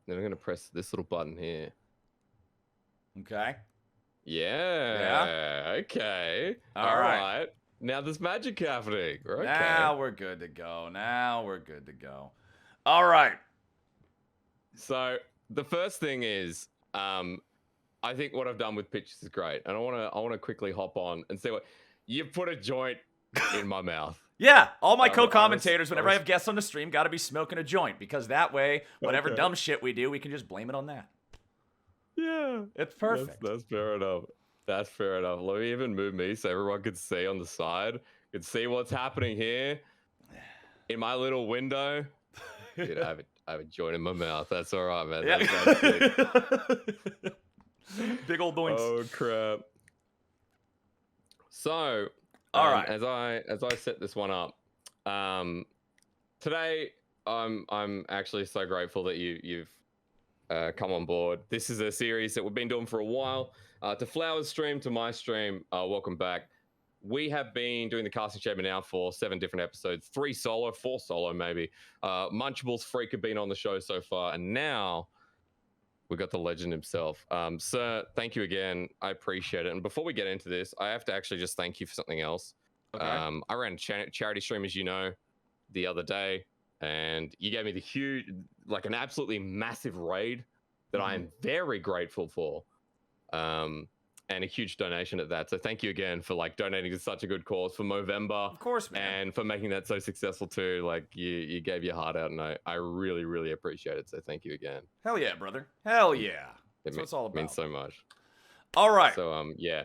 Then I'm going to press this little button here. Okay. Yeah. Okay. All right. Now there's magic happening. Okay. Now we're good to go. All right. So the first thing is, I think what I've done with pictures is great, and I want to quickly hop on and say what you put a joint in my mouth. Yeah, all my co-commentators, whenever I have guests on the stream, got to be smoking a joint, because that way, whatever dumb shit we do, we can just blame it on that. Yeah, it's perfect. That's fair enough. That's fair enough. Let me even move me so everyone could see on the side, could see what's happening here in my little window. Dude, I have a joint in my mouth. That's all right, man. Yeah. That's sick. Big old doinks. Oh crap. So, all right. As I set this one up, today I'm actually so grateful that you've come on board. This is a series that we've been doing for a while. To Flowers stream, to my stream, welcome back. We have been doing the casting chamber now for 7 different episodes, 3 solo, 4 solo maybe. Munchables Freak have been on the show so far, and now we got the legend himself. Sir, thank you again. I appreciate it. And before we get into this, I have to actually just thank you for something else. Okay. I ran a charity stream, as you know, the other day, and you gave me the huge, like an absolutely massive raid that I am very grateful for. And a huge donation at that. So thank you again for like donating to such a good cause for Movember. Of course, man. And for making that so successful too. Like you gave your heart out, and I really, really appreciate it. So thank you again. Hell yeah, brother. Hell yeah. That's what it's all about. It means so much. All right. So yeah.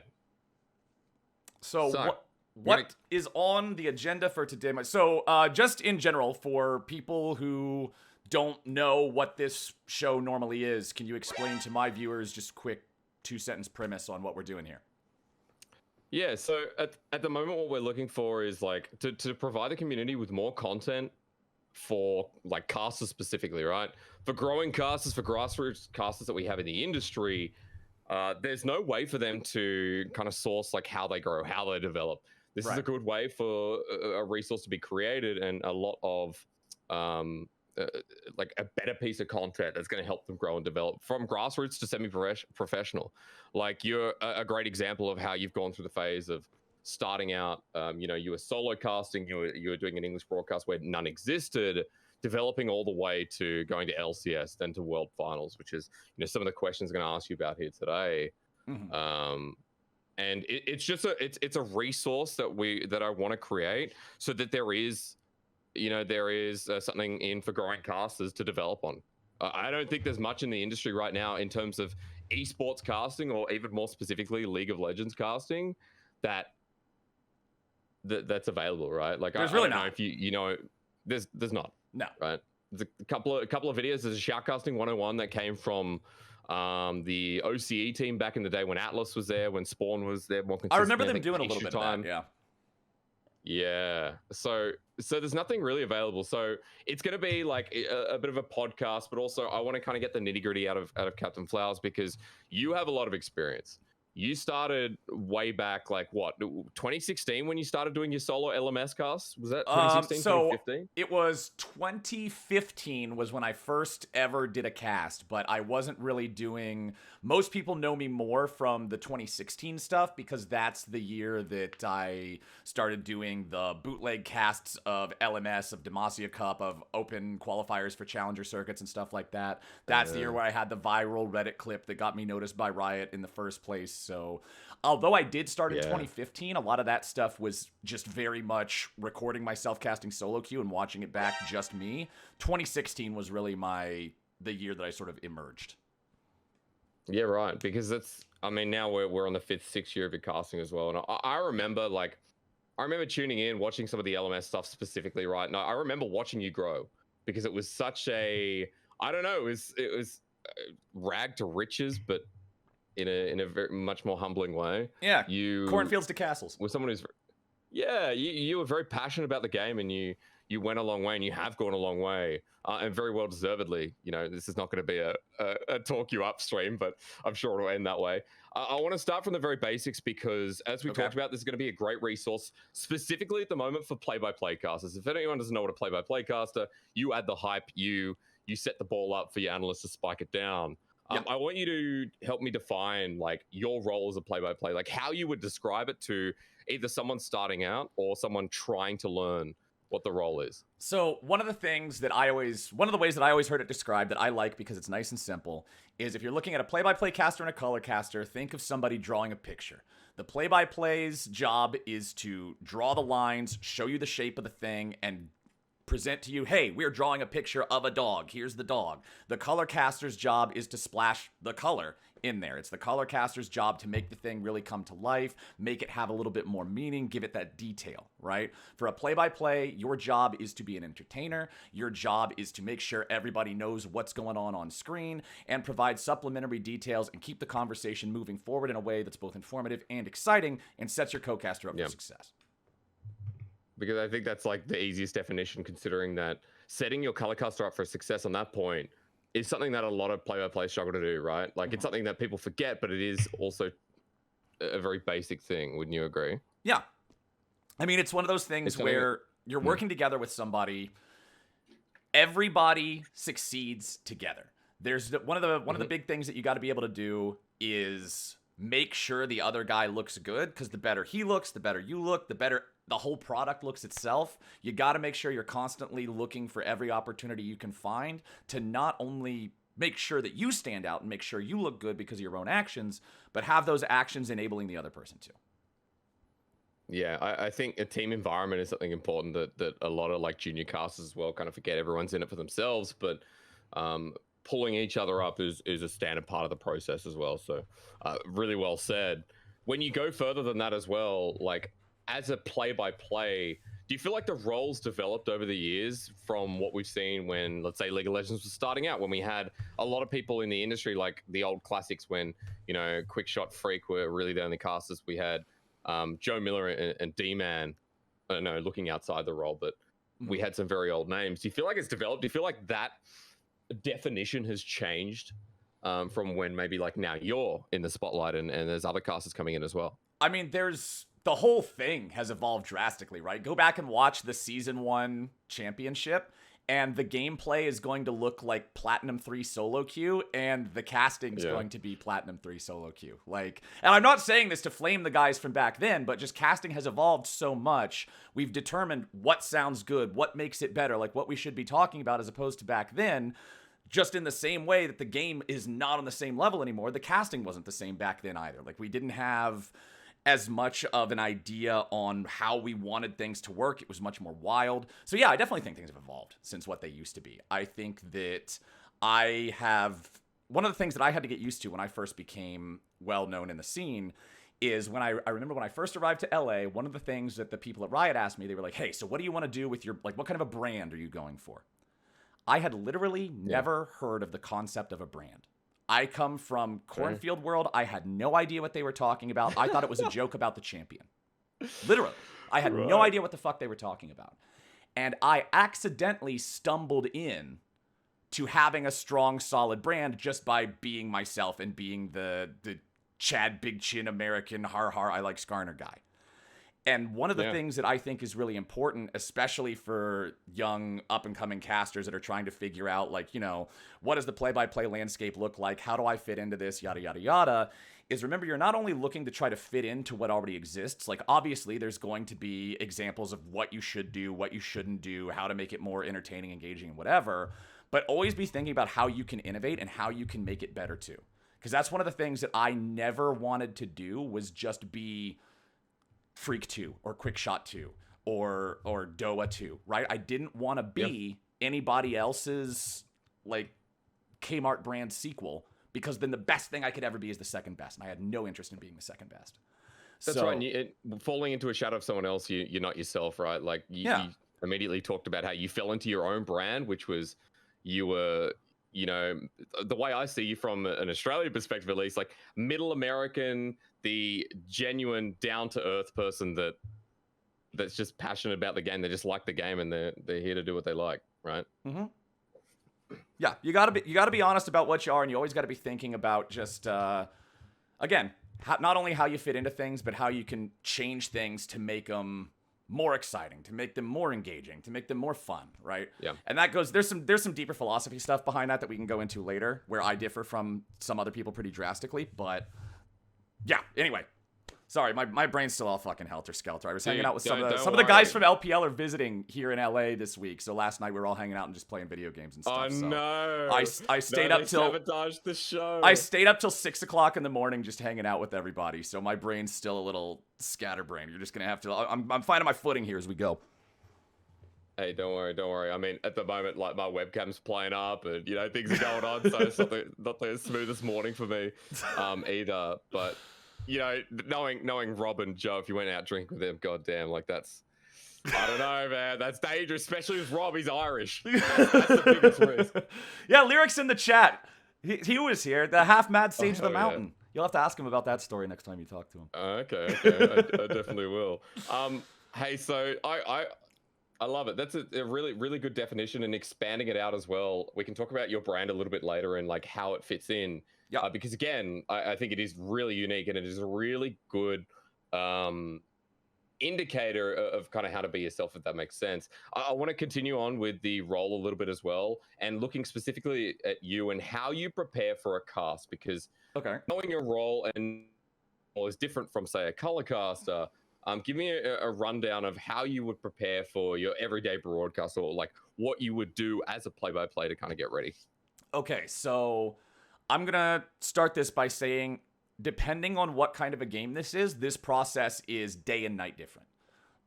So what is on the agenda for today? So just in general, for people who don't know what this show normally is, can you explain to my viewers just quick 2-sentence premise on what we're doing here? Yeah, so at the moment, what we're looking for is like to provide the community with more content for like casters specifically, right? For growing casters, for grassroots casters that we have in the industry, there's no way for them to kind of source like how they grow, how they develop. This is a good way for a resource to be created, and a lot of like a better piece of content that's going to help them grow and develop from grassroots to semi-professional. Like you're a great example of how you've gone through the phase of starting out. You were solo casting, you were doing an English broadcast where none existed, developing all the way to going to LCS, then to World Finals, which is some of the questions I'm going to ask you about here today. And it's just it's a resource that I want to create so that there is something in for growing casters to develop on. I don't think there's much in the industry right now in terms of esports casting, or even more specifically League of Legends casting, that's available, right? Like there's I really don't not. know if there's not. No. Right. There's a couple of videos. There's a shoutcasting 101 that came from the OCE team back in the day when Atlas was there, when Spawn was there more consistently. I remember them doing a little bit of that, yeah. Yeah. So there's nothing really available. So it's going to be like a bit of a podcast, but also I want to kind of get the nitty gritty out of CaptainFlowers, because you have a lot of experience. You started way back, like what, 2016 when you started doing your solo LMS casts? Was that 2016, 2015? It was 2015 was when I first ever did a cast, but I wasn't really doing... Most people know me more from the 2016 stuff, because that's the year that I started doing the bootleg casts of LMS, of Demacia Cup, of open qualifiers for challenger circuits and stuff like that. That's the year where I had the viral Reddit clip that got me noticed by Riot in the first place. So although I did start in 2015, a lot of that stuff was just very much recording myself casting solo queue and watching it back, just me. 2016 was really the year that I sort of emerged. Yeah, right. Because now we're on the 5th, 6th year of your casting as well. And I remember tuning in, watching some of the LMS stuff specifically, right? And I remember watching you grow, because it was such it was rag to riches, but in a very much more humbling way. Yeah. Cornfields to castles. With someone who's you were very passionate about the game, and you went a long way, and you have gone a long way, and very well deservedly. This is not going to be a talk you up stream, but I'm sure it'll end that way. I want to start from the very basics, because as we talked about, this is going to be a great resource specifically at the moment for play-by-play casters. If anyone doesn't know what a play-by-play caster, you add the hype, you you set the ball up for your analyst to spike it down. Yep. I want you to help me define like your role as a play-by-play, like how you would describe it to either someone starting out or someone trying to learn what the role is. So one of the ways that I always heard it described that I like because it's nice and simple is if you're looking at a play-by-play caster and a color caster, think of somebody drawing a picture. The play-by-play's job is to draw the lines, show you the shape of the thing, and present to you, hey, we're drawing a picture of a dog. Here's the dog. The color caster's job is to splash the color in there. It's the color caster's job to make the thing really come to life, make it have a little bit more meaning, give it that detail, right? For a play-by-play, your job is to be an entertainer. Your job is to make sure everybody knows what's going on screen and provide supplementary details and keep the conversation moving forward in a way that's both informative and exciting and sets your co-caster up for success. Because I think that's like the easiest definition, considering that setting your color caster up for success on that point is something that a lot of play-by-play struggle to do, right? Like it's something that people forget, but it is also a very basic thing. Wouldn't you agree? Yeah. I mean, it's one of those things where you're working together with somebody. Everybody succeeds together. There's one of the big things that you got to be able to do is make sure the other guy looks good, because the better he looks, the better you look, the better the whole product looks itself. You got to make sure you're constantly looking for every opportunity you can find to not only make sure that you stand out and make sure you look good because of your own actions, but have those actions enabling the other person too. Yeah, I think a team environment is something important that a lot of like junior casters as well kind of forget. Everyone's in it for themselves, but pulling each other up is a standard part of the process as well. So really well said. When you go further than that as well, like as a play-by-play, do you feel like the roles developed over the years from what we've seen when, let's say, League of Legends was starting out, when we had a lot of people in the industry, like the old classics when, you know, Quick Shot Freak were really the only casters. We had Joe Miller and D-Man, looking outside the role, but we had some very old names. Do you feel like it's developed? Do you feel like that definition has changed from when maybe like now you're in the spotlight and there's other casters coming in as well? I mean, the whole thing has evolved drastically, right? Go back and watch the Season 1 championship, and the gameplay is going to look like Platinum 3 solo queue, and the casting is going to be Platinum 3 solo queue. Like, and I'm not saying this to flame the guys from back then, but just casting has evolved so much. We've determined what sounds good, what makes it better, like what we should be talking about as opposed to back then. Just in the same way that the game is not on the same level anymore, the casting wasn't the same back then either. Like, we didn't have as much of an idea on how we wanted things to work. It was much more wild. So yeah, I definitely think things have evolved since what they used to be. I think that one of the things that I had to get used to when I first became well known in the scene is when I remember when I first arrived to LA, one of the things that the people at Riot asked me, they were like, hey, so what do you want to do with your, like, what kind of a brand are you going for? I had literally never heard of the concept of a brand. I come from Cornfield World. I had no idea what they were talking about. I thought it was a joke about the champion. Literally. I had no idea what the fuck they were talking about. And I accidentally stumbled in to having a strong, solid brand just by being myself and being the Chad Big Chin American har har I like Skarner guy. And one of the things that I think is really important, especially for young up-and-coming casters that are trying to figure out, like, you know, what does the play-by-play landscape look like? How do I fit into this? Yada, yada, yada. Is remember, you're not only looking to try to fit into what already exists. Like, obviously, there's going to be examples of what you should do, what you shouldn't do, how to make it more entertaining, engaging, and whatever. But always be thinking about how you can innovate and how you can make it better, too. Because that's one of the things that I never wanted to do was just be Freak 2 or Quick Shot 2 or Doa 2, right? I didn't want to be anybody else's like Kmart brand sequel, because then the best thing I could ever be is the second best, and I had no interest in being the second best. That's right. And falling into a shadow of someone else, you're not yourself, right? Like you immediately talked about how you fell into your own brand, which was you were, you know, the way I see you from an Australian perspective, at least, like middle American, the genuine down-to-earth person that's just passionate about the game. They just like the game, and they're here to do what they like, right? Mm-hmm. Yeah, you gotta be honest about what you are, and you always got to be thinking about just again, not only how you fit into things, but how you can change things to make them more exciting, to make them more engaging, to make them more fun, right? Yeah. And that goes, there's some deeper philosophy stuff behind that we can go into later, where I differ from some other people pretty drastically. But yeah, anyway. Sorry, my brain's still all fucking helter-skelter. I was hanging out with some of the guys from LPL are visiting here in LA this week. So last night we were all hanging out and just playing video games and stuff. Oh, so no. I stayed up till... sabotaged the show. I stayed up till 6 o'clock in the morning just hanging out with everybody. So my brain's still a little scatterbrained. You're just going to have to... I'm finding my footing here as we go. Hey, don't worry. I mean, at the moment, like, my webcam's playing up and, you know, things are going on. So it's not the smoothest morning for me either. But... You know, knowing Rob and Joe, if you went out drinking with them, goddamn, like that's, I don't know, man, that's dangerous, especially with Rob. He's Irish. That's the biggest risk. Yeah, Lyrics in the chat. He was here, the half mad sage of the mountain. Yeah. You'll have to ask him about that story next time you talk to him. Okay, I definitely will. Hey, so I love it. That's a really, really good definition, and expanding it out as well. We can talk about your brand a little bit later and like how it fits in. Yeah, because again, I think it is really unique, and it is a really good indicator of kind of how to be yourself, if that makes sense. I want to continue on with the role a little bit as well, and looking specifically at you and how you prepare for a cast, because knowing your role and is different from, say, a color caster. Give me a rundown of how you would prepare for your everyday broadcast, or like what you would do as a play-by-play to kind of get ready. Okay, so I'm going to start this by saying, depending on what kind of a game this is, this process is day and night different.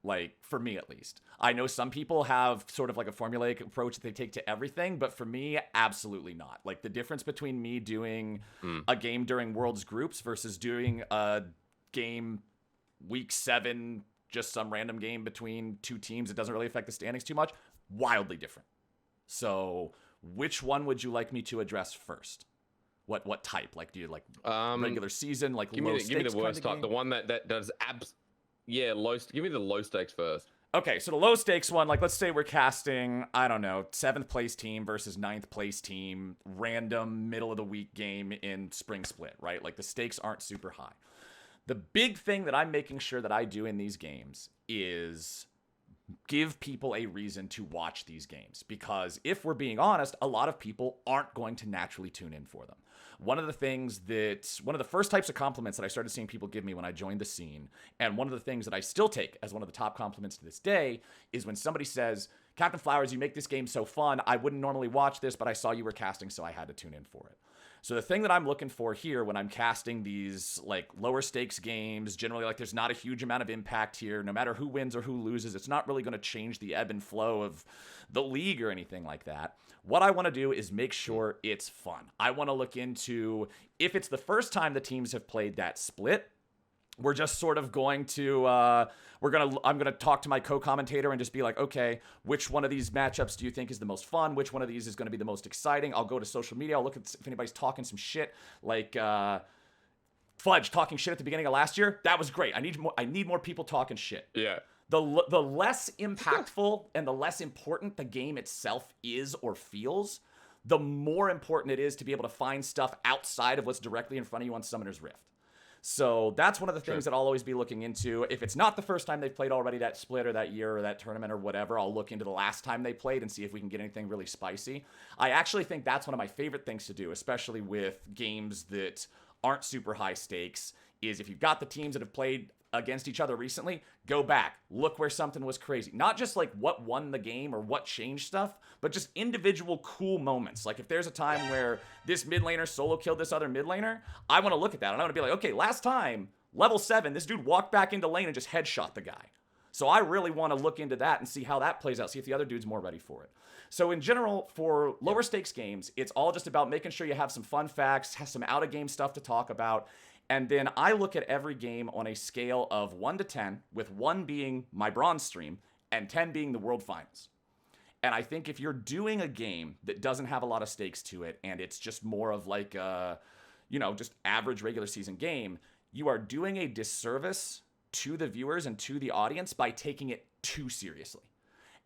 Like, for me at least. I know some people have sort of like a formulaic approach that they take to everything, but for me, absolutely not. Like, the difference between me doing a game during Worlds groups versus doing a game week 7, just some random game between two teams, it doesn't really affect the standings too much, wildly different. So, which one would you like me to address first? What type? Like, do you like regular season, like low stakes? Give me the worst type. The one that does low. Give me the low stakes first. Okay, so the low stakes one, like let's say we're casting, I don't know, 7th place team versus 9th place team, random middle of the week game in Spring Split, right? Like the stakes aren't super high. The big thing that I'm making sure that I do in these games is give people a reason to watch these games, because if we're being honest, a lot of people aren't going to naturally tune in for them. One of the first types of compliments that I started seeing people give me when I joined the scene, and one of the things that I still take as one of the top compliments to this day, is when somebody says, CaptainFlowers, you make this game so fun, I wouldn't normally watch this, but I saw you were casting, so I had to tune in for it. So the thing that I'm looking for here when I'm casting these like lower stakes games, generally like there's not a huge amount of impact here, no matter who wins or who loses, it's not really going to change the ebb and flow of the league or anything like that. What I want to do is make sure it's fun. I want to look into, if it's the first time the teams have played that split, we're just sort of going to, I'm going to talk to my co-commentator and just be like, okay, which one of these matchups do you think is the most fun? Which one of these is going to be the most exciting? I'll go to social media. I'll look at if anybody's talking some shit, like Fudge talking shit at the beginning of last year. That was great. I need more people talking shit. Yeah. The less impactful and the less important the game itself is or feels, the more important it is to be able to find stuff outside of what's directly in front of you on Summoner's Rift. So that's one of the things that I'll always be looking into. If it's not the first time they've played already that split or that year or that tournament or whatever, I'll look into the last time they played and see if we can get anything really spicy. I actually think that's one of my favorite things to do, especially with games that aren't super high stakes, is if you've got the teams that have played against each other recently, go back, look where something was crazy. Not just like what won the game or what changed stuff, but just individual cool moments. Like if there's a time where this mid laner solo killed this other mid laner, I want to look at that and I want to be like, okay, last time, level 7, this dude walked back into lane and just headshot the guy. So I really want to look into that and see how that plays out, see if the other dude's more ready for it. So in general, for lower stakes games, it's all just about making sure you have some fun facts, have some out of game stuff to talk about. And then I look at every game on a scale of 1 to 10, with 1 being my bronze stream and 10 being the world finals. And I think if you're doing a game that doesn't have a lot of stakes to it, and it's just more of like a, just average regular season game, you are doing a disservice to the viewers and to the audience by taking it too seriously.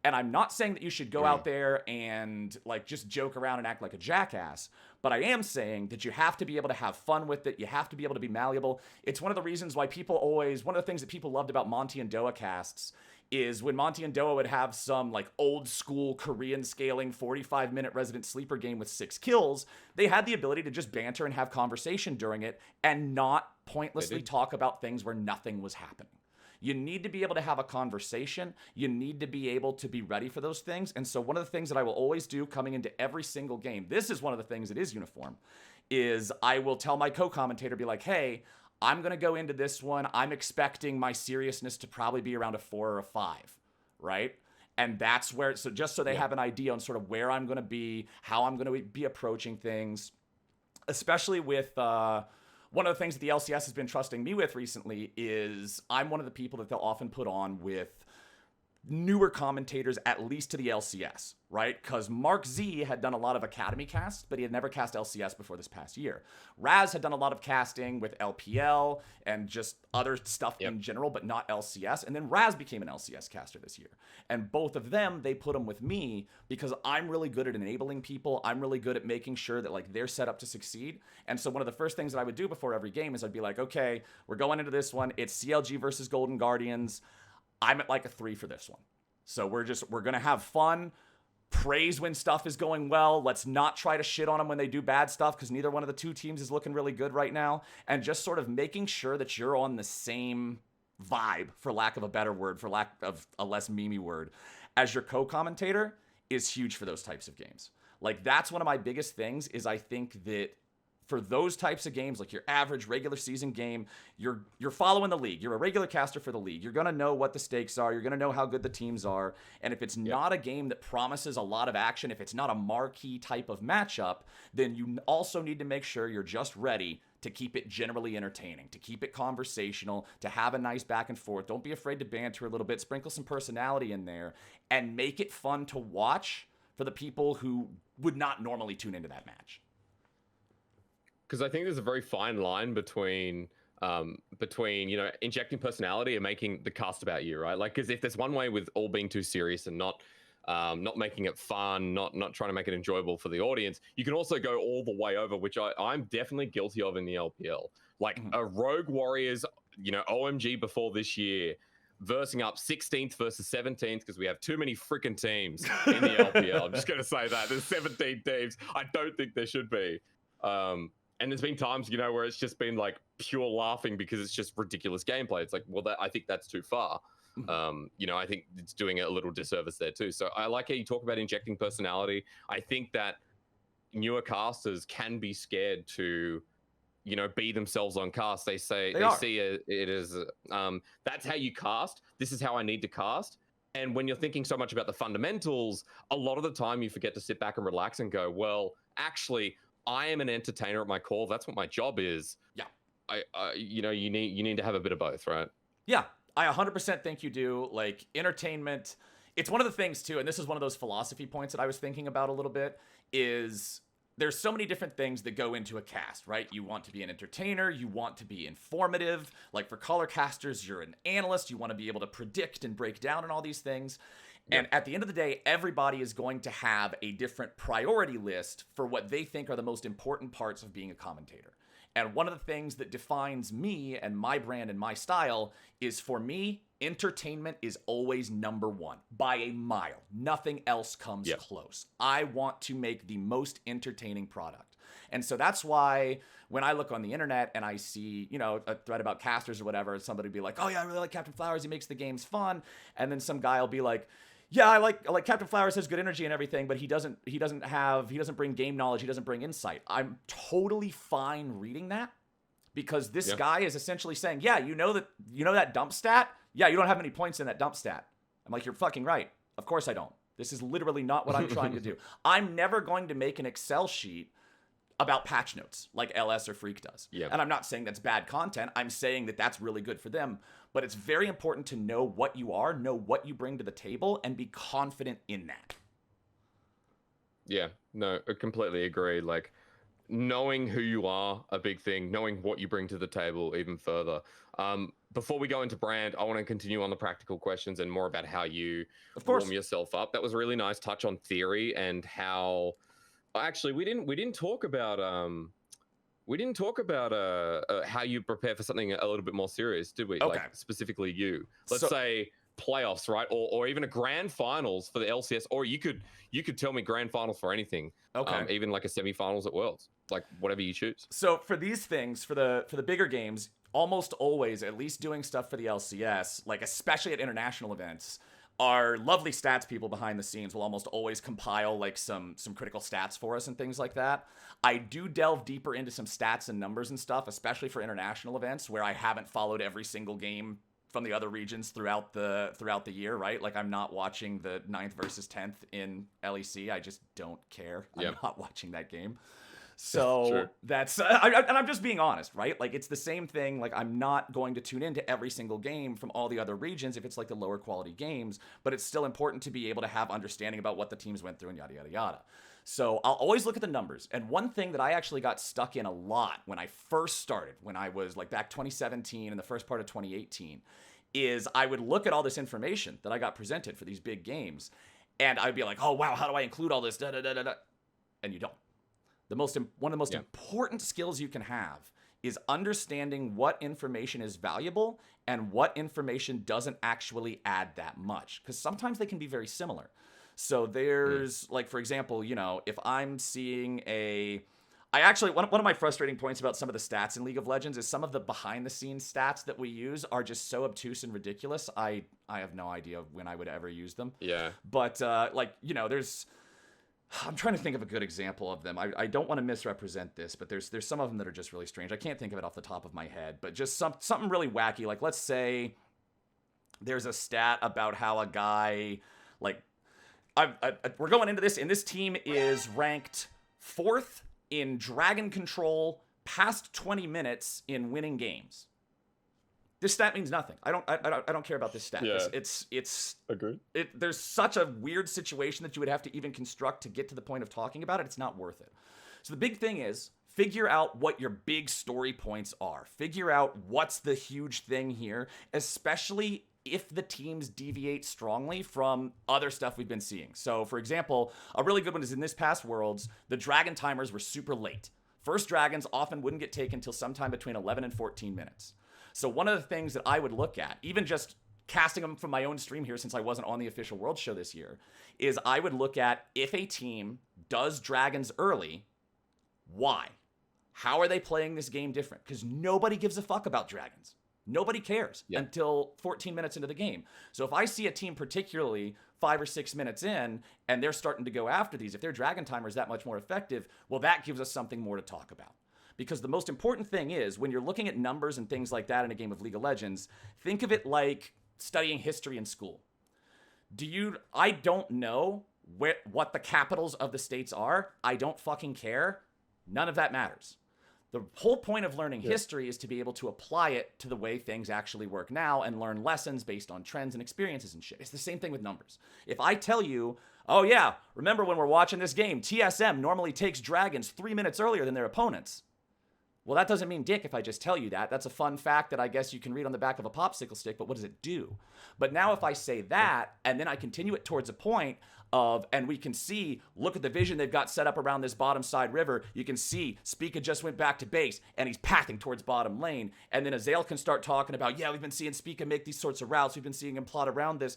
And I'm not saying that you should go out there and like just joke around and act like a jackass, but I am saying that you have to be able to have fun with it. You have to be able to be malleable. It's one of the reasons why one of the things that people loved about Monty and Doa casts is when Monty and Doa would have some like old school Korean scaling 45-minute resident sleeper game with 6 kills, they had the ability to just banter and have conversation during it and not pointlessly talk about things where nothing was happening. You need to be able to have a conversation. You need to be able to be ready for those things. And so one of the things that I will always do coming into every single game, this is one of the things that is uniform, is I will tell my co-commentator, be like, hey, I'm going to go into this one. I'm expecting my seriousness to probably be around a 4 or a 5, right? And that's where, so just so they have an idea on sort of where I'm going to be, how I'm going to be approaching things, especially with one of the things that the LCS has been trusting me with recently is I'm one of the people that they'll often put on with newer commentators, at least to the LCS, right? Because Mark Z had done a lot of Academy casts, but he had never cast LCS before this past year. Raz had done a lot of casting with LPL and just other stuff in general, but not LCS. And then Raz became an LCS caster this year. And both of them, they put them with me because I'm really good at enabling people. I'm really good at making sure that like they're set up to succeed. And so one of the first things that I would do before every game is I'd be like, okay, we're going into this one. It's CLG versus Golden Guardians. I'm at like a 3 for this one. So we're going to have fun, praise when stuff is going well. Let's not try to shit on them when they do bad stuff because neither one of the two teams is looking really good right now. And just sort of making sure that you're on the same vibe, for lack of a better word, for lack of a less memey word, as your co-commentator is huge for those types of games. Like that's one of my biggest things is I think that for those types of games, like your average regular season game, you're following the league. You're a regular caster for the league. You're going to know what the stakes are. You're going to know how good the teams are. And if it's not a game that promises a lot of action, if it's not a marquee type of matchup, then you also need to make sure you're just ready to keep it generally entertaining, to keep it conversational, to have a nice back and forth. Don't be afraid to banter a little bit, sprinkle some personality in there, and make it fun to watch for the people who would not normally tune into that match. Because I think there's a very fine line between injecting personality and making the cast about you, right? Like, because if there's one way with all being too serious and not making it fun, not trying to make it enjoyable for the audience, you can also go all the way over, which I'm definitely guilty of in the LPL. Like a Rogue Warriors, OMG before this year, versing up 16th versus 17th because we have too many freaking teams in the LPL. I'm just going to say that. There's 17 teams. I don't think there should be. And there's been times, where it's just been like pure laughing because it's just ridiculous gameplay. It's like, well, I think that's too far. I think it's doing a little disservice there too. So I like how you talk about injecting personality. I think that newer casters can be scared to, be themselves on cast. They see it as that's how you cast. This is how I need to cast. And when you're thinking so much about the fundamentals, a lot of the time you forget to sit back and relax and go, well, actually, I am an entertainer at my core. That's what my job is. Yeah. You need to have a bit of both, right? Yeah. I 100% think you do. Like entertainment, it's one of the things too, and this is one of those philosophy points that I was thinking about a little bit, is there's so many different things that go into a cast, right? You want to be an entertainer. You want to be informative. Like for color casters, you're an analyst. You want to be able to predict and break down and all these things. And at the end of the day, everybody is going to have a different priority list for what they think are the most important parts of being a commentator. And one of the things that defines me and my brand and my style is, for me, entertainment is always number one by a mile. Nothing else comes close. I want to make the most entertaining product. And so that's why when I look on the internet and I see, a thread about casters or whatever, somebody would be like, oh yeah, I really like CaptainFlowers. He makes the games fun. And then some guy will be like, yeah, I like CaptainFlowers has good energy and everything, but he doesn't bring game knowledge. He doesn't bring insight. I'm totally fine reading that because this guy is essentially saying, yeah, you know that dump stat? Yeah, you don't have many points in that dump stat. I'm like, you're fucking right. Of course I don't. This is literally not what I'm trying to do. I'm never going to make an Excel sheet about patch notes like LS or Freak does. Yeah. And I'm not saying that's bad content. I'm saying that that's really good for them. But it's very important to know what you are, know what you bring to the table, and be confident in that. Yeah, no, I completely agree. Like, knowing who you are, a big thing, knowing what you bring to the table even further. Before we go into brand, I want to continue on the practical questions and more about how you warm yourself up. That was a really nice touch on theory and how... Actually, we didn't talk about how you prepare for something a little bit more serious, did we? Okay. Like specifically you. Let's say playoffs, right? Or even a grand finals for the LCS, or you could tell me grand finals for anything. Okay. Even like a semifinals at Worlds, like whatever you choose. So for these things, for the bigger games, almost always, at least doing stuff for the LCS, like especially at international events, our lovely stats people behind the scenes will almost always compile like some critical stats for us and things like that. I do delve deeper into some stats and numbers and stuff, especially for international events where I haven't followed every single game from the other regions throughout the year, right? Like I'm not watching the 9th versus 10th in LEC. I just don't care. I'm not watching that game. So that's, and I'm just being honest, right? Like it's the same thing. Like I'm not going to tune into every single game from all the other regions if it's like the lower quality games, but it's still important to be able to have understanding about what the teams went through and yada, yada, yada. So I'll always look at the numbers. And one thing that I actually got stuck in a lot when I first started, when I was like back 2017 and the first part of 2018, is I would look at all this information that I got presented for these big games, and I'd be like, oh, wow, how do I include all this? Da, da, da, da, da. And you don't. One of the most important skills you can have is understanding what information is valuable and what information doesn't actually add that much. Because sometimes they can be very similar. So there's, like, for example, you know, if I'm seeing one of my frustrating points about some of the stats in League of Legends is some of the behind-the-scenes stats that we use are just so obtuse and ridiculous. I have no idea when I would ever use them. Yeah. But, like, you know, I'm trying to think of a good example of them. I don't want to misrepresent this, but there's some of them that are just really strange. I can't think of it off the top of my head, but just something really wacky. Like, let's say there's a stat about how a guy, like, we're going into this, and this team is ranked 4th in Dragon Control past 20 minutes in winning games. This stat means nothing. I don't care about this stat. Yeah. It's Agreed. There's such a weird situation that you would have to even construct to get to the point of talking about it. It's not worth it. So the big thing is figure out what your big story points are. Figure out what's the huge thing here, especially if the teams deviate strongly from other stuff we've been seeing. So, for example, a really good one is in this past Worlds, the Dragon timers were super late. First Dragons often wouldn't get taken until sometime between 11 and 14 minutes. So one of the things that I would look at, even just casting them from my own stream here since I wasn't on the official World Show this year, is I would look at if a team does Dragons early, why? How are they playing this game different? Because nobody gives a fuck about Dragons. Nobody cares until 14 minutes into the game. So if I see a team particularly 5 or 6 minutes in and they're starting to go after these, if their Dragon timer is that much more effective, well, that gives us something more to talk about. Because the most important thing is when you're looking at numbers and things like that in a game of League of Legends, think of it like studying history in school. I don't know what the capitals of the states are. I don't fucking care. None of that matters. The whole point of learning history is to be able to apply it to the way things actually work now and learn lessons based on trends and experiences and shit. It's the same thing with numbers. If I tell you, oh yeah, remember when we're watching this game, TSM normally takes Dragons 3 minutes earlier than their opponents. Well, that doesn't mean dick if I just tell you that. That's a fun fact that I guess you can read on the back of a popsicle stick, but what does it do? But now if I say that, and then I continue it towards a point of, and we can see, look at the vision they've got set up around this bottom side river. You can see Spica just went back to base, and he's pathing towards bottom lane. And then Azale can start talking about, yeah, we've been seeing Spica make these sorts of routes. We've been seeing him plot around this.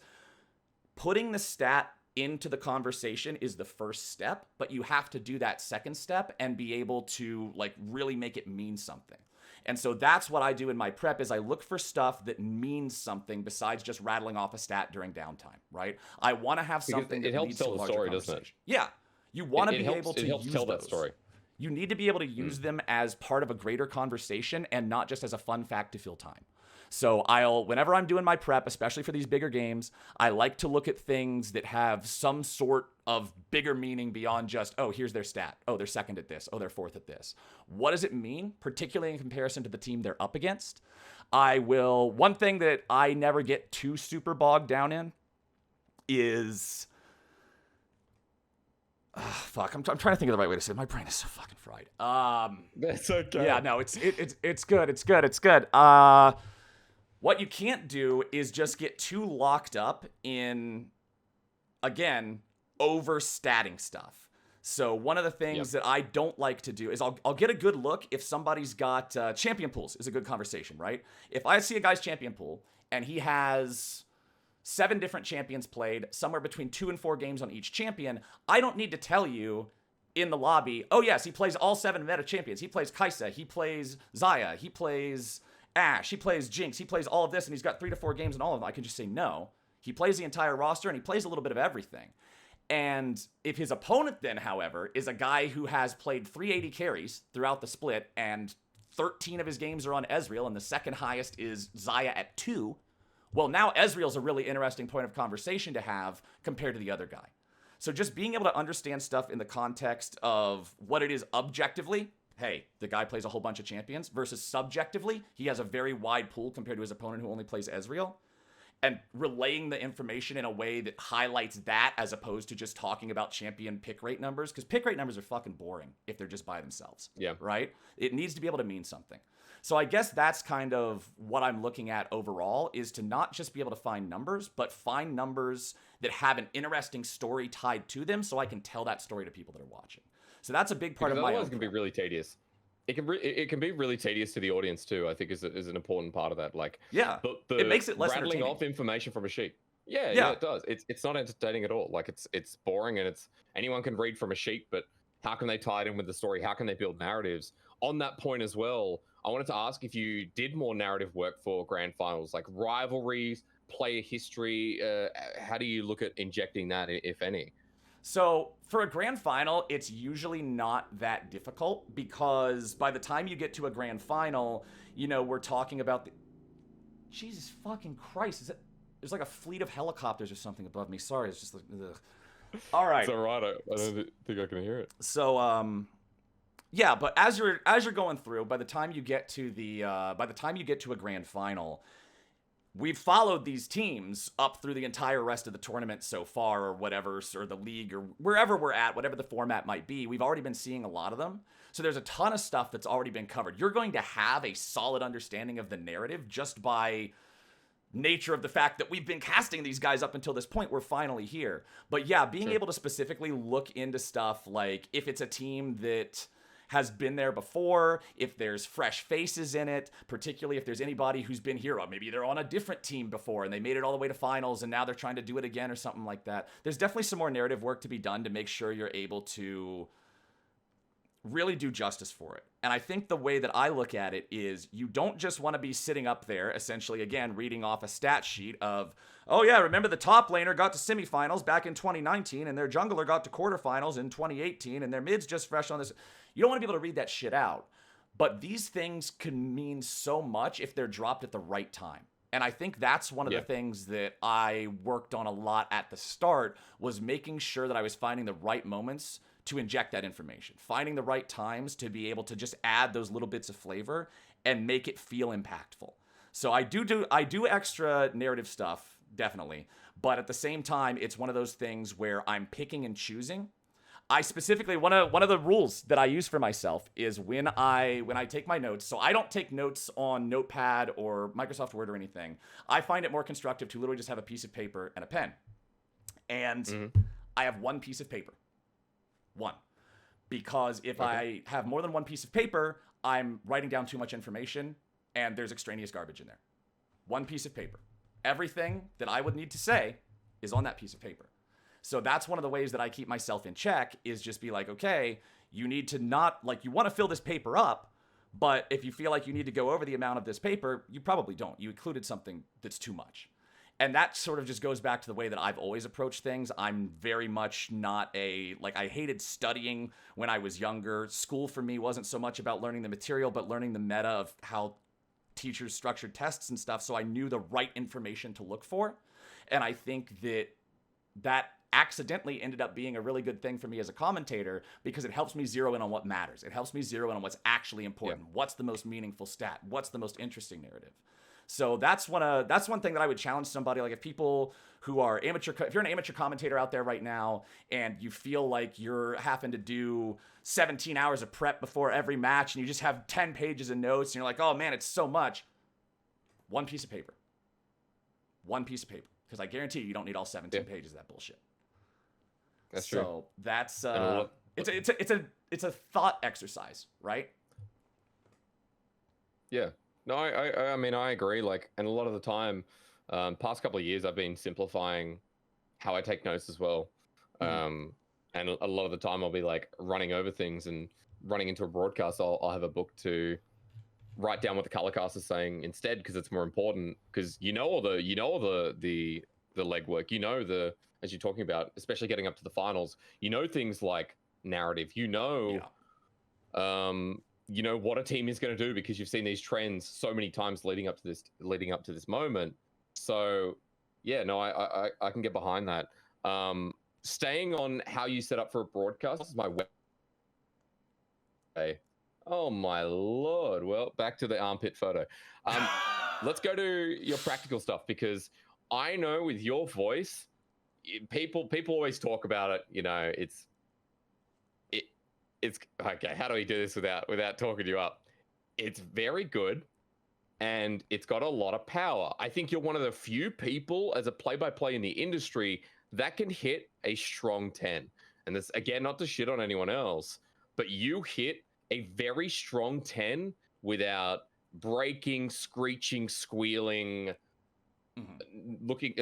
Putting the stat into the conversation is the first step, but you have to do that second step and be able to like really make it mean something. And so that's what I do in my prep is I look for stuff that means something besides just rattling off a stat during downtime, right? I want to have something that leads to a larger conversation. Doesn't it? Yeah. You want to be able to use tell those. That story. You need to be able to use them as part of a greater conversation and not just as a fun fact to fill time. So whenever I'm doing my prep, especially for these bigger games, I like to look at things that have some sort of bigger meaning beyond just, oh, here's their stat. Oh, they're second at this. Oh, they're fourth at this. What does it mean, particularly in comparison to the team they're up against? One thing that I never get too super bogged down in is, fuck, I'm trying to think of the right way to say it. My brain is so fucking fried. That's okay. Yeah, no, it's good. It's good. What you can't do is just get too locked up in, again, overstatting stuff. So one of the things that I don't like to do is I'll get a good look if somebody's got champion pools is a good conversation, right? If I see a guy's champion pool and he has 7 different champions played, somewhere between 2 and 4 games on each champion. I don't need to tell you in the lobby, oh yes, he plays all 7 meta champions. He plays Kai'Sa, he plays Xayah, he plays Ashe, he plays Jinx, he plays all of this, and he's got 3 to 4 games in all of them. I can just say no. He plays the entire roster, and he plays a little bit of everything. And if his opponent then, however, is a guy who has played 380 carries throughout the split, and 13 of his games are on Ezreal, and the second highest is Xayah at 2, well, now Ezreal's a really interesting point of conversation to have compared to the other guy. So just being able to understand stuff in the context of what it is objectively, hey, the guy plays a whole bunch of champions, versus subjectively, he has a very wide pool compared to his opponent who only plays Ezreal, and relaying the information in a way that highlights that as opposed to just talking about champion pick rate numbers, because pick rate numbers are fucking boring if they're just by themselves. Yeah. Right? It needs to be able to mean something. So I guess that's kind of what I'm looking at overall, is to not just be able to find numbers, but find numbers that have an interesting story tied to them so I can tell that story to people that are watching. So that's a big part of my otherwise it can be really tedious. It can be really tedious to the audience too, I think is an important part of that. Like, yeah, the it makes it less rattling off information from a sheet. Yeah, it does. It's not entertaining at all. Like, it's boring, and anyone can read from a sheet, but how can they tie it in with the story? How can they build narratives? On that point as well, I wanted to ask if you did more narrative work for grand finals, like rivalries, player history. How do you look at injecting that, if any? So for a grand final, it's usually not that difficult, because by the time you get to a grand final, we're talking about Jesus fucking Christ. There's like a fleet of helicopters or something above me. Sorry, it's just like, ugh. All right. It's all right. I don't think I can hear it. So, yeah, but as you're going through, by the time you get to a grand final, we've followed these teams up through the entire rest of the tournament so far, or whatever, or the league, or wherever we're at, whatever the format might be. We've already been seeing a lot of them. So there's a ton of stuff that's already been covered. You're going to have a solid understanding of the narrative just by nature of the fact that we've been casting these guys up until this point. We're finally here. But yeah, being able to specifically look into stuff like if it's a team that has been there before, if there's fresh faces in it, particularly if there's anybody who's been here, or maybe they're on a different team before and they made it all the way to finals and now they're trying to do it again or something like that. There's definitely some more narrative work to be done to make sure you're able to really do justice for it. And I think the way that I look at it is you don't just want to be sitting up there, essentially, again, reading off a stat sheet of, oh yeah, remember the top laner got to semifinals back in 2019 and their jungler got to quarterfinals in 2018 and their mid's just fresh on this. You don't want to be able to read that shit out. But these things can mean so much if they're dropped at the right time. And I think that's one of the things that I worked on a lot at the start, was making sure that I was finding the right moments to inject that information, finding the right times to be able to just add those little bits of flavor and make it feel impactful. So I do extra narrative stuff, definitely. But at the same time, it's one of those things where I'm picking and choosing. I specifically, one of the rules that I use for myself is when I take my notes, so I don't take notes on Notepad or Microsoft Word or anything. I find it more constructive to literally just have a piece of paper and a pen. And I have one piece of paper. One. Because if I have more than one piece of paper, I'm writing down too much information and there's extraneous garbage in there. One piece of paper. Everything that I would need to say is on that piece of paper. So that's one of the ways that I keep myself in check, is just be like, okay, you need to not, like, you want to fill this paper up, but if you feel like you need to go over the amount of this paper, you probably don't. You included something that's too much. And that sort of just goes back to the way that I've always approached things. I'm very much not I hated studying when I was younger. School for me wasn't so much about learning the material, but learning the meta of how teachers structured tests and stuff. So I knew the right information to look for. And I think that accidentally ended up being a really good thing for me as a commentator, because it helps me zero in on what matters. It helps me zero in on what's actually important. What's the most meaningful stat? What's the most interesting narrative? So that's one thing that I would challenge somebody. Like, if people who are if you're an amateur commentator out there right now and you feel like you're having to do 17 hours of prep before every match and you just have 10 pages of notes and you're like, oh man, it's so much. One piece of paper. One piece of paper. Because I guarantee you don't need all 17 pages of that bullshit. That's true. So that's it's a thought exercise, right? Yeah. No, I mean, I agree. Like, and a lot of the time, Past couple of years, I've been simplifying how I take notes as well. And a lot of the time I'll be like running over things, and running into a broadcast, I'll have a book to write down what the color cast is saying instead, because it's more important, because the legwork, as you're talking about, especially getting up to the finals, things like narrative, what a team is going to do, because you've seen these trends so many times leading up to this moment. So yeah, no, I can get behind that. Staying on how you set up for a broadcast, this is my web. Oh my lord. Well, back to the armpit photo. Let's go to your practical stuff, because I know with your voice, people always talk about it. It's okay. How do we do this without talking you up? It's very good, and it's got a lot of power. I think you're one of the few people as a play-by-play in the industry that can hit a strong 10. And this, again, not to shit on anyone else, but you hit a very strong 10 without breaking, screeching, squealing,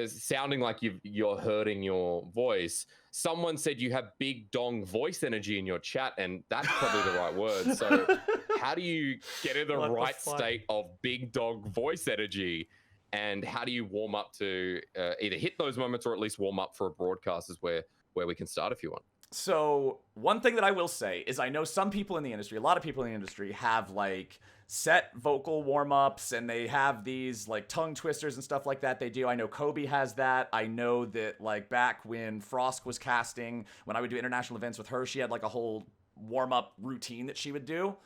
sounding like you're hurting your voice. Someone said you have big dong voice energy in your chat, and that's probably the right word. So how do you get in the right state of big dog voice energy? And how do you warm up to either hit those moments, or at least warm up for a broadcast, is where we can start if you want. So one thing that I will say is, I know some people in the industry, a lot of people in the industry, have like set vocal warm-ups, and they have these like tongue twisters and stuff like that they do. I know Kobe has that. I know that like back when Frost was casting, when I would do international events with her, she had like a whole warm-up routine that she would do.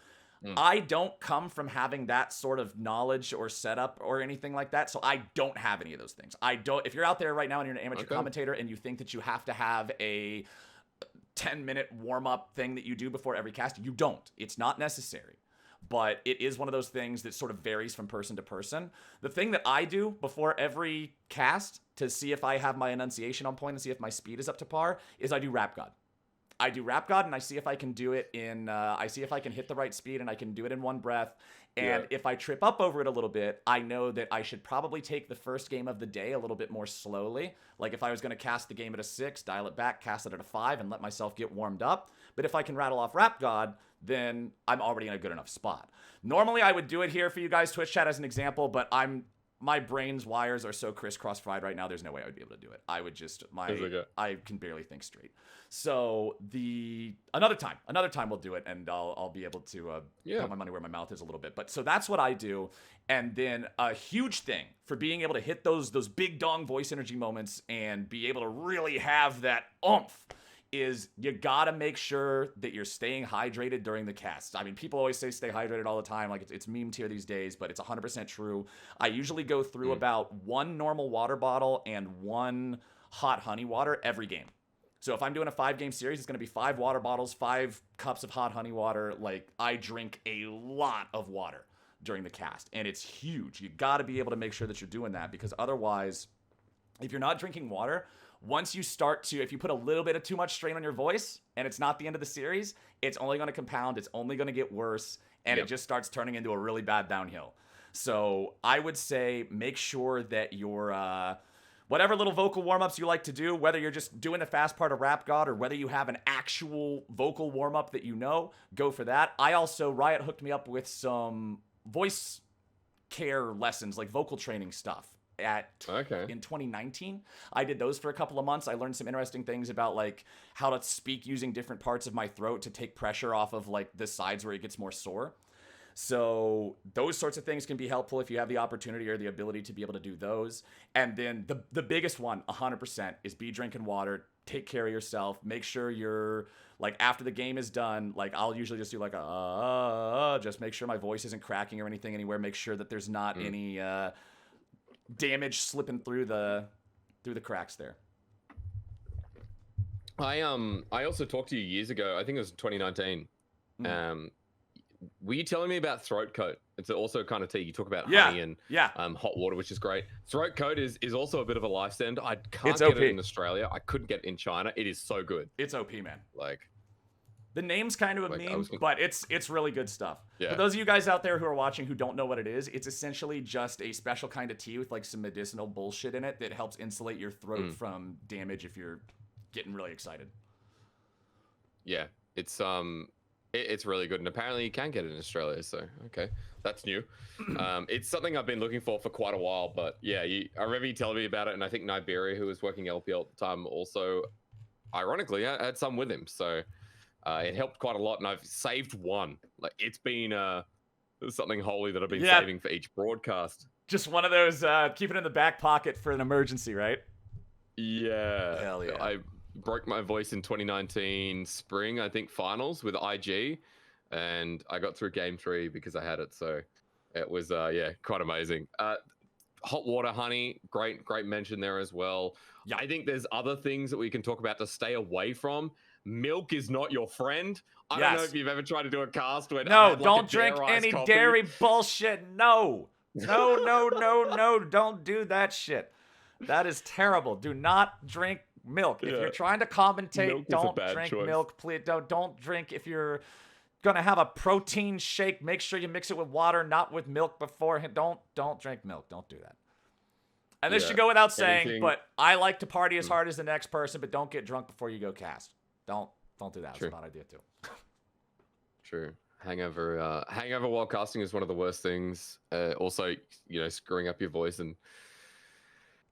I don't come from having that sort of knowledge or setup or anything like that, so I don't have any of those things. If you're out there right now and you're an amateur commentator and you think that you have to have a 10-minute warm-up thing that you do before every cast, you don't. It's not necessary. But it is one of those things that sort of varies from person to person. The thing that I do before every cast to see if I have my enunciation on point and see if my speed is up to par is I do Rap God. I do Rap God, and I see if I can do it I see if I can hit the right speed, and I can do it in one breath. And if I trip up over it a little bit, I know that I should probably take the first game of the day a little bit more slowly. Like if I was going to cast the game at a 6, dial it back, cast it at a 5, and let myself get warmed up. But if I can rattle off Rap God, then I'm already in a good enough spot. Normally, I would do it here for you guys, Twitch chat, as an example, but my brain's wires are so crisscross fried right now, there's no way I would be able to do it. I would just, I can barely think straight. So another time we'll do it, and I'll be able to put my money where my mouth is a little bit. But so that's what I do. And then a huge thing for being able to hit those big dong voice energy moments and be able to really have that oomph is you gotta make sure that you're staying hydrated during the cast. I mean, people always say stay hydrated all the time, like it's memed here these days, but it's 100% true. I usually go through about 1 normal water bottle and 1 hot honey water every game. So if I'm doing a 5-game series, it's gonna be 5 water bottles, 5 cups of hot honey water. Like, I drink a lot of water during the cast, and it's huge. You gotta be able to make sure that you're doing that, because otherwise, if you're not drinking water, once you start to, if you put a little bit of too much strain on your voice and it's not the end of the series, it's only going to compound, it's only going to get worse, and it just starts turning into a really bad downhill. So I would say make sure that your, whatever little vocal warm-ups you like to do, whether you're just doing the fast part of Rap God or whether you have an actual vocal warm-up that you know, go for that. Riot hooked me up with some voice care lessons, like vocal training stuff. In 2019, I did those for a couple of months. I learned some interesting things about like how to speak using different parts of my throat to take pressure off of like the sides where it gets more sore. So those sorts of things can be helpful if you have the opportunity or the ability to be able to do those. And then the biggest one, 100%, is be drinking water. Take care of yourself. Make sure you're like, after the game is done, like I'll usually just do like just make sure my voice isn't cracking or anything anywhere. Make sure that there's not any damage slipping through the cracks there. I also talked to you years ago, I think it was 2019. Were you telling me about throat coat? It's also kind of tea. You talk about honey and hot water, which is great. Throat coat is also a bit of a lifesaver. I can't get it in Australia. I couldn't get it in China. It is so good. It's OP, man. Like, The name's kind of a Like, meme, but it's really good stuff. Yeah. For those of you guys out there who are watching who don't know what it is, it's essentially just a special kind of tea with like some medicinal bullshit in it that helps insulate your throat from damage if you're getting really excited. Yeah, it's really good, and apparently you can get it in Australia. So okay, that's new. It's something I've been looking for quite a while, but yeah, I remember you telling me about it, and I think Niberia, who was working LPL at the time, also, ironically, I had some with him, so it helped quite a lot, and I've saved one. Like it's been something holy that I've been saving for each broadcast. Just one of those keep it in the back pocket for an emergency, right? Yeah. Hell yeah. I broke my voice in 2019 spring, I think, finals with IG, and I got through game 3 because I had it. So it was quite amazing. Hot water honey, great mention there as well. Yeah. I think there's other things that we can talk about to stay away from. Milk is not your friend. I don't know if you've ever tried to do a cast where don't drink any dairy bullshit. No, don't do that shit. That is terrible. Do not drink milk. If you're trying to commentate, don't drink milk. Please don't drink. If you're gonna have a protein shake, make sure you mix it with water, not with milk beforehand. Don't drink milk. Don't do that. And this should go without saying, but I like to party as hard as the next person, but don't get drunk before you go cast. Don't do that. It's a bad idea too. True. Hangover while casting is one of the worst things. Also, screwing up your voice, and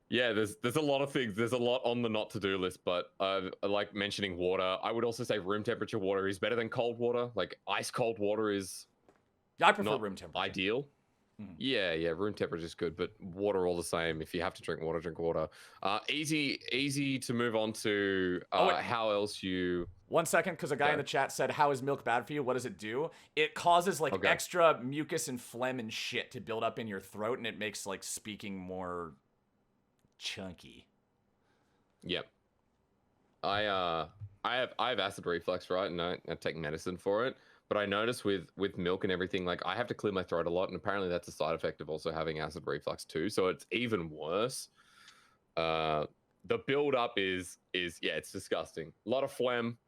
yeah, there's a lot of things. There's a lot on the not to do list, but I like mentioning water. I would also say room temperature water is better than cold water. Like ice cold water is I prefer room temperature. Ideal. Yeah, room temperature is good, but water all the same. If you have to drink water, drink water. Easy to move on to how else you... 1 second, because a guy in the chat said, how is milk bad for you? What does it do? It causes like extra mucus and phlegm and shit to build up in your throat, and it makes like speaking more chunky. Yep. I have acid reflux, right? And I take medicine for it. But I notice with milk and everything, like I have to clear my throat a lot, and apparently that's a side effect of also having acid reflux too. So it's even worse. The build up is it's disgusting. A lot of phlegm.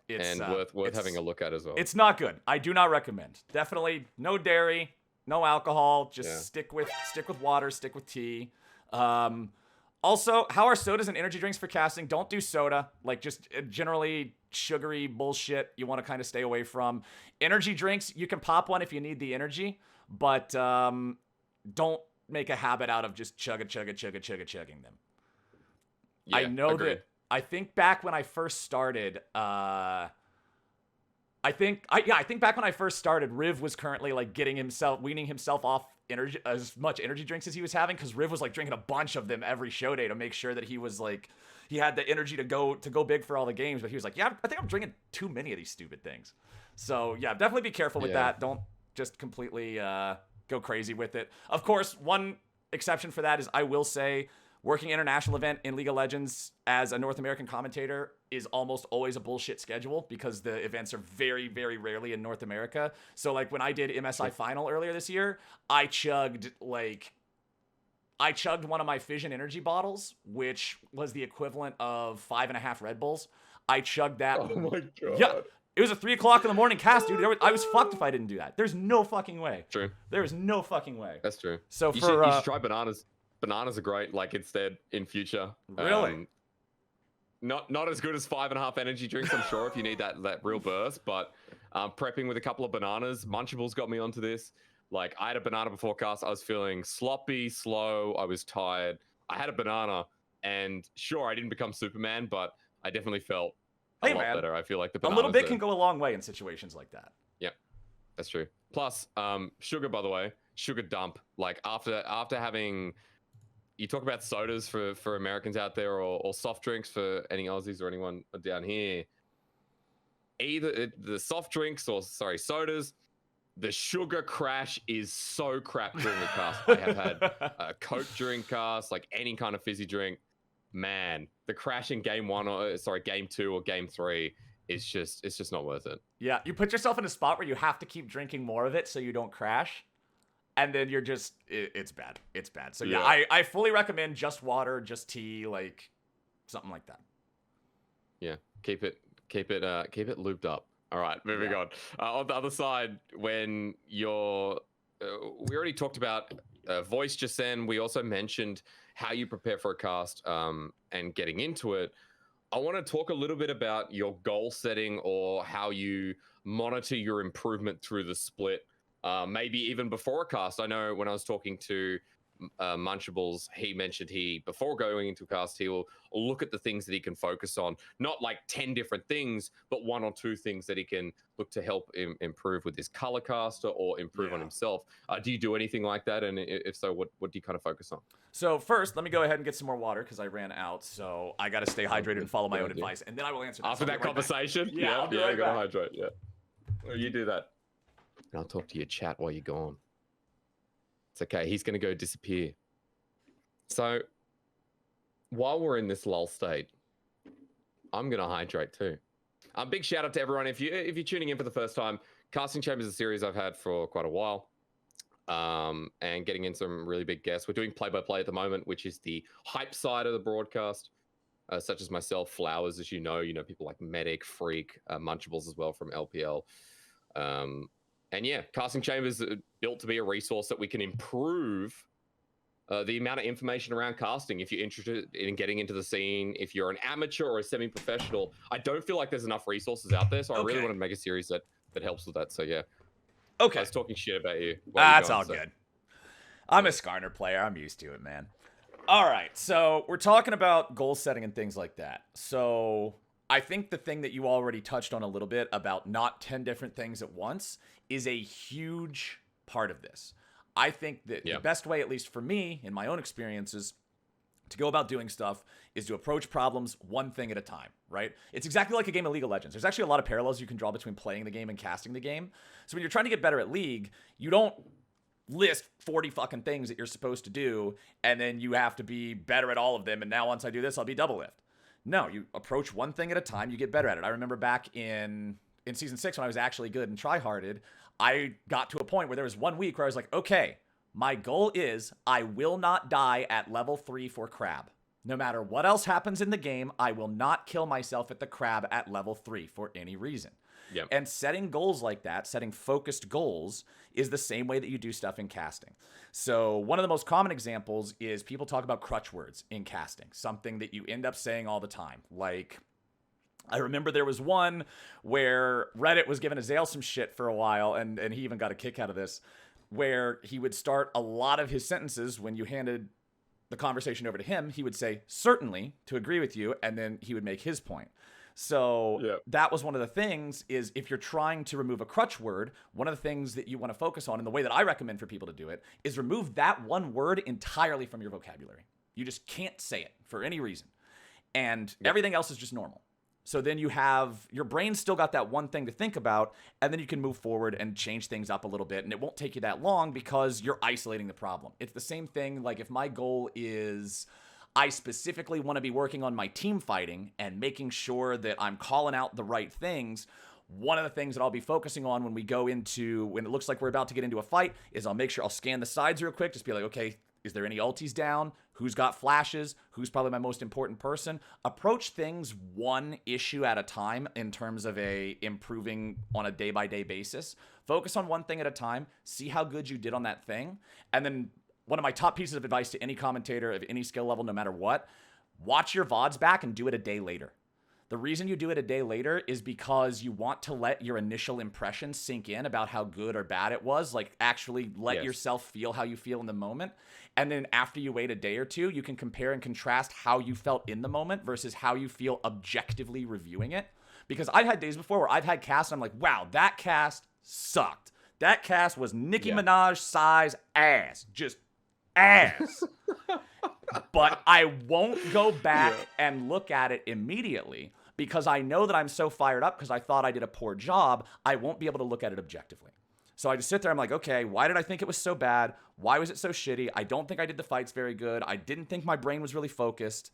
It's worth having a look at as well. It's not good. I do not recommend. Definitely no dairy, no alcohol. Just stick with water, stick with tea. Also, how are sodas and energy drinks for casting? Don't do soda. Like, just generally sugary bullshit you want to kind of stay away from. Energy drinks, you can pop one if you need the energy, but don't make a habit out of just chugging them. Yeah, I know agreed. that. I think back when I first started, I think back when I first started, Riv was currently like weaning himself off as much energy drinks as he was having, because Riv was like drinking a bunch of them every show day to make sure that he was like, he had the energy to go big for all the games. But he was like, I think I'm drinking too many of these stupid things. So yeah, definitely be careful with that. Don't just completely go crazy with it. Of course, one exception for that is, I will say, working international event in League of Legends as a North American commentator is almost always a bullshit schedule, because the events are very, very rarely in North America. So like when I did MSI Final earlier this year, I chugged one of my Fission energy bottles, which was the equivalent of 5.5 Red Bulls. I chugged that. Oh my God. Yeah. It was a 3 o'clock in the morning cast, dude. I was fucked if I didn't do that. There's no fucking way. True. There is no fucking way. That's true. So you should try bananas. Bananas are great, like instead in future. Really? Not as good as 5.5 energy drinks, I'm sure, if you need that real burst. But prepping with a couple of bananas, Munchables got me onto this. Like I had a banana before cast. I was feeling sloppy, slow. I was tired. I had a banana, and sure, I didn't become Superman, but I definitely felt a lot better. I feel like the bananas, a little bit can go a long way in situations like that. Yeah, that's true. Plus, sugar, by the way, sugar dump. Like after having. You talk about sodas for Americans out there, or soft drinks for any Aussies or anyone down here. Either the soft drinks sodas, the sugar crash is so crap during the cast. I have had a Coke during cast, like any kind of fizzy drink. Man, the crash in game 2 or game 3 is just not worth it. Yeah, you put yourself in a spot where you have to keep drinking more of it so you don't crash. And then you're just, it's bad. It's bad. So yeah, I fully recommend just water, just tea, like something like that. Yeah, keep it Keep it looped up. All right, moving on. On the other side, when you're, we already talked about voice just then. We also mentioned how you prepare for a cast and getting into it. I want to talk a little bit about your goal setting or how you monitor your improvement through the split. Maybe even before a cast. I know when I was talking to Munchables, he mentioned before going into a cast, he will look at the things that he can focus on, not like 10 different things, but 1 or 2 things that he can look to help improve with his color caster or improve on himself. Do you do anything like that? And if so, what do you kind of focus on? So first, let me go ahead and get some more water because I ran out. So I got to stay hydrated and follow my own advice, and then I will answer that. After that conversation. Yeah, you gotta hydrate. Yeah, you do that. And I'll talk to your chat while you're gone. It's okay. He's going to go disappear. So while we're in this lull state, I'm going to hydrate too. Big shout out to everyone. If you're tuning in for the first time, Casting Chambers is a series I've had for quite a while, and getting in some really big guests. We're doing play-by-play at the moment, which is the hype side of the broadcast, such as myself, Flowers, as you know people like Medic, Freak, Munchables as well from LPL. And yeah, Casting Chambers are built to be a resource that we can improve the amount of information around casting. If you're interested in getting into the scene, if you're an amateur or a semi-professional, I don't feel like there's enough resources out there. So I really want to make a series that helps with that. So yeah. Okay. I was talking shit about you. That's all good. I'm a Skarner player. I'm used to it, man. All right. So we're talking about goal setting and things like that. So I think the thing that you already touched on a little bit about not 10 different things at once is a huge part of this. I think that the best way, at least for me, in my own experiences, to go about doing stuff is to approach problems one thing at a time, right? It's exactly like a game of League of Legends. There's actually a lot of parallels you can draw between playing the game and casting the game. So when you're trying to get better at League, you don't list 40 fucking things that you're supposed to do, and then you have to be better at all of them, and now once I do this, I'll be double lift. No, you approach one thing at a time, you get better at it. I remember back in Season 6 when I was actually good and tryharded, I got to a point where there was 1 week where I was like, okay, my goal is I will not die at level 3 for crab. No matter what else happens in the game, I will not kill myself at the crab at level 3 for any reason. Yep. And setting goals like that, setting focused goals, is the same way that you do stuff in casting. So one of the most common examples is people talk about crutch words in casting, something that you end up saying all the time. Like, I remember there was one where Reddit was giving Azale some shit for a while, and he even got a kick out of this, where he would start a lot of his sentences when you handed the conversation over to him. He would say, certainly, to agree with you, and then he would make his point. So that was one of the things, is if you're trying to remove a crutch word, one of the things that you want to focus on, and the way that I recommend for people to do it, is remove that one word entirely from your vocabulary. You just can't say it for any reason. And everything else is just normal. So then you have, your brain's still got that one thing to think about, and then you can move forward and change things up a little bit, and it won't take you that long because you're isolating the problem. It's the same thing, like if my goal is, I specifically want to be working on my team fighting and making sure that I'm calling out the right things, one of the things that I'll be focusing on when it looks like we're about to get into a fight, is I'll make sure I'll scan the sides real quick, just be like, okay, is there any ultis down? Who's got flashes? Who's probably my most important person? Approach things one issue at a time in terms of improving on a day-by-day basis. Focus on one thing at a time. See how good you did on that thing. And then one of my top pieces of advice to any commentator of any skill level, no matter what, watch your VODs back and do it a day later. The reason you do it a day later is because you want to let your initial impression sink in about how good or bad it was. Like, actually let yourself feel how you feel in the moment. And then after you wait a day or two, you can compare and contrast how you felt in the moment versus how you feel objectively reviewing it. Because I've had days before where I've had casts and I'm like, wow, that cast sucked. That cast was Nicki Minaj size ass. Just ass. But I won't go back and look at it immediately, because I know that I'm so fired up because I thought I did a poor job, I won't be able to look at it objectively. So I just sit there, I'm like, okay, why did I think it was so bad? Why was it so shitty? I don't think I did the fights very good. I didn't think my brain was really focused.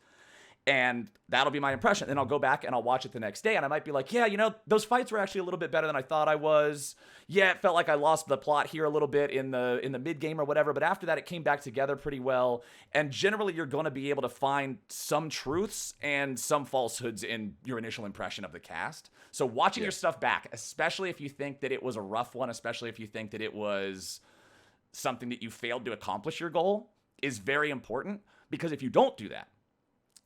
And that'll be my impression. Then I'll go back and I'll watch it the next day, and I might be like, yeah, those fights were actually a little bit better than I thought I was. Yeah, it felt like I lost the plot here a little bit in the mid game or whatever, but after that it came back together pretty well. And generally you're going to be able to find some truths and some falsehoods in your initial impression of the cast. So watching your stuff back, especially if you think that it was a rough one, especially if you think that it was something that you failed to accomplish your goal, is very important. Because if you don't do that,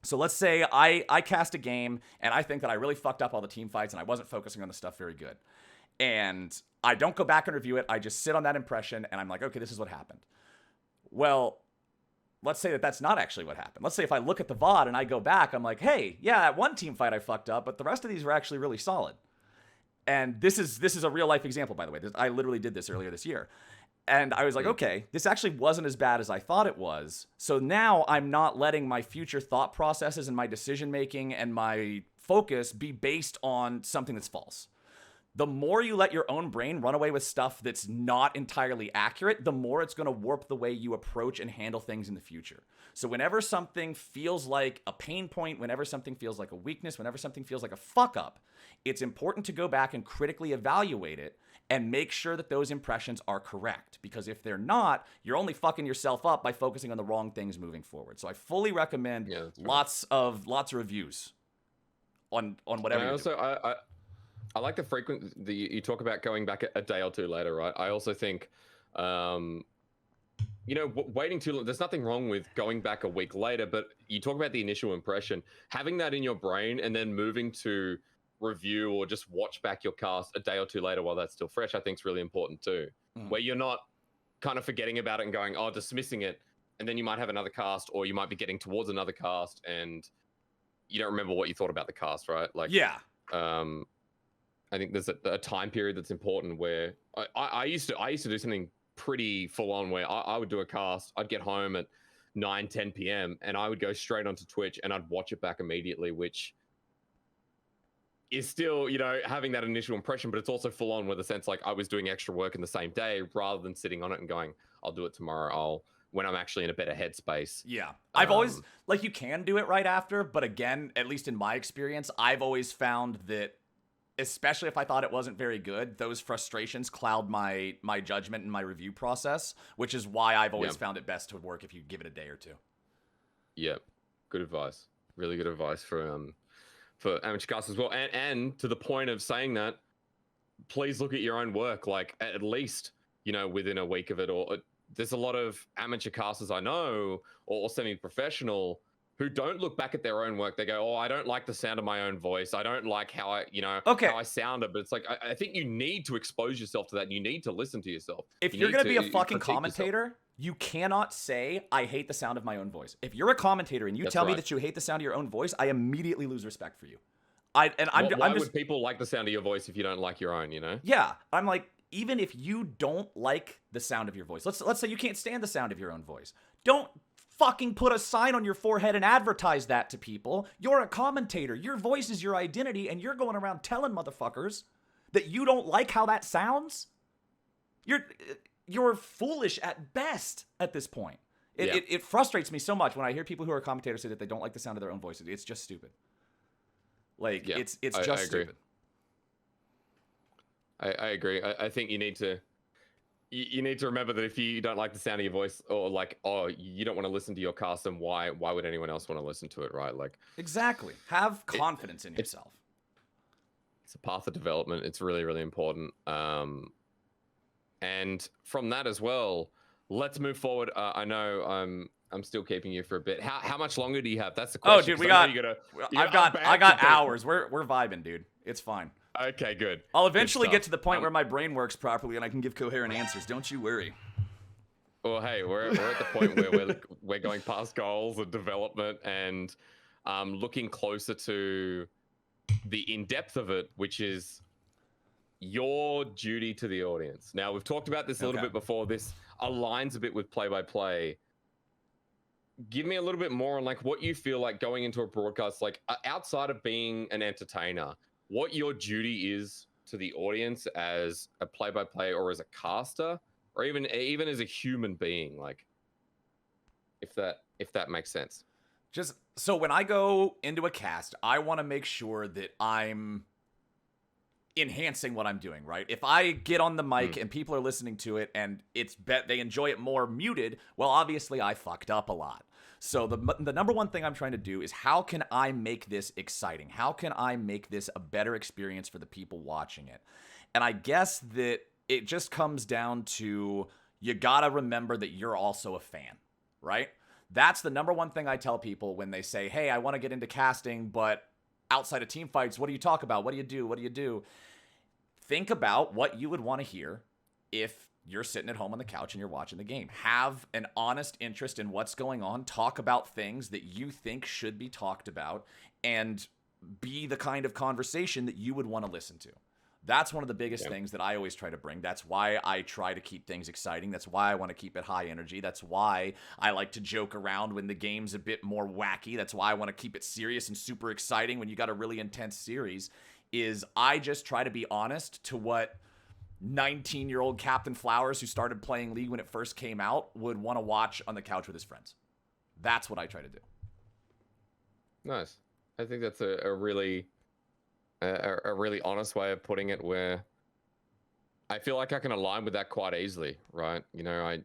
so let's say I cast a game and I think that I really fucked up all the team fights and I wasn't focusing on the stuff very good. And I don't go back and review it. I just sit on that impression and I'm like, okay, this is what happened. Well, let's say that that's not actually what happened. Let's say if I look at the VOD and I go back, I'm like, hey, yeah, that one team fight I fucked up, but the rest of these were actually really solid. And this is a real life example, by the way. I literally did this earlier this year. And I was like, okay, this actually wasn't as bad as I thought it was. So now I'm not letting my future thought processes and my decision making and my focus be based on something that's false. The more you let your own brain run away with stuff that's not entirely accurate, the more it's going to warp the way you approach and handle things in the future. So whenever something feels like a pain point, whenever something feels like a weakness, whenever something feels like a fuck up, it's important to go back and critically evaluate it and make sure that those impressions are correct. Because if they're not, you're only fucking yourself up by focusing on the wrong things moving forward. So I fully recommend lots of reviews on whatever. And I like the frequency that you talk about going back a day or two later, right? I also think, waiting too long, there's nothing wrong with going back a week later, but you talk about the initial impression, having that in your brain and then moving to review or just watch back your cast a day or two later while that's still fresh, I think is really important too. Where you're not kind of forgetting about it and going, dismissing it, and then you might have another cast or you might be getting towards another cast and you don't remember what you thought about the cast, right? Like, yeah. I think there's a time period that's important where I used to do something pretty full on where I would do a cast, I'd get home at 9-10 p.m. and I would go straight onto Twitch and I'd watch it back immediately, which is still, having that initial impression, but it's also full on with a sense like I was doing extra work in the same day rather than sitting on it and going, I'll do it tomorrow. When I'm actually in a better headspace. Yeah. I've always, you can do it right after, but again, at least in my experience, I've always found that, especially if I thought it wasn't very good, those frustrations cloud my judgment and my review process, which is why I've always found it best to work if you give it a day or two. Yeah. Good advice. Really good advice for amateur cast as well. And to the point of saying that, please look at your own work, like at least, within a week of it. Or there's a lot of amateur casters I know or semi-professional who don't look back at their own work. They go, I don't like the sound of my own voice. I don't like how how I sounded. But it's like, I think you need to expose yourself to that. And you need to listen to yourself. If you're going to be a fucking commentator, you cannot say, I hate the sound of my own voice. If you're a commentator and you tell me that you hate the sound of your own voice, I immediately lose respect for you. Why would people like the sound of your voice if you don't like your own, Yeah. I'm like, even if you don't like the sound of your voice, let's say you can't stand the sound of your own voice. Don't fucking put a sign on your forehead and advertise that to people. You're a commentator. Your voice is your identity, and you're going around telling motherfuckers that you don't like how that sounds. You're foolish at best at this point. It frustrates me so much when I hear people who are commentators say that they don't like the sound of their own voices. It's just stupid. It's just stupid. I agree. I think you need to remember that if you don't like the sound of your voice, or you don't want to listen to your cast, then why would anyone else want to listen to it, right? Like, exactly. Have confidence in yourself. It's a path of development. It's really, really important. And from that as well, let's move forward. I know I'm still keeping you for a bit. How much longer do you have? That's the question. Oh, dude, I got hours. We're vibing, dude. It's fine. Okay, good. I'll eventually get to the point where my brain works properly and I can give coherent answers. Don't you worry. Well, hey, we're at the point where we're going past goals and development and looking closer to the in-depth of it, which is your duty to the audience. Now, we've talked about this a little bit before. This aligns a bit with play-by-play. Give me a little bit more on what you feel like going into a broadcast, outside of being an entertainer, what your duty is to the audience as a play-by-play or as a caster, or even as a human being, if that makes sense. Just so when I go into a cast, I want to make sure that I'm enhancing what I'm doing, right? If I get on the mic and people are listening to it and they enjoy it more muted, well, obviously I fucked up a lot. So the number one thing I'm trying to do is how can I make this exciting? How can I make this a better experience for the people watching it? And I guess that it just comes down to you gotta remember that you're also a fan, right? That's the number one thing I tell people when they say, hey, I want to get into casting, but outside of team fights, what do you talk about? What do you do? What do you do? Think about what you would want to hear if you're sitting at home on the couch and you're watching the game. Have an honest interest in what's going on. Talk about things that you think should be talked about and be the kind of conversation that you would want to listen to. That's one of the biggest things that I always try to bring. That's why I try to keep things exciting. That's why I want to keep it high energy. That's why I like to joke around when the game's a bit more wacky. That's why I want to keep it serious and super exciting when you got a really intense series. Is I just try to be honest to what 19-year-old CaptainFlowers who started playing League when it first came out would want to watch on the couch with his friends. That's what I try to do. Nice. I think that's a really honest way of putting it, where I feel like I can align with that quite easily, right? You know,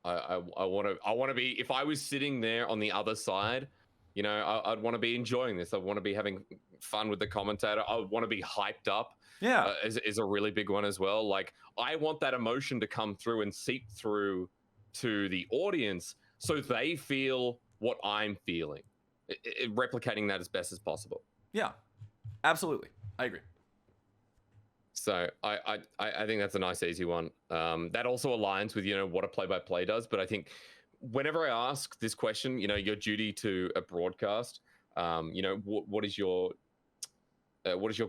I want to be, if I was sitting there on the other side, you know, I'd want to be enjoying this. I want to be having fun with the commentator. I want to be hyped up. Yeah. Is a really big one as well. Like, I want that emotion to come through and seep through to the audience so they feel what I'm feeling, replicating that as best as possible. Yeah, absolutely. I agree. So I think that's a nice, easy one. That also aligns with, you know, what a play-by-play does. But I think whenever I ask this question, you know, your duty to a broadcast, you know, what is your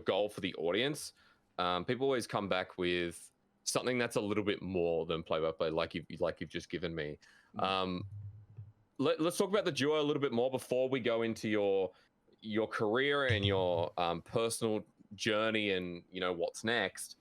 goal for the audience? People always come back with something that's a little bit more than play-by-play, like you've just given me. Let's talk about the duo a little bit more before we go into your career and your personal journey and, you know, what's next.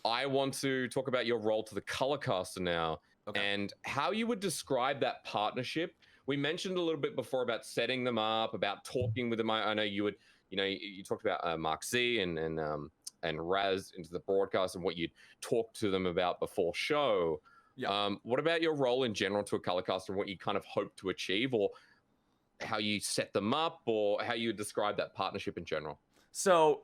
I want to talk about your role to the color caster now. Okay. And how you would describe that partnership. We mentioned a little bit before about setting them up, about talking with them. I know you would, you know, you talked about Mark Z and Raz into the broadcast and what you'd talk to them about before show. Yeah. What about your role in general to a color caster and what you kind of hope to achieve, or how you set them up, or how you would describe that partnership in general? So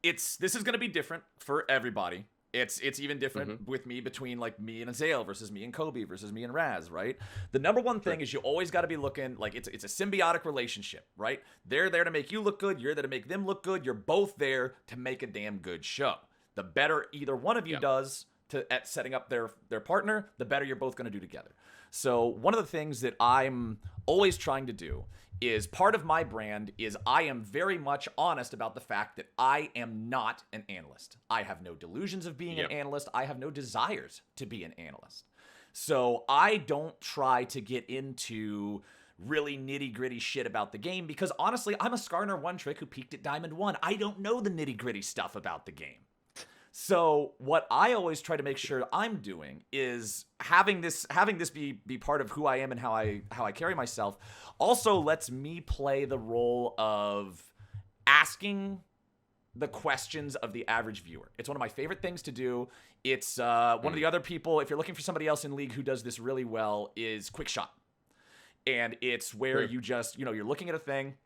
this is going to be different for everybody. It's even different with me, between like me and Azael versus me and Kobe versus me and Raz, right? The number one thing is you always got to be looking like it's a symbiotic relationship, right? They're there to make you look good. You're there to make them look good. You're both there to make a damn good show. The better either one of you does at setting up their partner, the better you're both going to do together. So one of the things that I'm always trying to do is, part of my brand is I am very much honest about the fact that I am not an analyst. I have no delusions of being an analyst. I have no desires to be an analyst. So I don't try to get into really nitty-gritty shit about the game, because honestly, I'm a Skarner one trick who peaked at Diamond 1. I don't know the nitty-gritty stuff about the game. So what I always try to make sure I'm doing is having this be part of who I am and how I carry myself also lets me play the role of asking the questions of the average viewer. It's one of my favorite things to do. It's one of the other people, if you're looking for somebody else in League who does this really well, is Quick Shot. And it's where you just, you know, you're looking at a thing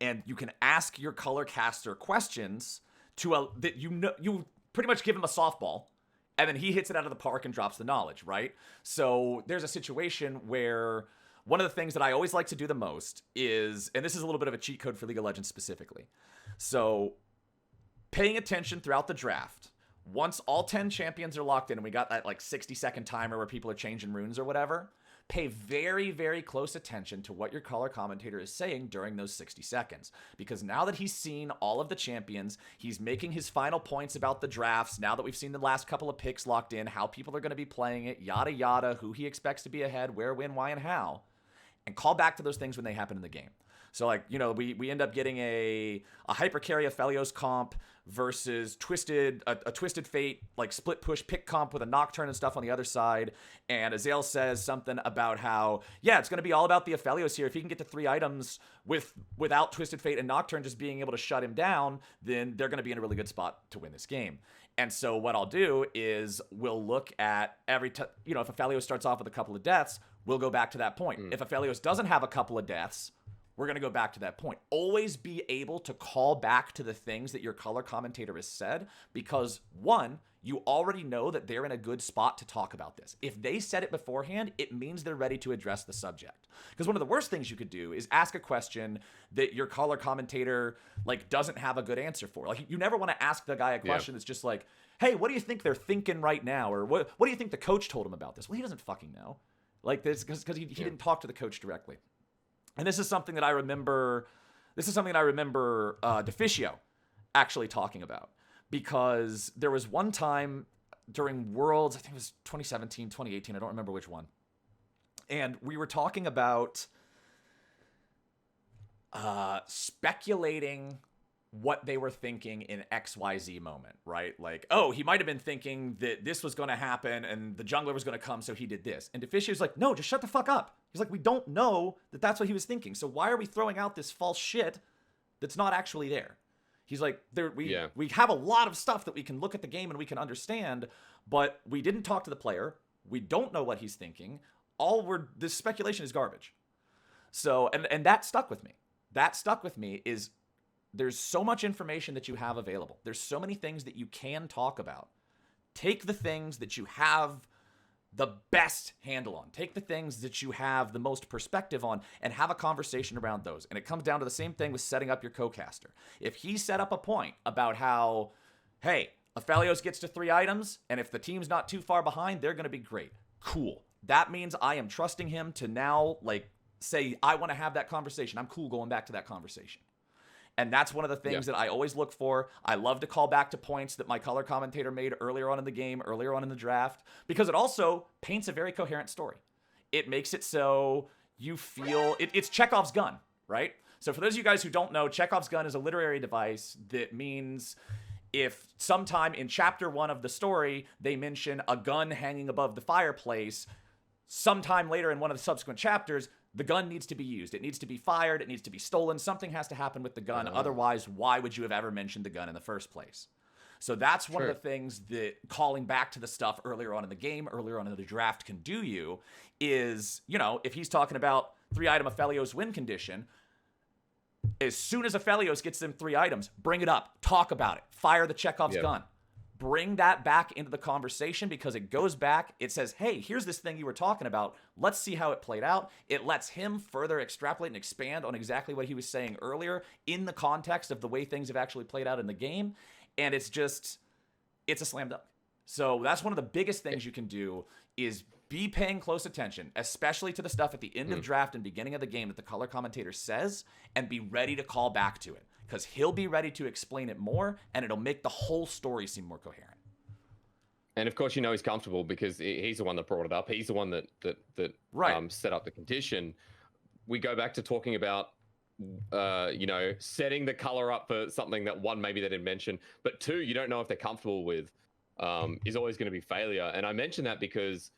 and you can ask your color caster questions that you pretty much give him a softball, and then he hits it out of the park and drops the knowledge, right? So there's a situation where one of the things that I always like to do the most is, and this is a little bit of a cheat code for League of Legends specifically, so paying attention throughout the draft. Once all 10 champions are locked in and we got that like 60-second timer where people are changing runes or whatever, pay very, very close attention to what your color commentator is saying during those 60 seconds. Because now that he's seen all of the champions, he's making his final points about the drafts. Now that we've seen the last couple of picks locked in, how people are going to be playing it, yada, yada, who he expects to be ahead, where, when, why, and how. And call back to those things when they happen in the game. So like, we end up getting a Hypercarry Aphelios comp versus a Twisted Fate like split push pick comp with a Nocturne and stuff on the other side. And Azael says something about how, yeah, it's going to be all about the Aphelios here. If he can get to 3 items without Twisted Fate and Nocturne just being able to shut him down, then they're going to be in a really good spot to win this game. And so what I'll do is we'll look at if Aphelios starts off with a couple of deaths, we'll go back to that point. If Aphelios doesn't have a couple of deaths, we're going to go back to that point. Always be able to call back to the things that your color commentator has said, because one, you already know that they're in a good spot to talk about this. If they said it beforehand, it means they're ready to address the subject. Because one of the worst things you could do is ask a question that your color commentator like doesn't have a good answer for. Like, you never want to ask the guy a question that's just like, hey, what do you think they're thinking right now? Or what do you think the coach told him about this? Well, he doesn't fucking know. Like this, because he didn't talk to the coach directly. And this is something that I remember. Deficio actually talking about, because there was one time during Worlds, I think it was 2017, 2018, I don't remember which one, and we were talking about speculating what they were thinking in XYZ moment, right? Like, oh, he might have been thinking that this was going to happen and the jungler was going to come, so he did this. And Deficio's like, no, just shut the fuck up. He's like, we don't know that that's what he was thinking. So why are we throwing out this false shit that's not actually there? He's like, we have a lot of stuff that we can look at the game and we can understand, but we didn't talk to the player. We don't know what he's thinking. This speculation is garbage. So, and that stuck with me. Is there's so much information that you have available. There's so many things that you can talk about. Take the things that you have the best handle on. Take the things that you have the most perspective on and have a conversation around those. And it comes down to the same thing with setting up your co-caster. If he set up a point about how, hey, Aphelios gets to 3 items, and if the team's not too far behind, they're going to be great. Cool. That means I am trusting him to now, like, say, I want to have that conversation. I'm cool going back to that conversation. And that's one of the things that I always look for. I love to call back to points that my color commentator made earlier on in the game, earlier on in the draft, because it also paints a very coherent story. It makes it so you feel it's Chekhov's gun, right? So for those of you guys who don't know, Chekhov's gun is a literary device that means if sometime in chapter 1 of the story, they mention a gun hanging above the fireplace, sometime later in one of the subsequent chapters, the gun needs to be used. It needs to be fired. It needs to be stolen. Something has to happen with the gun. Otherwise, why would you have ever mentioned the gun in the first place? So that's one of the things that calling back to the stuff earlier on in the game, earlier on in the draft can do you is, if he's talking about 3-item Aphelios win condition, as soon as Aphelios gets them 3 items, bring it up, talk about it, fire the Chekhov's gun. Bring that back into the conversation, because it goes back. It says, hey, here's this thing you were talking about. Let's see how it played out. It lets him further extrapolate and expand on exactly what he was saying earlier in the context of the way things have actually played out in the game. And it's a slam dunk. So that's one of the biggest things you can do is be paying close attention, especially to the stuff at the end of draft and beginning of the game that the color commentator says, and be ready to call back to it. Because he'll be ready to explain it more, and it'll make the whole story seem more coherent. And of course, he's comfortable because he's the one that brought it up. He's the one that set up the condition. We go back to talking about, setting the color up for something that, one, maybe they didn't mention, but 2, you don't know if they're comfortable with, is always going to be failure. And I mention that because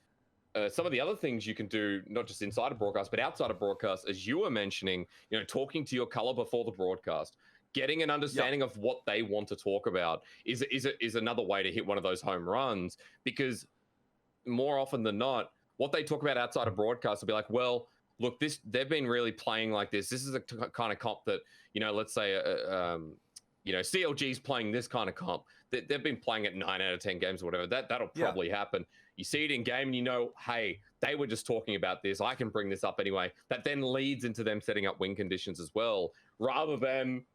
some of the other things you can do, not just inside of broadcast, but outside of broadcast, as you were mentioning, talking to your color before the broadcast, getting an understanding of what they want to talk about is another way to hit one of those home runs, because more often than not, what they talk about outside of broadcast will be like, well, look, they've been really playing like this. This is a kind of comp that, let's say, CLG's playing this kind of comp. They've been playing it 9 out of 10 games or whatever. That'll probably happen. You see it in game and hey, they were just talking about this. I can bring this up anyway. That then leads into them setting up win conditions as well, rather than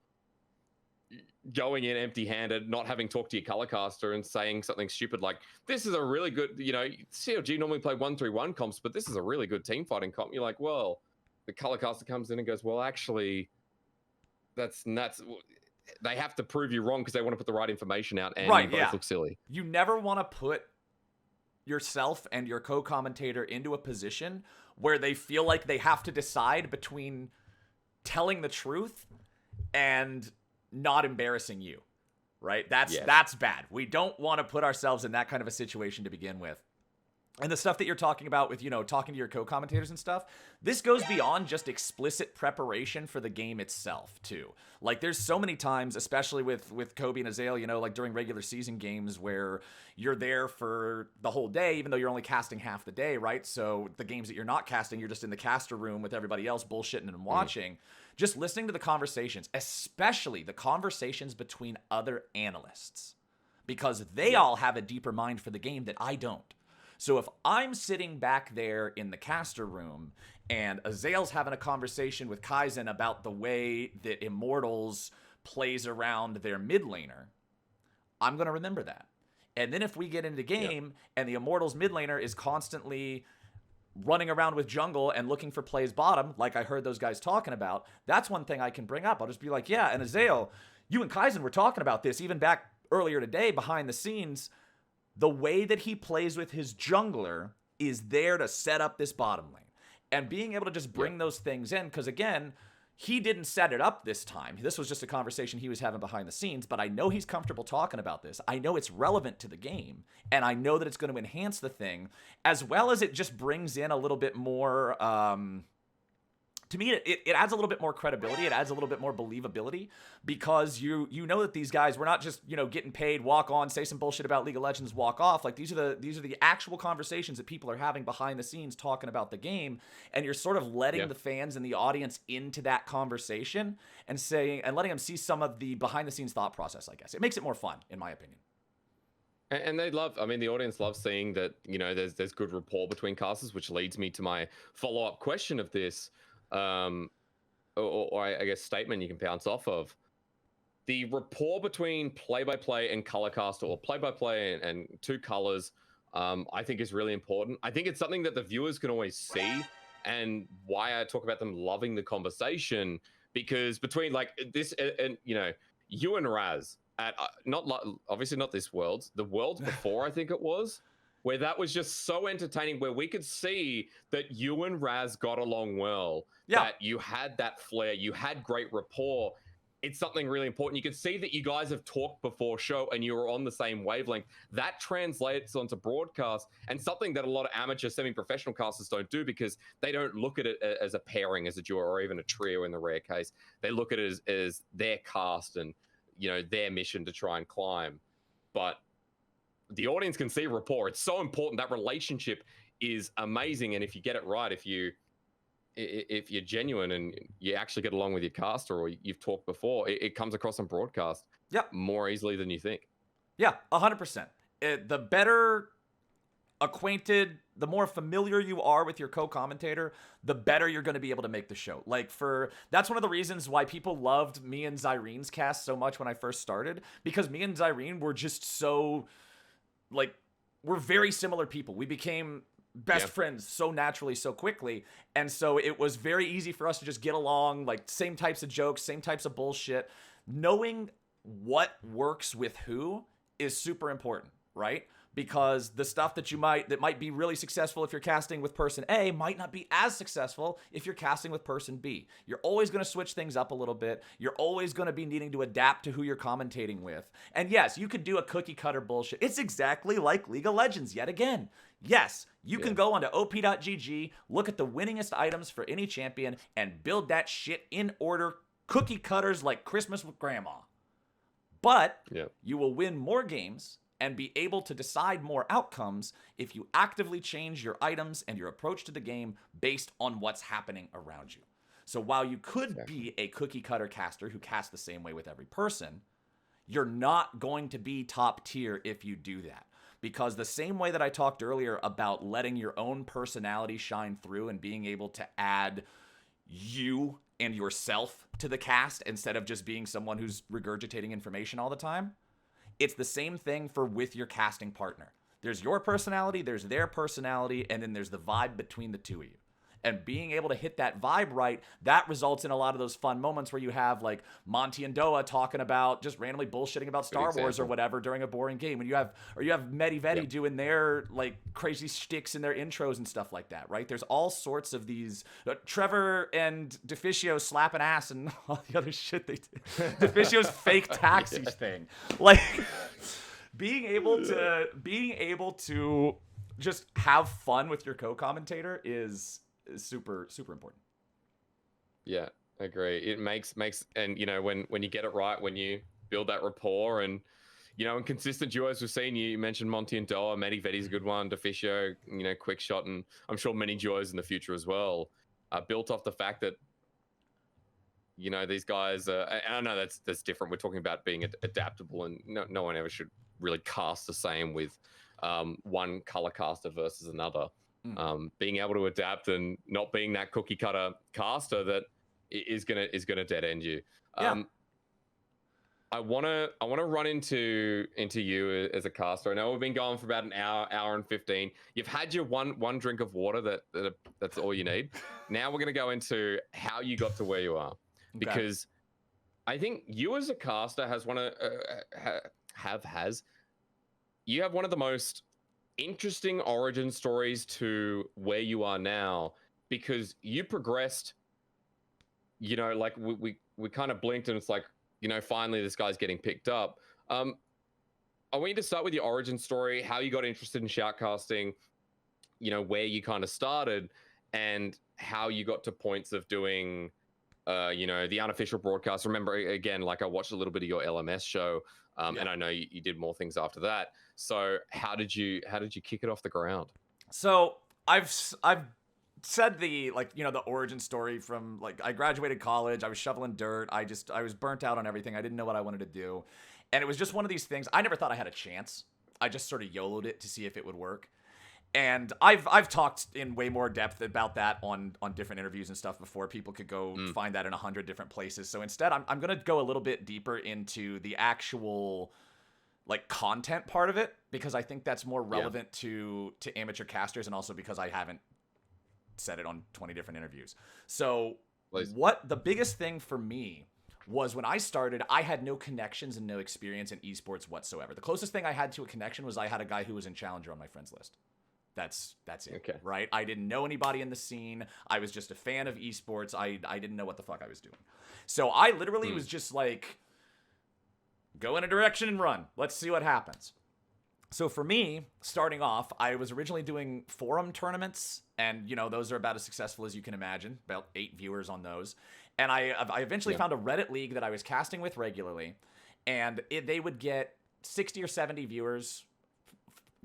going in empty-handed, not having talked to your color caster and saying something stupid like, this is a really good, CLG normally play 1-3-1 comps, but this is a really good team fighting comp. You're like, well, the color caster comes in and goes, well, actually, that's nuts. They have to prove you wrong because they want to put the right information out, and you both look silly. You never want to put yourself and your co-commentator into a position where they feel like they have to decide between telling the truth and not embarrassing you, right? That's Yes. that's bad. We don't want to put ourselves in that kind of a situation to begin with. And the stuff that you're talking about with, talking to your co-commentators and stuff, this goes beyond just explicit preparation for the game itself, too. Like, there's so many times, especially with Kobe and Azale, like during regular season games where you're there for the whole day, even though you're only casting half the day, right? So the games that you're not casting, you're just in the caster room with everybody else bullshitting and watching. Just listening to the conversations, especially the conversations between other analysts, because they all have a deeper mind for the game that I don't. So if I'm sitting back there in the caster room and Azale's having a conversation with Kaizen about the way that Immortals plays around their mid laner, I'm going to remember that. And then if we get into the game and the Immortals mid laner is constantly running around with jungle and looking for plays bottom, like I heard those guys talking about, that's one thing I can bring up. I'll just be like, yeah, and Azale, you and Kaizen were talking about this even back earlier today behind the scenes. The way that he plays with his jungler is there to set up this bottom lane. And being able to just bring those things in, because again, he didn't set it up this time. This was just a conversation he was having behind the scenes, but I know he's comfortable talking about this. I know it's relevant to the game, and I know that it's going to enhance the thing, as well as it just brings in a little bit more... to me, it adds a little bit more credibility. It adds a little bit more believability, because you know that these guys were not just getting paid, walk on, say some bullshit about League of Legends, walk off. Like these are the actual conversations that people are having behind the scenes talking about the game, and you're sort of letting the fans and the audience into that conversation and letting them see some of the behind the scenes thought process. I guess it makes it more fun, in my opinion. And they love, I mean, the audience loves seeing that there's good rapport between casters, which leads me to my follow-up question of this. Or I guess statement you can bounce off of. The rapport between play-by-play and color caster, or play-by-play and two colors, I think is really important. I think it's something that the viewers can always see, and why I talk about them loving the conversation, because between like this and you and Raz at obviously not this world, the world before I think it was, where that was just so entertaining, where we could see that you and Raz got along well, that you had that flair, you had great rapport. It's something really important. You could see that you guys have talked before show and you were on the same wavelength. That translates onto broadcast, and something that a lot of amateur semi-professional casters don't do, because they don't look at it as a pairing, as a duo, or even a trio in the rare case. They look at it as their cast and their mission to try and climb. But the audience can see rapport. It's so important. That relationship is amazing, and if you get it right, if you're genuine and you actually get along with your caster, or you've talked before, it comes across on broadcast more easily than you think. Yeah, 100%. The better acquainted, the more familiar you are with your co-commentator, the better you're going to be able to make the show. That's one of the reasons why people loved me and Zyrene's cast so much when I first started, because me and Zyrene were just so... we're very similar people. We became best friends so naturally, so quickly. And so it was very easy for us to just get along, same types of jokes, same types of bullshit. Knowing what works with who is super important, right? Because the stuff that might be really successful if you're casting with person A might not be as successful if you're casting with person B. You're always going to switch things up a little bit. You're always going to be needing to adapt to who you're commentating with. And yes, you could do a cookie cutter bullshit. It's exactly like League of Legends yet again. Yes, you can go onto op.gg, look at the winningest items for any champion, and build that shit in order, cookie cutters like Christmas with grandma. But you will win more games and be able to decide more outcomes if you actively change your items and your approach to the game based on what's happening around you. So while you could be a cookie cutter caster who casts the same way with every person, you're not going to be top tier if you do that. Because the same way that I talked earlier about letting your own personality shine through and being able to add you and yourself to the cast instead of just being someone who's regurgitating information all the time, it's the same thing with your casting partner. There's your personality, there's their personality, and then there's the vibe between the two of you. And being able to hit that vibe right, that results in a lot of those fun moments where you have like Monty and Doa talking about just randomly bullshitting about Star Wars or whatever during a boring game. When you have Medi Vedi doing their like crazy shticks in their intros and stuff like that, right? There's all sorts of these Trevor and Deficio slapping ass and all the other shit they did. Deficio's fake taxis thing. Like being able to just have fun with your co-commentator is super, super important. Yeah, I agree. It makes, and you know, when you get it right, when you build that rapport, and you know, in consistent duos we've seen, you mentioned Monty and Doa, Medi Vedi's a good one, Deficio, you know, quick shot, and I'm sure many duos in the future as well, built off the fact that, you know, these guys, and I know that's different. We're talking about being adaptable, and no one ever should really cast the same with one color caster versus another. Being able to adapt and not being that cookie cutter caster that is gonna dead end you. I wanna run into you as a caster. I know we've been going for about an hour and 15. You've had your one drink of water. That's all you need. Now we're gonna go into how you got to where you are, because I think you as a caster you have one of the most interesting origin stories to where you are now, because you progressed, you know, like we kind of blinked and it's like, you know, finally this guy's getting picked up. I want you to start with your origin story, how you got interested in shoutcasting, you know, where you kind of started and how you got to points of doing you know, the unofficial broadcast. Remember, again, like I watched a little bit of your LMS show, and I know you did more things after that. So how did you kick it off the ground? So I've said the, like, you know, the origin story from, like, I graduated college, I was shoveling dirt, I was burnt out on everything, I didn't know what I wanted to do, and it was just one of these things. I never thought I had a chance. I just sort of YOLO'd it to see if it would work. And I've talked in way more depth about that on different interviews and stuff before. People could go find that in 100 different places. So instead, I'm going to go a little bit deeper into the actual, like, content part of it, because I think that's more relevant to amateur casters, and also because I haven't said it on 20 different interviews. So what the biggest thing for me was, when I started, I had no connections and no experience in esports whatsoever. The closest thing I had to a connection was I had a guy who was in Challenger on my friends list. That's it, okay, right? I didn't know anybody in the scene. I was just a fan of esports. I didn't know what the fuck I was doing. So I literally was just like, go in a direction and run. Let's see what happens. So for me, starting off, I was originally doing forum tournaments, and, you know, those are about as successful as you can imagine, about 8 viewers on those. And I eventually found a Reddit league that I was casting with regularly, and they would get 60 or 70 viewers.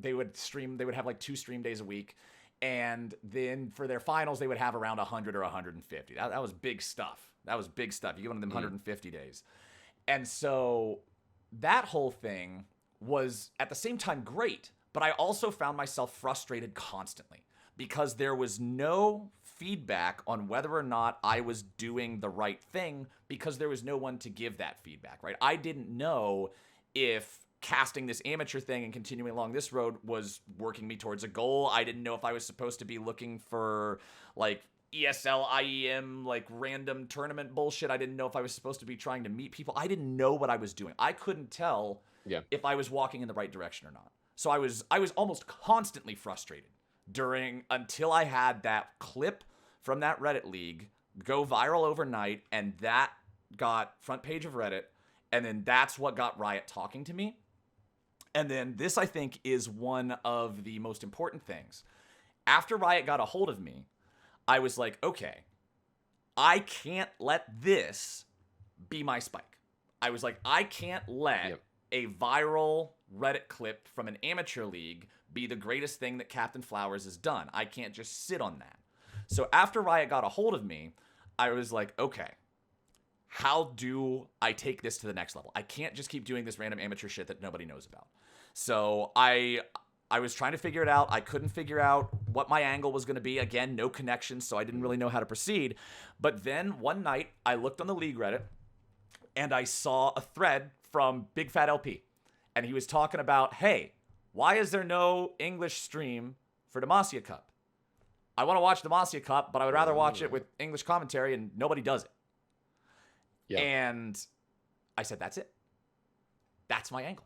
They would have like 2 stream days a week. And then for their finals, they would have around 100 or 150. That was big stuff. You get one of them 150 days. And so that whole thing was at the same time great, but I also found myself frustrated constantly because there was no feedback on whether or not I was doing the right thing, because there was no one to give that feedback, right? I didn't know if casting this amateur thing and continuing along this road was working me towards a goal. I didn't know if I was supposed to be looking for, like, ESL, IEM, like, random tournament bullshit. I didn't know if I was supposed to be trying to meet people. I didn't know what I was doing. I couldn't tell if I was walking in the right direction or not. So I was almost constantly frustrated until I had that clip from that Reddit league go viral overnight, and that got front page of Reddit, and then that's what got Riot talking to me. And then this, I think, is one of the most important things. After Riot got a hold of me, I was like, okay, I can't let this be my spike. I was like, I can't let a viral Reddit clip from an amateur league be the greatest thing that CaptainFlowers has done. I can't just sit on that. So after Riot got a hold of me, I was like, okay, how do I take this to the next level? I can't just keep doing this random amateur shit that nobody knows about. So I was trying to figure it out. I couldn't figure out what my angle was going to be. Again, no connections, so I didn't really know how to proceed. But then one night, I looked on the league Reddit, and I saw a thread from Big Fat LP. And he was talking about, hey, why is there no English stream for Demacia Cup? I want to watch Demacia Cup, but I would rather watch it with English commentary, and nobody does it. Yeah. And I said, that's it. That's my angle.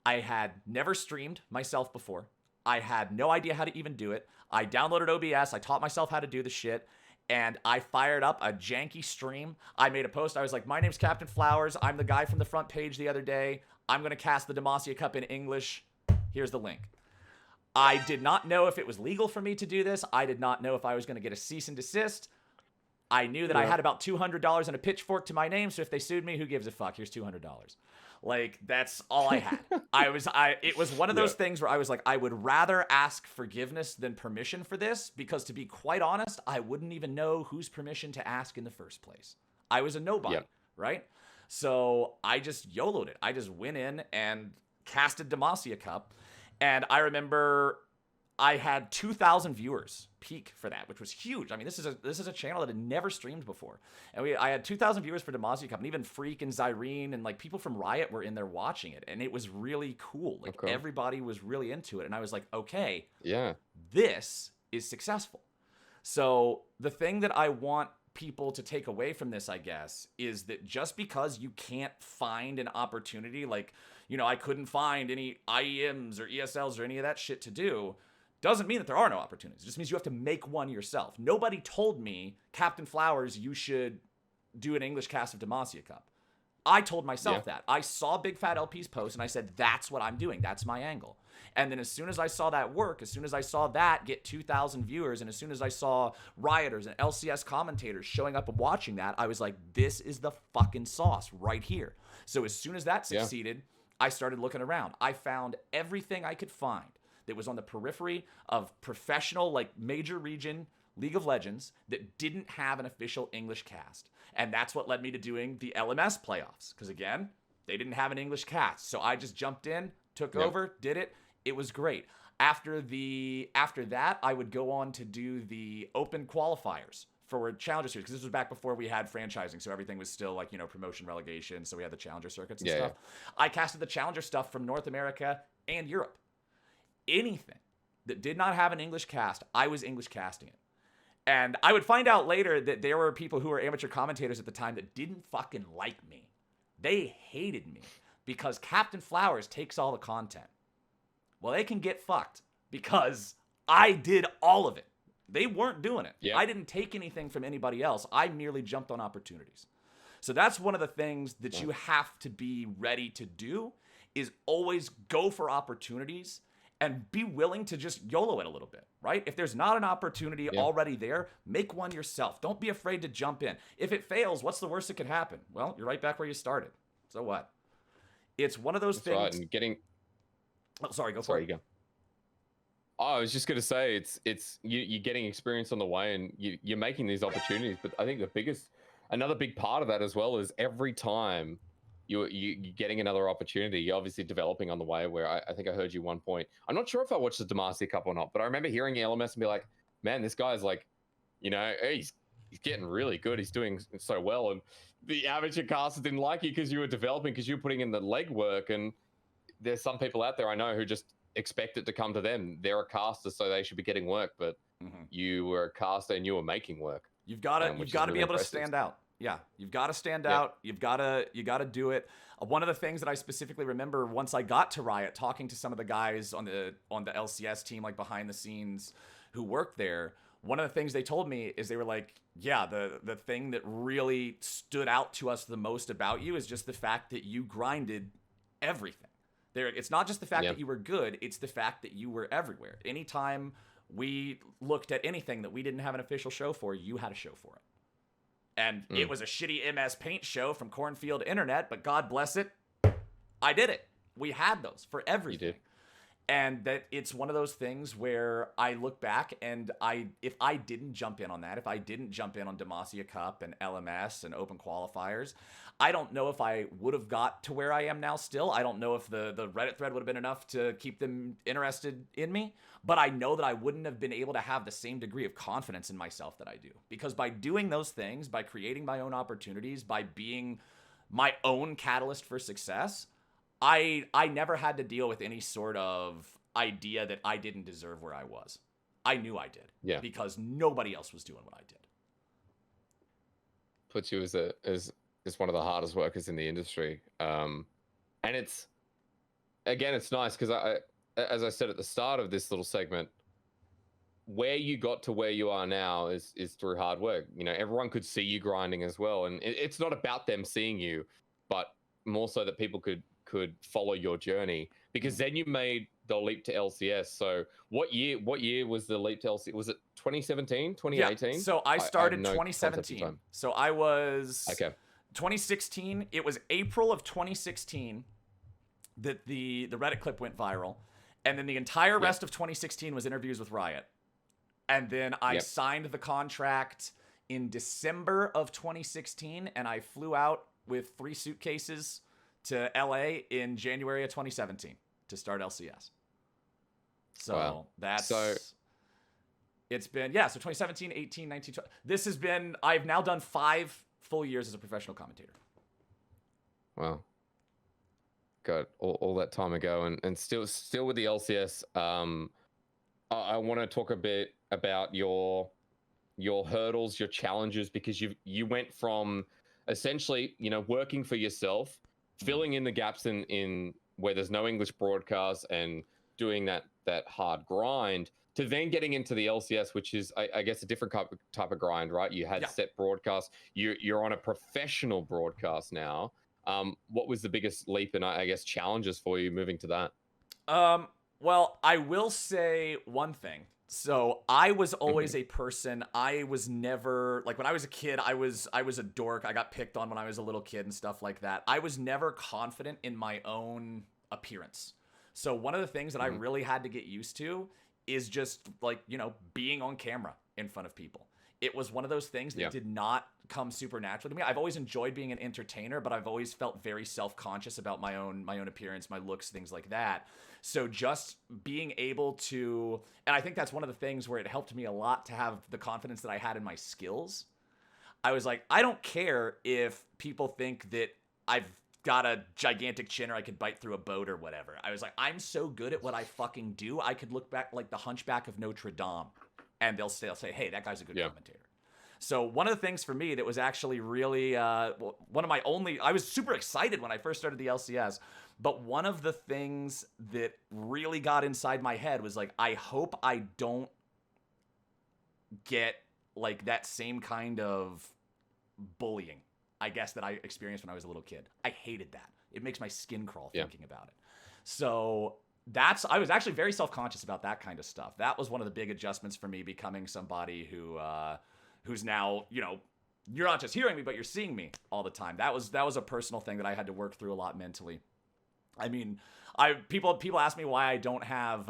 I had never streamed myself before. I had no idea how to even do it. I downloaded OBS. I taught myself how to do the shit. And I fired up a janky stream. I made a post. I was like, my name's CaptainFlowers. I'm the guy from the front page the other day. I'm going to cast the Demacia Cup in English. Here's the link. I did not know if it was legal for me to do this. I did not know if I was going to get a cease and desist. I knew that I had about $200 and a pitchfork to my name, so if they sued me, who gives a fuck? Here's $200. Like, that's all I had. It was one of those things where I was like, I would rather ask forgiveness than permission for this, because to be quite honest, I wouldn't even know whose permission to ask in the first place. I was a nobody, right? So I just YOLO'd it. I just went in and casted Demacia Cup, and I remember I had 2,000 viewers peak for that, which was huge. I mean, this is a channel that had never streamed before, and I had 2,000 viewers for Demacia Cup, and even Freak and Zyrene and like people from Riot were in there watching it, and it was really cool. Like everybody was really into it, and I was like, okay, this is successful. So the thing that I want people to take away from this, I guess, is that just because you can't find an opportunity, like, you know, I couldn't find any IEMs or ESLs or any of that shit to do, doesn't mean that there are no opportunities. It just means you have to make one yourself. Nobody told me, CaptainFlowers, you should do an English cast of Demacia Cup. I told myself that. I saw Big Fat LP's post, and I said, that's what I'm doing. That's my angle. And then as soon as I saw that work, as soon as I saw that get 2,000 viewers, and as soon as I saw Rioters and LCS commentators showing up and watching that, I was like, this is the fucking sauce right here. So as soon as that succeeded, I started looking around. I found everything I could find that was on the periphery of professional, like major region League of Legends that didn't have an official English cast. And that's what led me to doing the LMS playoffs. Because again, they didn't have an English cast. So I just jumped in, took over, did it. It was great. After that, I would go on to do the open qualifiers for Challenger Series, because this was back before we had franchising, so everything was still like, you know, promotion, relegation, so we had the Challenger circuits and stuff. I casted the Challenger stuff from North America and Europe. Anything that did not have an English cast, I was English casting it. And I would find out later that there were people who were amateur commentators at the time that didn't fucking like me. They hated me because CaptainFlowers takes all the content. Well, they can get fucked because I did all of it. They weren't doing it. I didn't take anything from anybody else. I merely jumped on opportunities. So that's one of the things that you have to be ready to do, is always go for opportunities and be willing to just YOLO it a little bit, right? If there's not an opportunity already there, make one yourself. Don't be afraid to jump in. If it fails, what's the worst that could happen? Well, you're right back where you started. So what? It's one of those things. Right, and getting... Oh, sorry, go for it. You go. Oh, I was just going to say, it's you're getting experience on the way, and you're making these opportunities. But I think another big part of that as well is every time you're getting another opportunity, you're obviously developing on the way. Where I think I heard you one point. I'm not sure if I watched the Demacia Cup or not, but I remember hearing LMS and be like, man, this guy's like, you know, he's getting really good. He's doing so well. And the amateur casters didn't like you because you were developing, because you were putting in the legwork. And there's some people out there I know who just expect it to come to them. They're a caster, so they should be getting work. But you were a caster and you were making work. You've got to be able to stand out. Yeah, you've got to stand out. You got to do it. One of the things that I specifically remember once I got to Riot, talking to some of the guys on the LCS team, like behind the scenes, who worked there, one of the things they told me is they were like, yeah, the thing that really stood out to us the most about you is just the fact that you grinded everything. It's not just the fact that you were good, it's the fact that you were everywhere. Anytime we looked at anything that we didn't have an official show for, you had a show for it. And it was a shitty MS Paint show from Cornfield Internet, but God bless it, I did it. We had those for everything. You did. And that it's one of those things where I look back and if I didn't jump in on that, if I didn't jump in on Demacia Cup and LMS and open qualifiers, I don't know if I would have got to where I am now still. I don't know if the Reddit thread would have been enough to keep them interested in me, but I know that I wouldn't have been able to have the same degree of confidence in myself that I do. Because by doing those things, by creating my own opportunities, by being my own catalyst for success, I never had to deal with any sort of idea that I didn't deserve where I was. I knew I did. Yeah. Because nobody else was doing what I did. Puts you as one of the hardest workers in the industry. And it's nice because as I said at the start of this little segment, where you got to where you are now is through hard work. You know, everyone could see you grinding as well, and it's not about them seeing you, but more so that people could follow your journey, because then you made the leap to LCS. So what year was the leap to LCS? Was it 2017, 2018? Yeah, so I started no concept of 2017. time. So I was Okay. 2016. It was April of 2016 that the Reddit clip went viral, and then the entire rest of 2016 was interviews with Riot. And then I signed the contract in December of 2016, and I flew out with 3 suitcases to LA in January of 2017 to start LCS. So it's been, so 2017, 18, 19, 20. This has been, I've now done 5 full years as a professional commentator. Wow. Got all that time ago, and still with the LCS. I want to talk a bit about your hurdles, your challenges, because you went from essentially, working for yourself, filling in the gaps in where there's no English broadcast and doing that hard grind, to then getting into the LCS, which is I guess a different type of grind, right? You had set broadcasts. You're on a professional broadcast now. What was the biggest leap and I guess challenges for you moving to that? Well, I will say one thing. So I was always a person. I was never, like, when I was a kid, I was a dork. I got picked on when I was a little kid and stuff like that. I was never confident in my own appearance. So one of the things that I really had to get used to is just, like, being on camera in front of people. It was one of those things that did not come super naturally to me. I've always enjoyed being an entertainer, but I've always felt very self-conscious about my own appearance, my looks, things like that. So just being able to, and I think that's one of the things where it helped me a lot to have the confidence that I had in my skills. I was like, I don't care if people think that I've got a gigantic chin or I could bite through a boat or whatever. I was like, I'm so good at what I fucking do, I could look back like the Hunchback of Notre Dame, and they'll say, hey, that guy's a good commentator. So one of the things for me that was actually really one of my only, I was super excited when I first started the LCS, but one of the things that really got inside my head was like, I hope I don't get like that same kind of bullying, I guess, that I experienced when I was a little kid. I hated that. It makes my skin crawl thinking about it. So I was actually very self-conscious about that kind of stuff. That was one of the big adjustments for me, becoming somebody who's now, you're not just hearing me, but you're seeing me all the time. That was a personal thing that I had to work through a lot mentally. I mean, people ask me why I don't have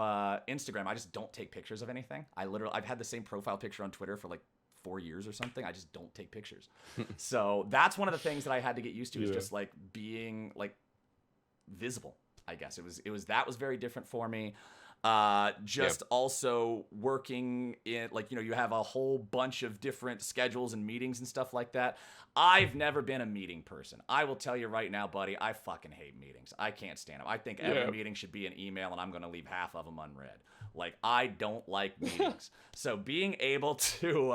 Instagram. I just don't take pictures of anything. I've had the same profile picture on Twitter for like 4 years or something. I just don't take pictures. So that's one of the things that I had to get used to, is just like being like visible. I guess that was very different for me. Also working in, like, you have a whole bunch of different schedules and meetings and stuff like that. I've never been a meeting person. I will tell you right now, buddy, I fucking hate meetings. I can't stand them. I think every meeting should be an email, and I'm going to leave half of them unread. Like, I don't like meetings. So being able to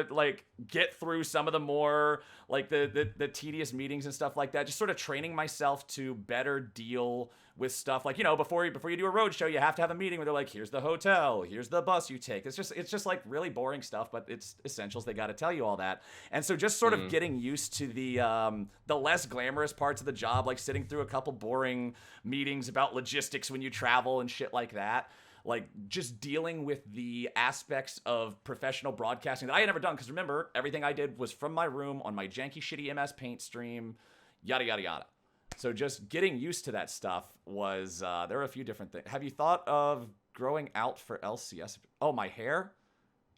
like get through some of the more like the tedious meetings and stuff like that, just sort of training myself to better deal with stuff like, before you do a road show, you have to have a meeting where they're like, here's the hotel, here's the bus you take. It's just like really boring stuff, but it's essentials. They got to tell you all that. And so just sort of getting used to the less glamorous parts of the job, like sitting through a couple boring meetings about logistics when you travel and shit like that. Like, just dealing with the aspects of professional broadcasting that I had never done. Because remember, everything I did was from my room on my janky, shitty MS Paint stream, yada, yada, yada. So just getting used to that stuff was, there were a few different things. Have you thought of growing out for LCS? Oh, my hair? Are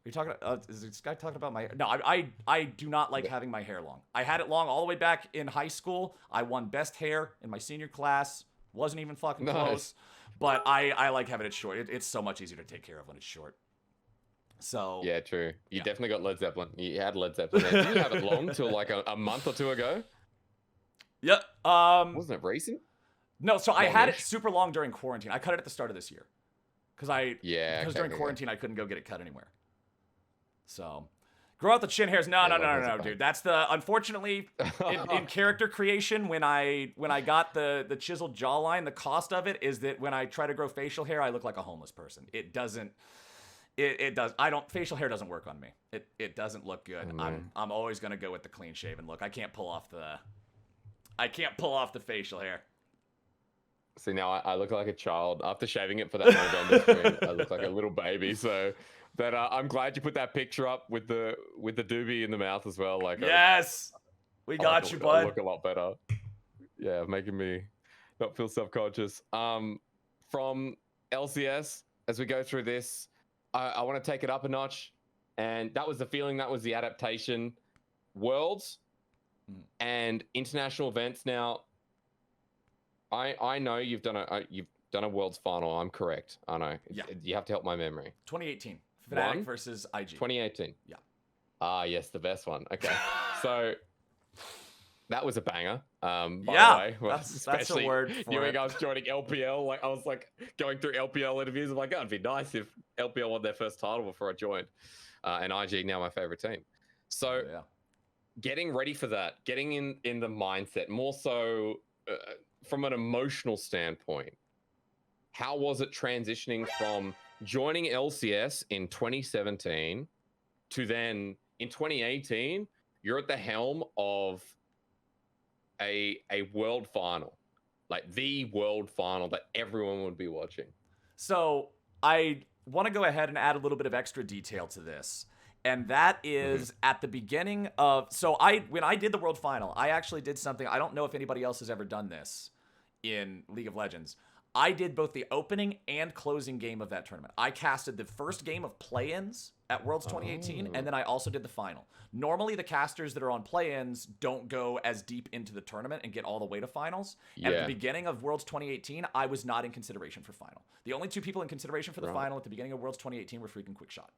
you talking is this guy talking about my hair? No, I do not like having my hair long. I had it long all the way back in high school. I won best hair in my senior class. Wasn't even fucking close. But I like having it short. It's so much easier to take care of when it's short. So yeah, true. You definitely got Led Zeppelin. You had Led Zeppelin. Did you have it long till like a month or two ago? Yep. Wasn't it recent? No, so I had it super long during quarantine. I cut it at the start of this year. because Yeah. because Okay, during okay. quarantine I couldn't go get it cut anywhere. So, grow out the chin hairs. No, Yeah, no, that no, was no, a no, pain. dude. That's unfortunately in character creation when I got the chiseled jawline. The cost of it is that when I try to grow facial hair, I look like a homeless person. It doesn't. It does. I don't. Facial hair doesn't work on me. It doesn't look good. Oh, man. I'm always gonna go with the clean shaven look. I can't pull off the facial hair. See, now I look like a child. After shaving it for that November stream, I look like a little baby. So, but I'm glad you put that picture up with the doobie in the mouth as well. Like, Yes, we got you, I bud. look a lot better. Yeah, making me not feel self-conscious. From LCS, as we go through this, I want to take it up a notch, and that was the feeling. That was the adaptation. Worlds and international events. Now, I know you've done a Worlds final. I'm correct. I know. Yeah. You have to help my memory. 2018, Fnatic One? versus IG. 2018. Yeah. Ah, yes, the best one. Okay, so that was a banger. By Yeah, the way, Well, that's a especially word for knowing it. I was joining LPL. Like I was like going through LPL interviews. I'm like, oh, it'd be nice if LPL won their first title before I joined. And IG now my favorite team. So Yeah. getting ready for that, getting in the mindset, more so from an emotional standpoint. How was it transitioning from joining LCS in 2017 to then in 2018, you're at the helm of a world final, like the world final that everyone would be watching? So I want to go ahead and add a little bit of extra detail to this. And that is at the beginning of when I did the world final, I actually did something. I don't know if anybody else has ever done this in League of Legends. I did both the opening and closing game of that tournament. I casted the first game of play-ins at Worlds 2018, and then I also did the final. Normally, the casters that are on play-ins don't go as deep into the tournament and get all the way to finals. And at the beginning of Worlds 2018, I was not in consideration for final. The only two people in consideration for the final at the beginning of Worlds 2018 were freaking Quickshot.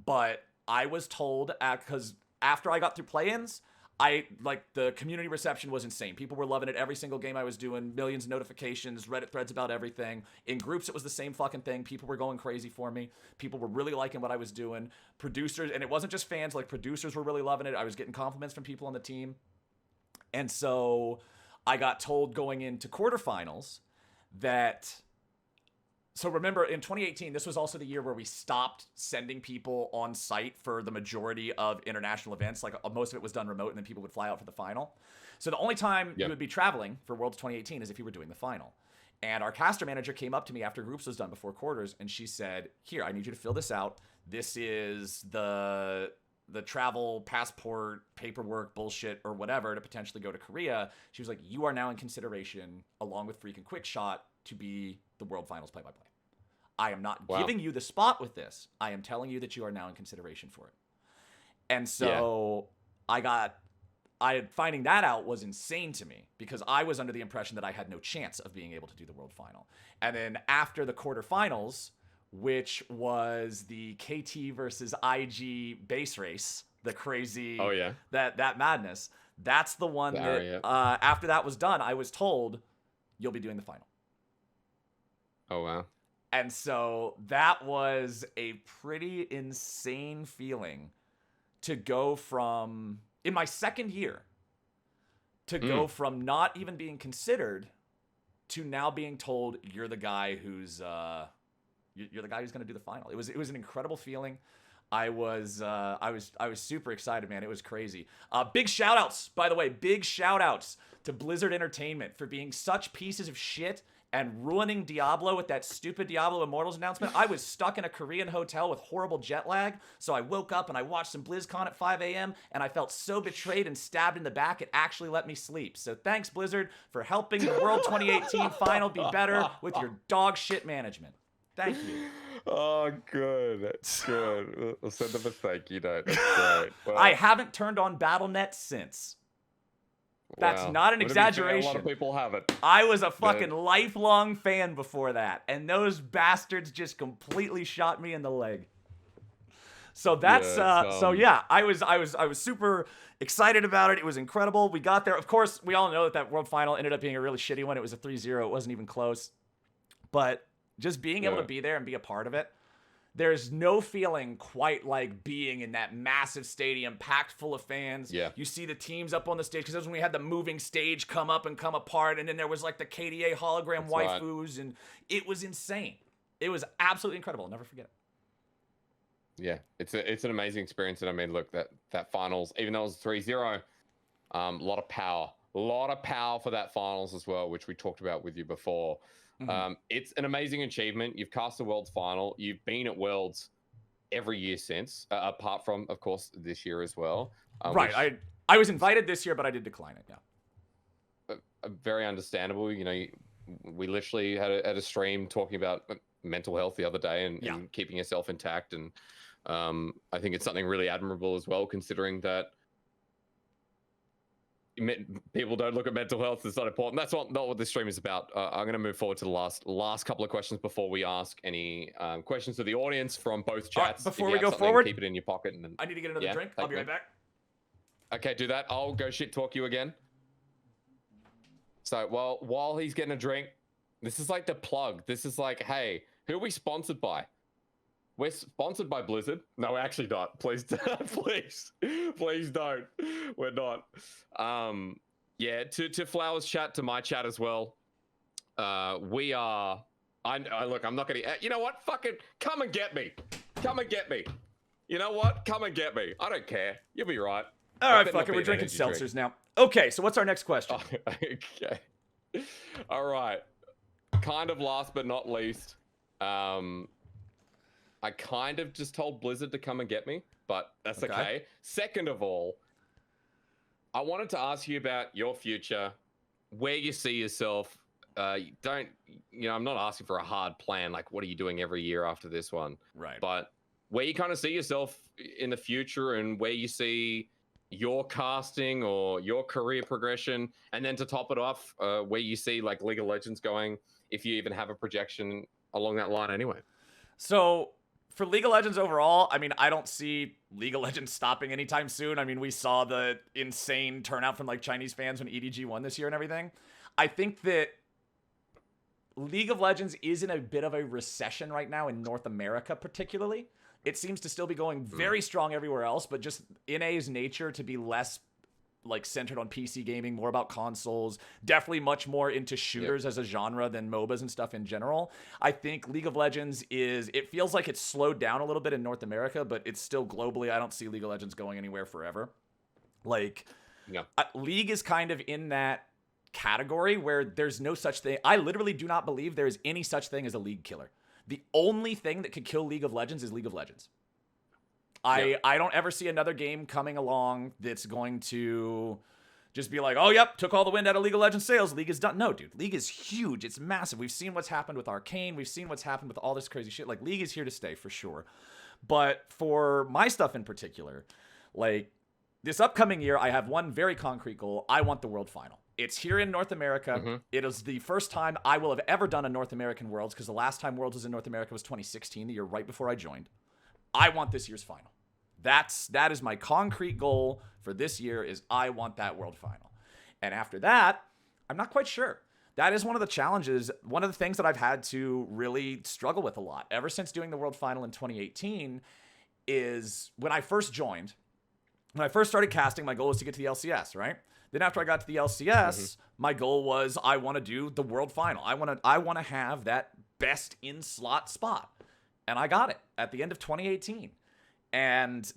But I was told, because after I got through play-ins, the community reception was insane. People were loving it. Every single game I was doing, millions of notifications, Reddit threads about everything. In groups, it was the same fucking thing. People were going crazy for me. People were really liking what I was doing. Producers, and it wasn't just fans, like producers were really loving it. I was getting compliments from people on the team. And so I got told going into quarterfinals that... So remember, in 2018, this was also the year where we stopped sending people on site for the majority of international events. Like most of it was done remote, and then people would fly out for the final. So the only time you would be traveling for Worlds 2018 is if you were doing the final. And our caster manager came up to me after groups was done before quarters, and she said, "Here, I need you to fill this out. This is the travel, passport, paperwork, bullshit, or whatever to potentially go to Korea." She was like, "You are now in consideration, along with freaking Quickshot, to be the World Finals play-by-play. I am not giving you the spot with this. I am telling you that you are now in consideration for it." And so finding that out was insane to me because I was under the impression that I had no chance of being able to do the world final. And then after the quarterfinals, which was the KT versus IG base race, the crazy, that madness, that's the one after that was done, I was told, "You'll be doing the final." Oh, wow. And so that was a pretty insane feeling to go from, in my second year, to go from not even being considered to now being told you're the guy who's you're the guy who's going to do the final. It was an incredible feeling. I was super excited, man. It was crazy. Big shout outs, by the way, big shout outs to Blizzard Entertainment for being such pieces of shit and ruining Diablo with that stupid Diablo Immortals announcement. I was stuck in a Korean hotel with horrible jet lag, so I woke up and I watched some BlizzCon at 5 a.m., and I felt so betrayed and stabbed in the back, it actually let me sleep. So thanks, Blizzard, for helping the World 2018 final be better with your dog shit management. Thank you. Oh, good. That's good. We'll send them a thank you note. That's great. Well, I haven't turned on Battle.net since. That's not an exaggeration. A lot of people haven't. I was a fucking lifelong fan before that, and those bastards just completely shot me in the leg. So that's I was super excited about it. It was incredible. We got there. Of course, we all know that world final ended up being a really shitty one. It was a 3-0. It wasn't even close. But Just being able to be there and be a part of it. There's no feeling quite like being in that massive stadium packed full of fans. Yeah. You see the teams up on the stage, because that was when we had the moving stage come up and come apart, and then there was like the KDA hologram waifus, and it was insane. It was absolutely incredible. I'll never forget it. Yeah, it's an amazing experience. And I mean, look, that finals, even though it was 3-0, a lot of power for that finals as well, which we talked about with you before. It's an amazing achievement. You've cast the Worlds final. You've been at Worlds every year since, apart from, of course, this year as well. Right. I was invited this year, but I did decline it. Yeah. Very understandable. You know, we literally had a stream talking about mental health the other day and keeping yourself intact. And I think it's something really admirable as well, considering that people don't look at mental health. It's not important. That's not what this stream is about. I'm going to move forward to the last couple of questions before we ask any questions to the audience from both chats. Before we go forward, keep it in your pocket. And I need to get another drink. I'll be right back. Okay, do that. I'll go shit talk you again. So while he's getting a drink, this is like the plug. This is like, hey, who are we sponsored by? We're sponsored by Blizzard. No, we're actually not. Please, please don't. We're not. Yeah, to Flowers chat, to my chat as well. We are. I look. I'm not gonna. You know what? Fucking come and get me. Come and get me. You know what? Come and get me. I don't care. You'll be right. All right, fuck it. We're drinking seltzers now. Okay, so what's our next question? Okay. All right. Kind of last but not least. I kind of just told Blizzard to come and get me, but that's okay. Second of all, I wanted to ask you about your future, where you see yourself. I'm not asking for a hard plan, like what are you doing every year after this one? Right. But where you kind of see yourself in the future and where you see your casting or your career progression, and then to top it off, where you see like League of Legends going, if you even have a projection along that line anyway. So for League of Legends overall, I mean, I don't see League of Legends stopping anytime soon. I mean, we saw the insane turnout from like Chinese fans when EDG won this year and everything. I think that League of Legends is in a bit of a recession right now in North America, particularly. It seems to still be going very strong everywhere else, but just NA's nature to be less like centered on PC gaming, more about consoles, definitely much more into shooters as a genre than MOBAs and stuff in general. I think League of Legends it feels like it's slowed down a little bit in North America, but it's still globally. I don't see League of Legends going anywhere forever. Like, League is kind of in that category where there's no such thing. I literally do not believe there is any such thing as a League killer. The only thing that could kill League of Legends is League of Legends. I don't ever see another game coming along that's going to just be like, oh, yep, took all the wind out of League of Legends sales. League is done. No, dude. League is huge. It's massive. We've seen what's happened with Arcane. We've seen what's happened with all this crazy shit. Like, League is here to stay for sure. But for my stuff in particular, like, this upcoming year, I have one very concrete goal. I want the World Final. It's here in North America. It is the first time I will have ever done a North American Worlds, because the last time Worlds was in North America was 2016, the year right before I joined. I want this year's final. That is my concrete goal for this year, is I want that World Final. And after that, I'm not quite sure. That is one of the challenges, one of the things that I've had to really struggle with a lot ever since doing the World Final in 2018 is when I first joined, when I first started casting, my goal was to get to the LCS, right? Then after I got to the LCS, my goal was I want to do the World Final. I want to have that best in slot spot. And I got it at the end of 2018. And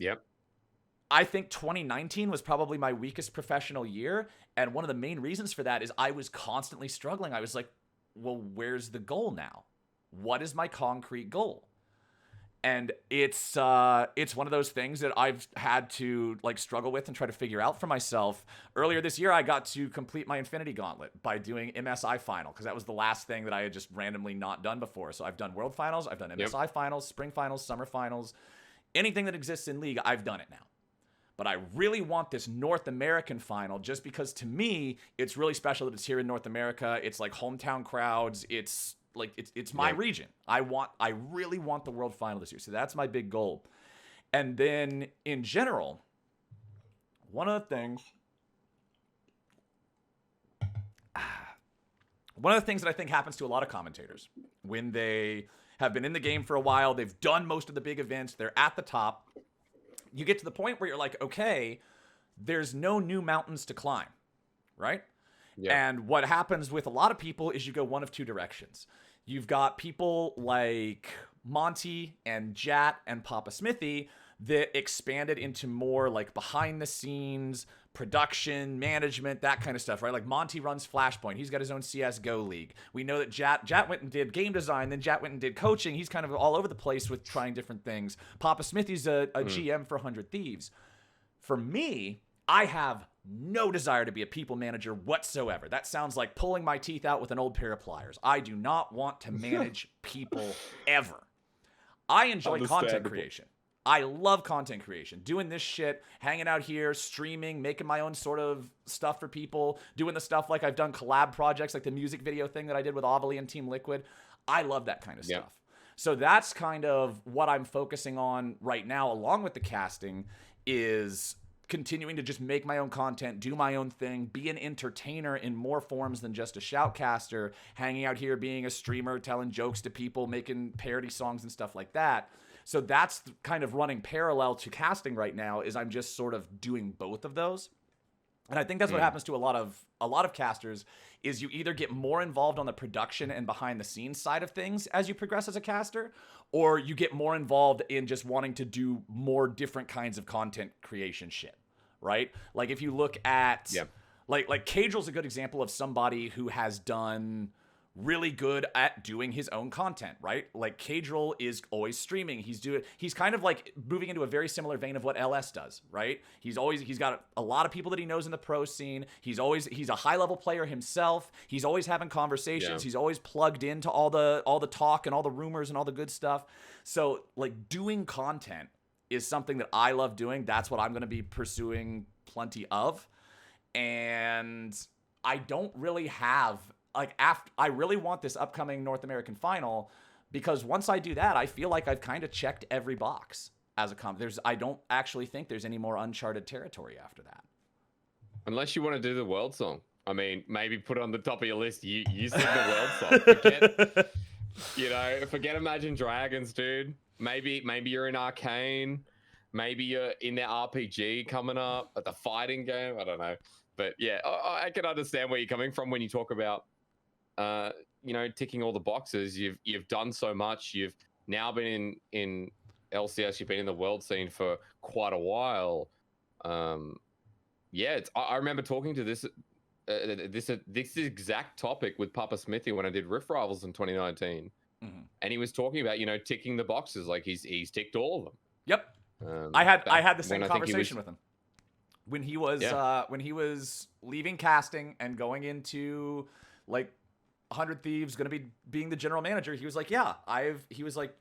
I think 2019 was probably my weakest professional year. And one of the main reasons for that is I was constantly struggling. I was like, well, where's the goal now? What is my concrete goal? And it's one of those things that I've had to like struggle with and try to figure out for myself. Earlier this year, I got to complete my Infinity Gauntlet by doing MSI Final, because that was the last thing that I had just randomly not done before. So I've done World Finals, I've done MSI Finals, Spring Finals, Summer Finals. Anything that exists in League, I've done it now. But I really want this North American final, just because to me, it's really special that it's here in North America. It's like hometown crowds. It's like, it's my region. I really want the World Final this year. So that's my big goal. And then in general, one of the things, one of the things that I think happens to a lot of commentators when they have been in the game for a while, they've done most of the big events, they're at the top, you get to the point where you're like, okay, there's no new mountains to climb, right? Yeah. And what happens with a lot of people is you go one of two directions. You've got people like Monty and Jat and Papa Smithy that expanded into more like behind the scenes, production, management, that kind of stuff, right? Like Monty runs Flashpoint. He's got his own CSGO league. We know that Jat went and did game design, then Jat went and did coaching. He's kind of all over the place with trying different things. Papa Smithy's a GM for 100 Thieves. For me, I have no desire to be a people manager whatsoever. That sounds like pulling my teeth out with an old pair of pliers. I do not want to manage people ever. I enjoy content creation. I love content creation. Doing this shit, hanging out here, streaming, making my own sort of stuff for people, doing the stuff like I've done collab projects, like the music video thing that I did with Ovally and Team Liquid. I love that kind of stuff. So that's kind of what I'm focusing on right now, along with the casting, is continuing to just make my own content, do my own thing, be an entertainer in more forms than just a shoutcaster, hanging out here, being a streamer, telling jokes to people, making parody songs and stuff like that. So that's kind of running parallel to casting right now, is I'm just sort of doing both of those. And I think that's what happens to a lot of casters, is you either get more involved on the production and behind the scenes side of things as you progress as a caster, or you get more involved in just wanting to do more different kinds of content creation shit, right? Like if you look at like Cadrill's a good example of somebody who has done really good at doing his own content, right? Like Cadrill is always streaming. He's kind of like moving into a very similar vein of what LS does, right? He's got a lot of people that he knows in the pro scene. He's a high level player himself. He's always having conversations. He's always plugged into all the talk and all the rumors and all the good stuff. So like doing content is something that I love doing. That's what I'm going to be pursuing plenty of. And I don't really have I really want this upcoming North American final, because once I do that, I feel like I've kind of checked every box as a I don't actually think there's any more uncharted territory after that. Unless you want to do the world song. I mean, maybe put it on the top of your list. You sing the world song. Forget Imagine Dragons, dude. Maybe you're in Arcane. Maybe you're in their RPG coming up, at the fighting game. I don't know. But yeah, I can understand where you're coming from when you talk about ticking all the boxes. You've done so much. You've now been in LCS. You've been in the world scene for quite a while. I remember talking to this exact topic with Papa Smithy when I did Rift Rivals in 2019, and he was talking about ticking the boxes. Like he's ticked all of them. Yep. I had the same conversation with him when he was leaving casting and going into like 100 Thieves, going to be being the general manager. He was like, he was like,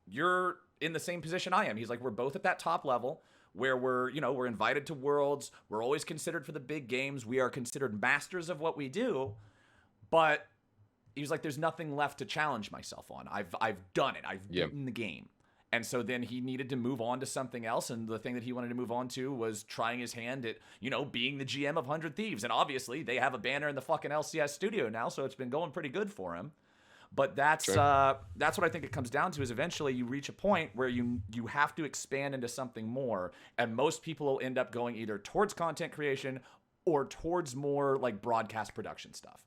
you're in the same position I am. He's like, we're both at that top level where we're invited to worlds. We're always considered for the big games. We are considered masters of what we do. But he was like, there's nothing left to challenge myself on. I've done it. I've beaten the game. And so then he needed to move on to something else. And the thing that he wanted to move on to was trying his hand at, being the GM of 100 Thieves. And obviously they have a banner in the fucking LCS studio now, so it's been going pretty good for him. But that's what I think it comes down to, is eventually you reach a point where you have to expand into something more. And most people will end up going either towards content creation or towards more like broadcast production stuff.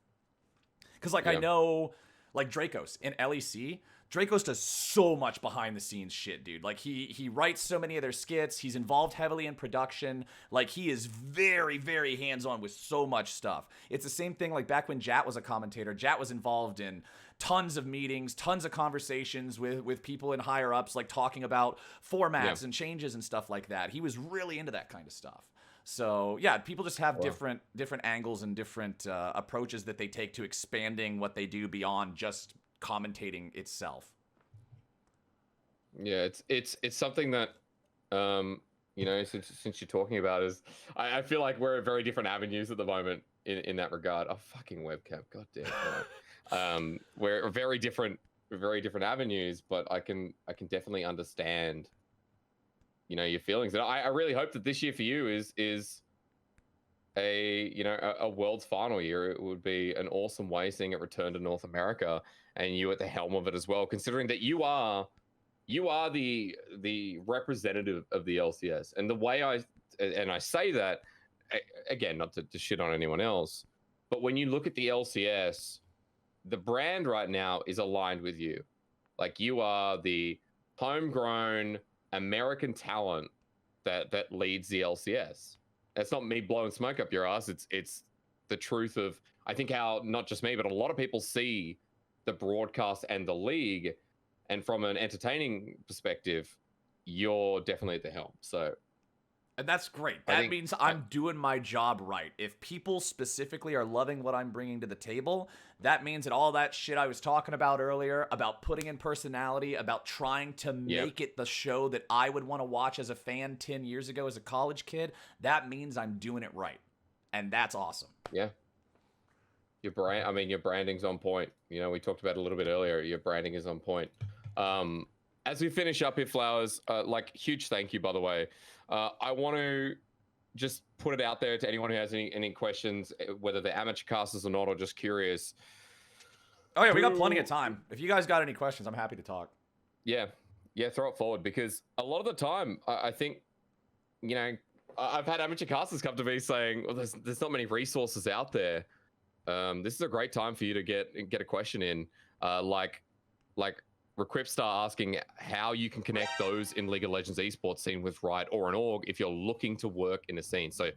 Because I know like Dracos in LEC, Dracos does so much behind the scenes shit, dude. Like he writes so many of their skits. He's involved heavily in production. Like he is very, very hands-on with so much stuff. It's the same thing like back when Jat was a commentator. Jat was involved in tons of meetings, tons of conversations with people in higher ups, like talking about formats and changes and stuff like that. He was really into that kind of stuff. So yeah, people just have different angles and different approaches that they take to expanding what they do beyond just commentating itself. Yeah, it's something that since you're talking about is I feel like we're at very different avenues at the moment in that regard. Oh, fucking webcam, god damn. We're very different avenues, but I can definitely understand your feelings. And I really hope that this year for you is a world's final year. It would be an awesome way seeing it return to North America and you at the helm of it as well, considering that you are the representative of the LCS. And the way I say that, again, not to shit on anyone else, but when you look at the LCS, the brand right now is aligned with you. Like, you are the homegrown American talent that leads the LCS. That's not me blowing smoke up your ass. It's the truth of, I think, how not just me but a lot of people see the broadcast and the league. And from an entertaining perspective, you're definitely at the helm. So, and that's great. That means I'm doing my job right. If people specifically are loving what I'm bringing to the table, that means that all that shit I was talking about earlier, about putting in personality, about trying to make it the show that I would want to watch as a fan 10 years ago as a college kid, that means I'm doing it right. And that's awesome. Yeah. Your branding's on point. We talked about it a little bit earlier. Your branding is on point. As we finish up here, Flowers, huge thank you, by the way. I want to just put it out there to anyone who has any questions, whether they're amateur casters or not, or just curious. Oh, yeah, we got plenty of time. If you guys got any questions, I'm happy to talk. Yeah, throw it forward, because a lot of the time, I think, I've had amateur casters come to me saying, well, there's not many resources out there. This is a great time for you to get a question in, like Requipstar asking how you can connect those in League of Legends esports scene with Riot or an org if you're looking to work in a scene. So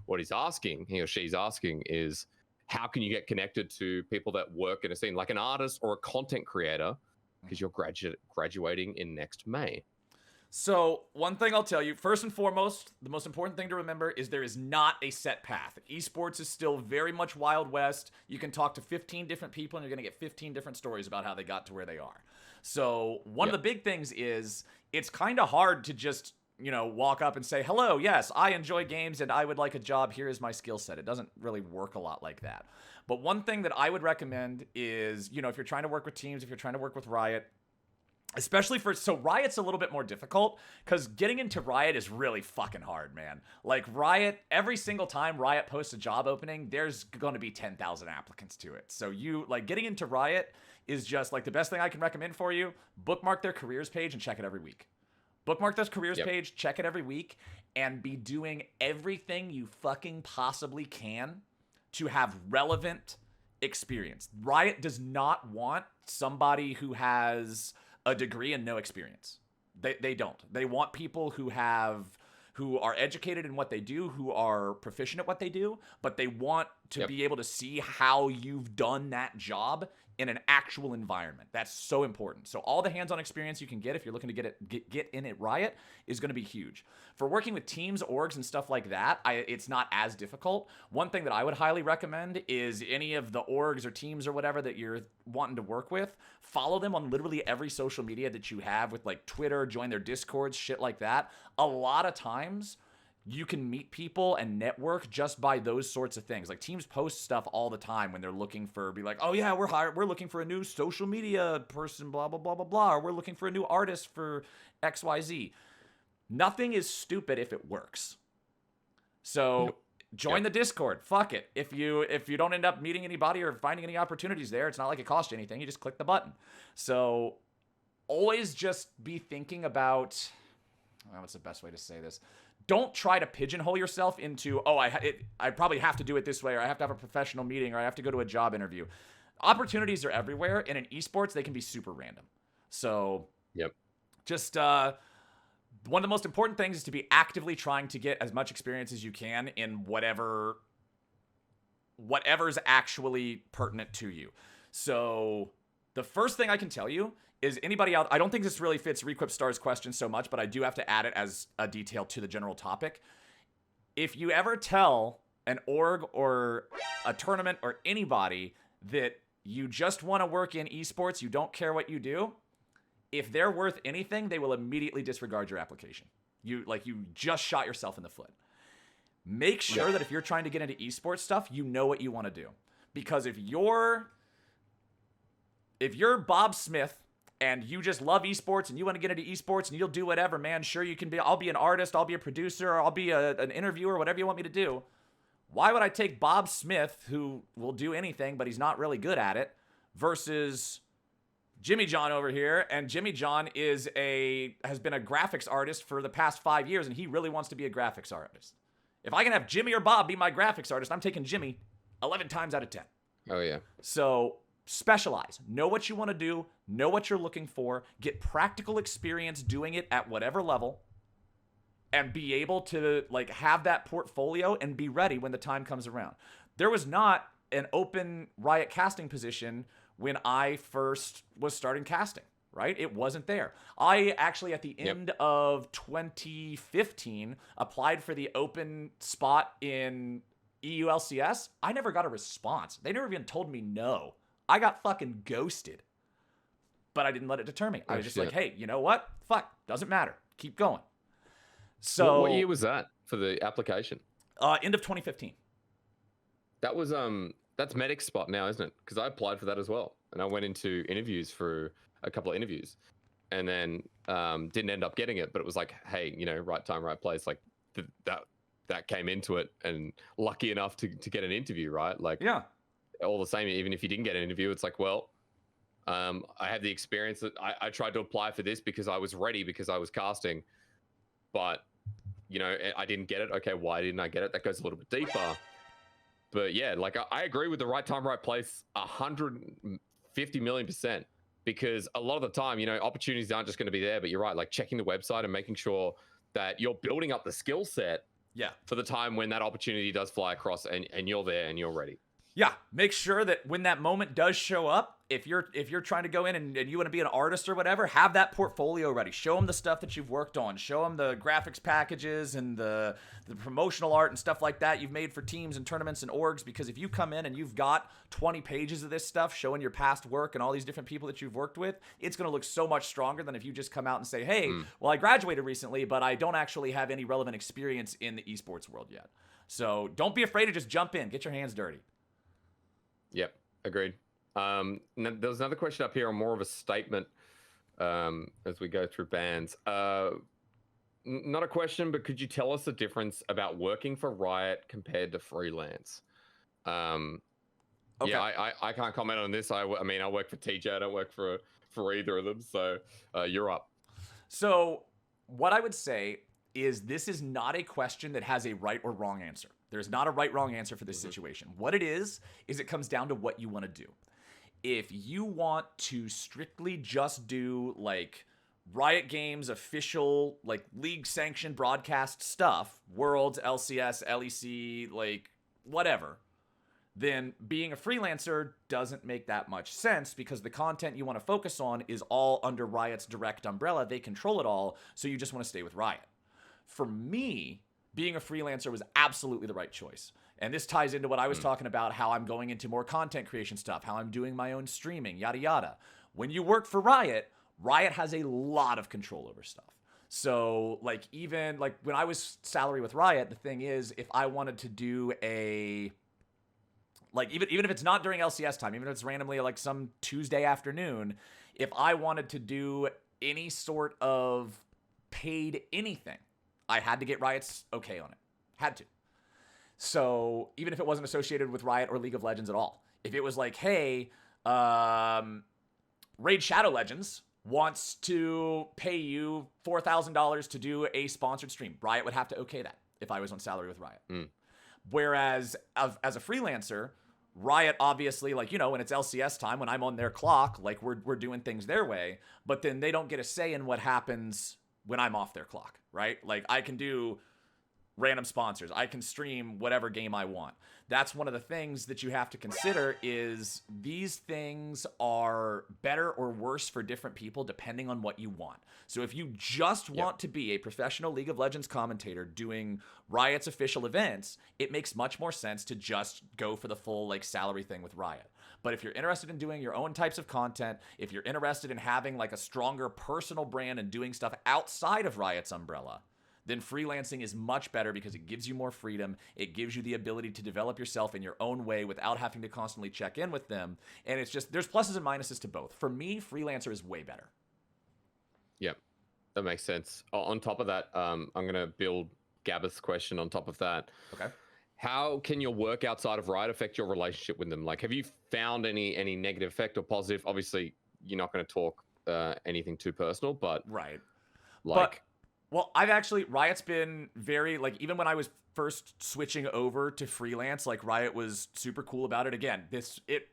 what he or she's asking is, how can you get connected to people that work in a scene, like an artist or a content creator, because you're graduating in next May? So one thing I'll tell you, first and foremost, the most important thing to remember is there is not a set path. Esports is still very much Wild West. You can talk to 15 different people and you're going to get 15 different stories about how they got to where they are. So one of the big things is it's kind of hard to just, walk up and say, hello, yes, I enjoy games and I would like a job. Here is my skill set. It doesn't really work a lot like that. But one thing that I would recommend is, if you're trying to work with teams, if you're trying to work with Riot, especially so Riot's a little bit more difficult because getting into Riot is really fucking hard, man. Like, Riot, every single time Riot posts a job opening, there's going to be 10,000 applicants to it. So getting into Riot is just the best thing I can recommend for you. Bookmark their careers page and check it every week. Bookmark this careers page, check it every week, and be doing everything you fucking possibly can to have relevant experience. Riot does not want somebody who has a degree and no experience. They don't. They want people who are educated in what they do, who are proficient at what they do, but they want to be able to see how you've done that job in an actual environment. That's so important. So all the hands-on experience you can get if you're looking to get in at Riot is going to be huge. For working with teams, orgs, and stuff like that, it's not as difficult. One thing that I would highly recommend is any of the orgs or teams or whatever that you're wanting to work with, follow them on literally every social media that you have, with Twitter, join their Discords, shit like that. A lot of times you can meet people and network just by those sorts of things. Teams post stuff all the time when they're looking for, oh yeah, we're looking for a new social media person, blah, blah, blah, blah, blah, or we're looking for a new artist for XYZ. Nothing is stupid if it works. So join the Discord. Fuck it. If you don't end up meeting anybody or finding any opportunities there, it's not like it costs you anything. You just click the button. So always just be thinking about, what's the best way to say this? Don't try to pigeonhole yourself into, I probably have to do it this way, or I have to have a professional meeting, or I have to go to a job interview. Opportunities are everywhere, and in esports, they can be super random. So just one of the most important things is to be actively trying to get as much experience as you can in whatever's actually pertinent to you. So the first thing I can tell you is, anybody out, I don't think this really fits Requipstar's question so much, but I do have to add it as a detail to the general topic. If you ever tell an org or a tournament or anybody that you just want to work in esports, you don't care what you do, if they're worth anything, they will immediately disregard your application. You just shot yourself in the foot. Make sure that if you're trying to get into esports stuff, you know what you want to do. Because if you're Bob Smith and you just love esports and you want to get into esports and you'll do whatever, man, sure, you can be, I'll be an artist, I'll be a producer, I'll be an interviewer, whatever you want me to do. Why would I take Bob Smith, who will do anything, but he's not really good at it, versus Jimmy John over here? And Jimmy John has been a graphics artist for the past 5 years, and he really wants to be a graphics artist. If I can have Jimmy or Bob be my graphics artist, I'm taking Jimmy 11 times out of 10. Oh, yeah. So specialize. Know what you want to do. Know what you're looking for. Get practical experience doing it at whatever level. And be able to like have that portfolio and be ready when the time comes around. There was not an open Riot casting position when I first was starting casting, right? It wasn't there. I actually, at the end of 2015, applied for the open spot in EU LCS. I never got a response. They never even told me no. I got fucking ghosted. But I didn't let it deter me. I was just like, hey, you know what? Fuck, doesn't matter. Keep going. So what year was that for the application? End of 2015. That was that's Medic's spot now, isn't it? Because I applied for that as well, and I went into interviews for a couple of interviews, and then didn't end up getting it. But it was like, hey, you know, right time, right place. Like that came into it, and lucky enough to get an interview, right? Like, yeah, all the same. Even if you didn't get an interview, it's like, well, I have the experience that I tried to apply for this because I was ready because I was casting, but you know, I didn't get it. Okay, why didn't I get it? That goes a little bit deeper. But yeah, like I agree with the right time, right place 150 million%, because a lot of the time, you know, opportunities aren't just going to be there, but you're right, like checking the website and making sure that you're building up the skill set for the time when that opportunity does fly across and you're there and you're ready. Yeah, make sure that when that moment does show up, if you're trying to go in and you want to be an artist or whatever, have that portfolio ready. Show them the stuff that you've worked on. Show them the graphics packages and the promotional art and stuff like that you've made for teams and tournaments and orgs, because if you come in and you've got 20 pages of this stuff showing your past work and all these different people that you've worked with, it's going to look so much stronger than if you just come out and say, hey, well, I graduated recently, but I don't actually have any relevant experience in the esports world yet. So don't be afraid to just jump in. Get your hands dirty. Yep, agreed. There's another question up here on more of a statement as we go through bans. Not a question, but could you tell us the difference about working for Riot compared to freelance? Okay. Yeah, I can't comment on this. I mean, I work for TJ. I don't work for either of them. So you're up. So what I would say is this is not a question that has a right or wrong answer. There's not a right, wrong answer for this situation. What it is it comes down to what you want to do. If you want to strictly just do like Riot Games official, like league sanctioned broadcast stuff, Worlds, LCS, LEC, like whatever, then being a freelancer doesn't make that much sense, because the content you want to focus on is all under Riot's direct umbrella. They control it all, so you just want to stay with Riot. For me, being a freelancer was absolutely the right choice. And this ties into what I was talking about, how I'm going into more content creation stuff, how I'm doing my own streaming, yada, yada. When you work for Riot, Riot has a lot of control over stuff. So like even like when I was salary with Riot, the thing is, if I wanted to do a, like even if it's not during LCS time, even if it's randomly like some Tuesday afternoon, if I wanted to do any sort of paid anything, I had to get Riot's okay on it. Had to. So even if it wasn't associated with Riot or League of Legends at all, if it was like, hey, Raid Shadow Legends wants to pay you $4,000 to do a sponsored stream, Riot would have to okay that if I was on salary with Riot. Whereas as a freelancer, Riot obviously, like, you know, when it's LCS time, when I'm on their clock, like we're doing things their way, but then they don't get a say in what happens when I'm off their clock, right? Like I can do random sponsors. I can stream whatever game I want. That's one of the things that you have to consider, is these things are better or worse for different people depending on what you want. So if you just want to be a professional League of Legends commentator doing Riot's official events, it makes much more sense to just go for the full like salary thing with Riot. But if you're interested in doing your own types of content, if you're interested in having like a stronger personal brand and doing stuff outside of Riot's umbrella, then freelancing is much better, because it gives you more freedom. It gives you the ability to develop yourself in your own way without having to constantly check in with them. And it's just, there's pluses and minuses to both. For me, freelancer is way better. Yep, that makes sense. On top of that, I'm going to build Gabba's question on top of that. Okay. how can your work outside of Riot affect your relationship with them? Like, have you found any negative effect or positive? Obviously, you're not going to talk anything too personal, but Right. But like, well, I've actually Riot's been very like even when I was first switching over to freelance, like Riot was super cool about it. Again,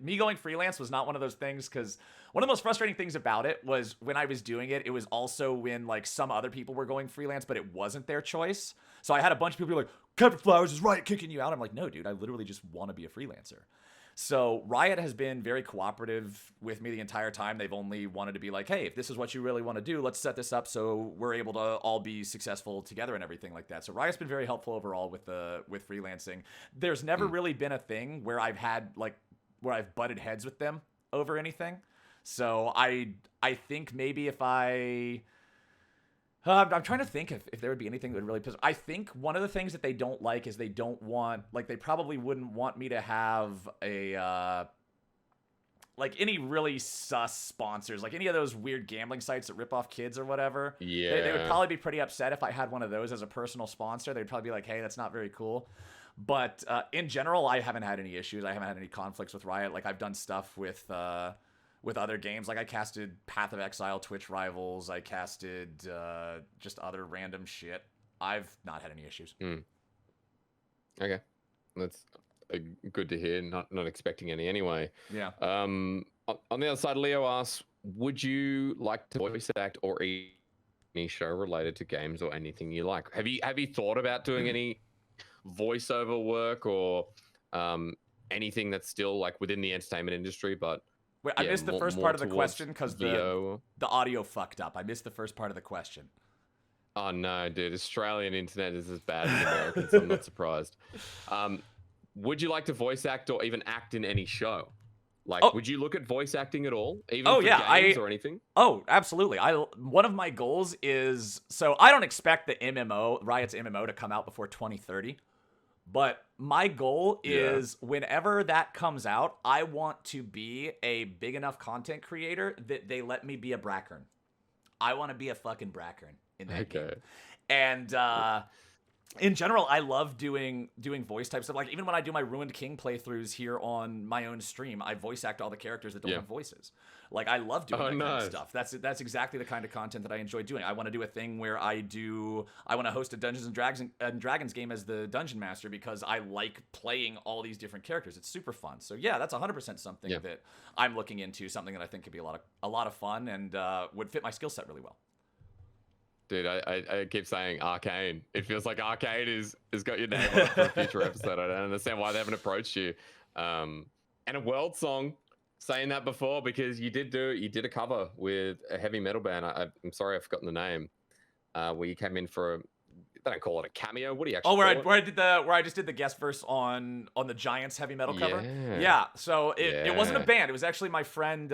me going freelance was not one of those things because one of the most frustrating things about it was when I was doing it, it was also when like some other people were going freelance, but it wasn't their choice. So I had a bunch of people be like, CaptainFlowers is Riot kicking you out. I'm like, no, dude, I literally just want to be a freelancer. So Riot has been very cooperative with me the entire time. They've only wanted to be like, hey, if this is what you really want to do, let's set this up so we're able to all be successful together and everything like that. So Riot's been very helpful overall with freelancing. There's never really been a thing where I've butted heads with them over anything. So I think maybe if I'm trying to think if there would be anything that would really piss. I think one of the things that they don't like is they don't want, like, they probably wouldn't want me to have a like any really sus sponsors, like any of those weird gambling sites that rip off kids or whatever. yeah, They would probably be pretty upset if I had one of those as a personal sponsor. They'd probably be like, hey, that's not very cool. But in general, I haven't had any issues. I haven't had any conflicts with Riot. Like, I've done stuff with other games. Like, I casted Path of Exile Twitch Rivals. I casted just other random shit. I've not had any issues. Okay, that's good to hear. Not expecting any anyway. Yeah. On the other side, Leo asks, would you like to voice act or any show related to games or anything you like? Have you thought about doing any voiceover work or anything that's still like within the entertainment industry, but Wait, I missed the first part of the question because the audio fucked up. I missed the first part of the question. Oh no, dude! Australian internet is as bad as American, so I'm not surprised. Would you like to voice act or even act in any show? Like, would you look at voice acting at all, even for games or anything? Oh, absolutely. One of my goals is, so I don't expect the Riot's MMO to come out before 2030. But my goal is whenever that comes out, I want to be a big enough content creator that they let me be a Brackern. I want to be a fucking Brackern in that game. And in general, I love doing voice type stuff. Like, even when I do my Ruined King playthroughs here on my own stream, I voice act all the characters that don't have voices. Like, I love doing that kind of stuff. That's exactly the kind of content that I enjoy doing. I want to do a thing where I want to host a Dungeons and Dragons game as the dungeon master because I like playing all these different characters. It's super fun. So yeah, that's 100% something that I'm looking into. Something that I think could be a lot of fun and would fit my skill set really well. Dude, I keep saying Arcane. It feels like Arcane has got your name on it for a future episode. I don't understand why they haven't approached you. And a World Song, saying that before, because you did a cover with a heavy metal band. I'm sorry, I've forgotten the name. Where you came in for they don't call it a cameo. What do you actually? Where I just did the guest verse on the Giants heavy metal cover. Yeah. So it wasn't a band. It was actually my friend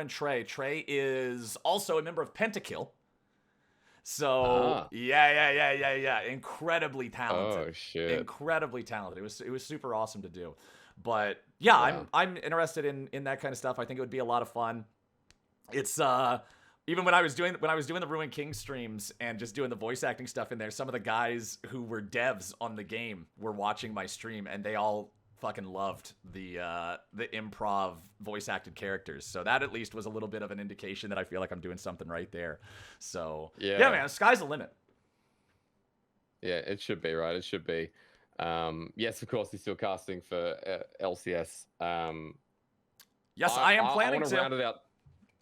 Trey. Trey is also a member of Pentakill. So yeah. Incredibly talented. Oh shit. Incredibly talented. It was super awesome to do. But yeah, I'm interested in that kind of stuff. I think it would be a lot of fun. It's even when I was doing the Ruined King streams and just doing the voice acting stuff in there, some of the guys who were devs on the game were watching my stream and they all fucking loved the improv voice acted characters. So that at least was a little bit of an indication that I feel like I'm doing something right there. So yeah man, sky's the limit. Yeah, it should be, right? It should be. Yes, of course, he's still casting for LCS. Yes, I am planning to. Round it out.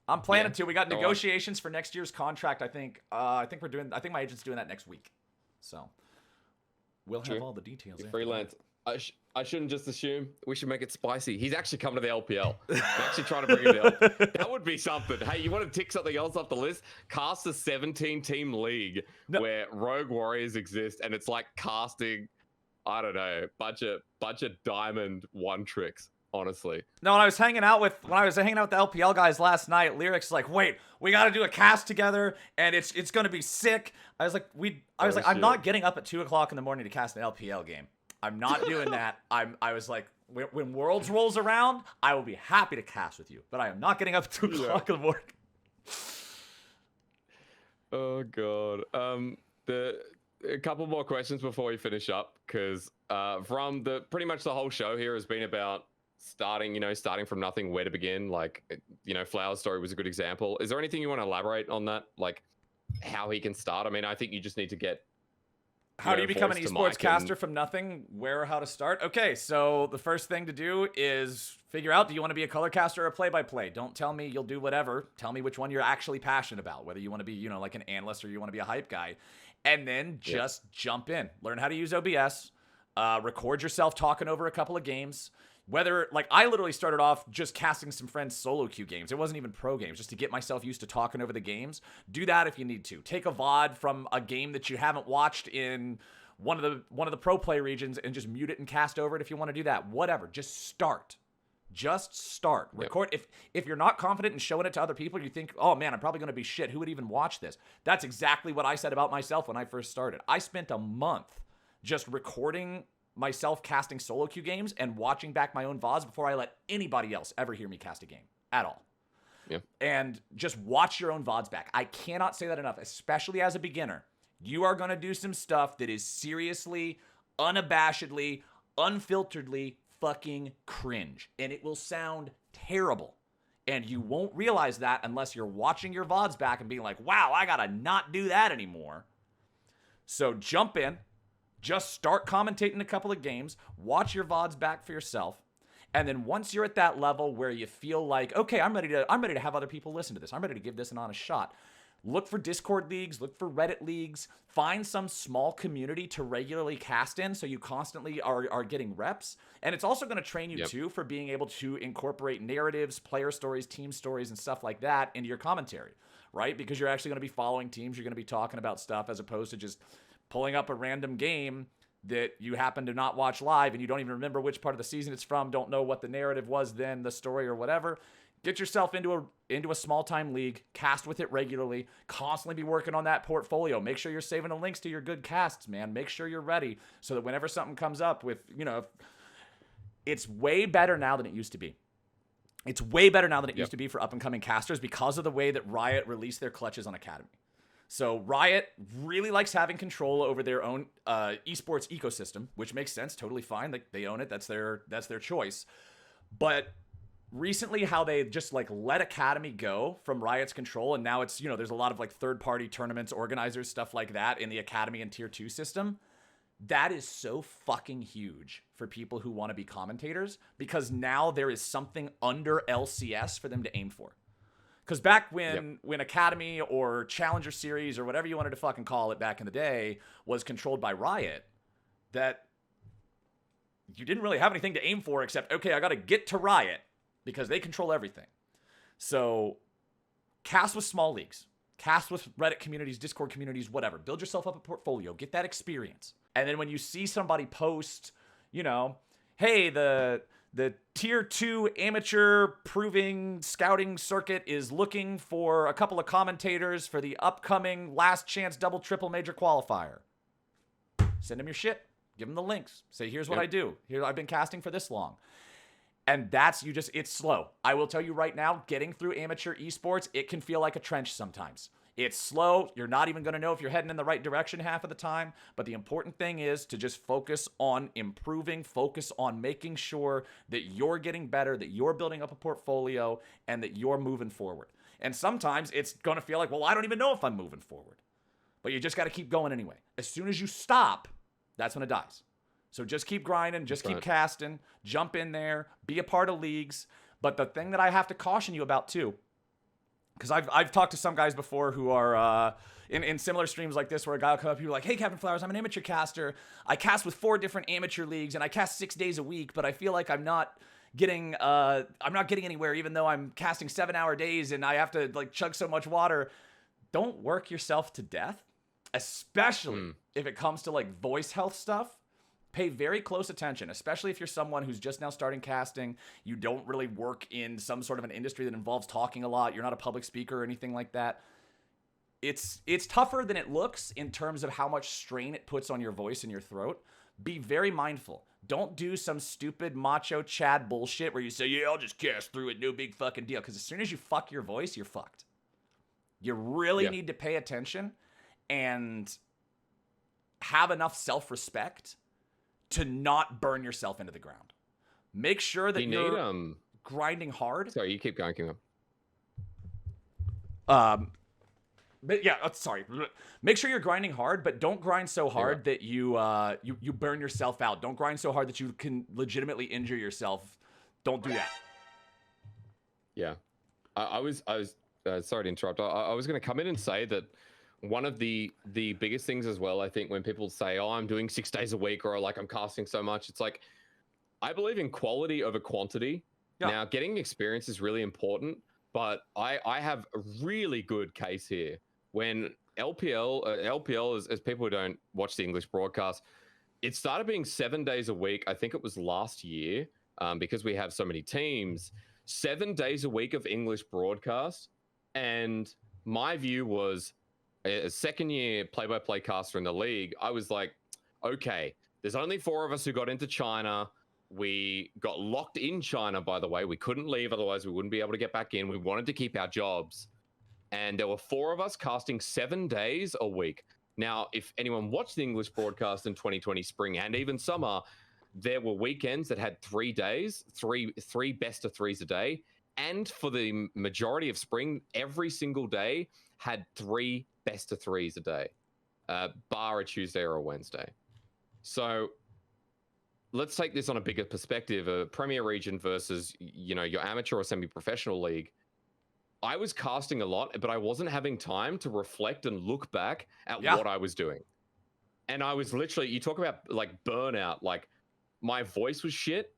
I'm planning to. We got negotiations for next year's contract. I think my agent's doing that next week. So we'll have all the details. Freelance. I shouldn't just assume. We should make it spicy. He's actually coming to the LPL. I'm actually trying to bring him to LPL. That would be something. Hey, you want to tick something else off the list? Cast a 17-team league where Rogue Warriors exist, and it's like casting, I don't know, bunch of diamond one tricks. Honestly, no. When I was hanging out with the LPL guys last night, Lyrics like, wait, we got to do a cast together, and it's gonna be sick. I was like, I'm not getting up at 2:00 in the morning to cast an LPL game. I'm not doing that. I was like, when Worlds rolls around, I will be happy to cast with you, but I am not getting up at 2:00 in the morning. Oh god. A couple more questions before we finish up, because from the pretty much the whole show here has been about starting from nothing, where to begin. Like, Flower's story was a good example. Is there anything you want to elaborate on that, like how he can start? I mean, I think you just need to get how do you become an voice to esports mic caster from nothing? Where or how to start? Okay, so the first thing to do is figure out, do you want to be a color caster or a play-by-play? Don't tell me you'll do whatever. Tell me which one you're actually passionate about, whether you want to be, like an analyst or you want to be a hype guy. And then just jump in. Learn how to use OBS. Record yourself talking over a couple of games. Whether, like, I literally started off just casting some friends' solo queue games. It wasn't even pro games, just to get myself used to talking over the games. Do that if you need to. Take a VOD from a game that you haven't watched in one of the pro play regions and just mute it and cast over it if you want to do that. Whatever. Just start. Just start. Record. If you're not confident in showing it to other people, you think, oh man, I'm probably going to be shit. Who would even watch this? That's exactly what I said about myself when I first started. I spent a month just recording myself casting solo queue games and watching back my own VODs before I let anybody else ever hear me cast a game at all. Yeah. And just watch your own VODs back. I cannot say that enough, especially as a beginner. You are going to do some stuff that is seriously, unabashedly, unfilteredly fucking cringe. And it will sound terrible. And you won't realize that unless you're watching your VODs back and being like, wow, I gotta not do that anymore. So jump in. Just start commentating a couple of games, watch your VODs back for yourself, and then once you're at that level where you feel like, okay, I'm ready to have other people listen to this. I'm ready to give this an honest shot. Look for Discord leagues, look for Reddit leagues, find some small community to regularly cast in so you constantly are getting reps. And it's also going to train you too for being able to incorporate narratives, player stories, team stories, and stuff like that into your commentary, right? Because you're actually going to be following teams, you're going to be talking about stuff as opposed to just pulling up a random game that you happen to not watch live and you don't even remember which part of the season it's from, don't know what the narrative was then, the story or whatever. Get yourself into a small-time league, cast with it regularly, constantly be working on that portfolio. Make sure you're saving the links to your good casts, man. Make sure you're ready so that whenever something comes up with, it's way better now than it used to be. It's way better now than it used to be for up-and-coming casters because of the way that Riot released their clutches on Academy. So Riot really likes having control over their own esports ecosystem, which makes sense, totally fine. Like they own it, that's their choice. But recently, how they just like let Academy go from Riot's control, and now it's there's a lot of like third-party tournaments, organizers, stuff like that in the Academy and Tier 2 system. That is so fucking huge for people who want to be commentators because now there is something under LCS for them to aim for. Because back when Academy or Challenger Series or whatever you wanted to fucking call it back in the day was controlled by Riot, that you didn't really have anything to aim for except, okay, I got to get to Riot because they control everything. So cast with small leagues, cast with Reddit communities, Discord communities, whatever. Build yourself up a portfolio, get that experience. And then when you see somebody post, hey, the Tier 2 amateur proving scouting circuit is looking for a couple of commentators for the upcoming last chance double triple major qualifier. Send them your shit. Give them the links. Say, here's what I do. Here, I've been casting for this long. And it's slow. I will tell you right now, getting through amateur esports, it can feel like a trench sometimes. It's slow. You're not even going to know if you're heading in the right direction half of the time. But the important thing is to just focus on improving, focus on making sure that you're getting better, that you're building up a portfolio, and that you're moving forward. And sometimes it's going to feel like, well, I don't even know if I'm moving forward. But you just got to keep going anyway. As soon as you stop, that's when it dies. So just keep grinding, just keep casting, jump in there, be a part of leagues. But the thing that I have to caution you about too, because I've talked to some guys before who are in similar streams like this where a guy will come up and be like, hey, CaptainFlowers, I'm an amateur caster. I cast with 4 different amateur leagues and I cast 6 days a week, but I feel like I'm not getting anywhere even though I'm casting 7-hour days and I have to like chug so much water. Don't work yourself to death, especially if it comes to like voice health stuff. Pay very close attention, especially if you're someone who's just now starting casting. You don't really work in some sort of an industry that involves talking a lot. You're not a public speaker or anything like that. It's tougher than it looks in terms of how much strain it puts on your voice and your throat. Be very mindful. Don't do some stupid macho Chad bullshit where you say, yeah, I'll just cast through it, no big fucking deal. Because as soon as you fuck your voice, you're fucked. You really need to pay attention and have enough self-respect to not burn yourself into the ground. Make sure that you're grinding hard. Sorry, you keep going. But yeah, sorry. Make sure you're grinding hard, but don't grind so hard that you burn yourself out. Don't grind so hard that you can legitimately injure yourself. Don't do that. Yeah, I was sorry to interrupt. I was going to come in and say that one of the biggest things as well, I think, when people say, "Oh, I'm doing 6 days a week," or like I'm casting so much, it's like I believe in quality over quantity. Yeah. Now, getting experience is really important, but I have a really good case here. When LPL, as people who don't watch the English broadcast, it started being 7 days a week. I think it was last year, because we have so many teams. 7 days a week of English broadcast, and my view was, a second-year play-by-play caster in the league, I was like, okay, there's only 4 of us who got into China. We got locked in China, by the way. We couldn't leave, otherwise we wouldn't be able to get back in. We wanted to keep our jobs. And there were 4 of us casting 7 days a week. Now, if anyone watched the English broadcast in 2020 spring and even summer, there were weekends that had 3 days, three best of threes a day. And for the majority of spring, every single day had 3 best of threes a day, bar a Tuesday or a Wednesday. So let's take this on a bigger perspective, a Premier Region versus, your amateur or semi-professional league. I was casting a lot, but I wasn't having time to reflect and look back at what I was doing. And I was literally, you talk about like burnout, like my voice was shit.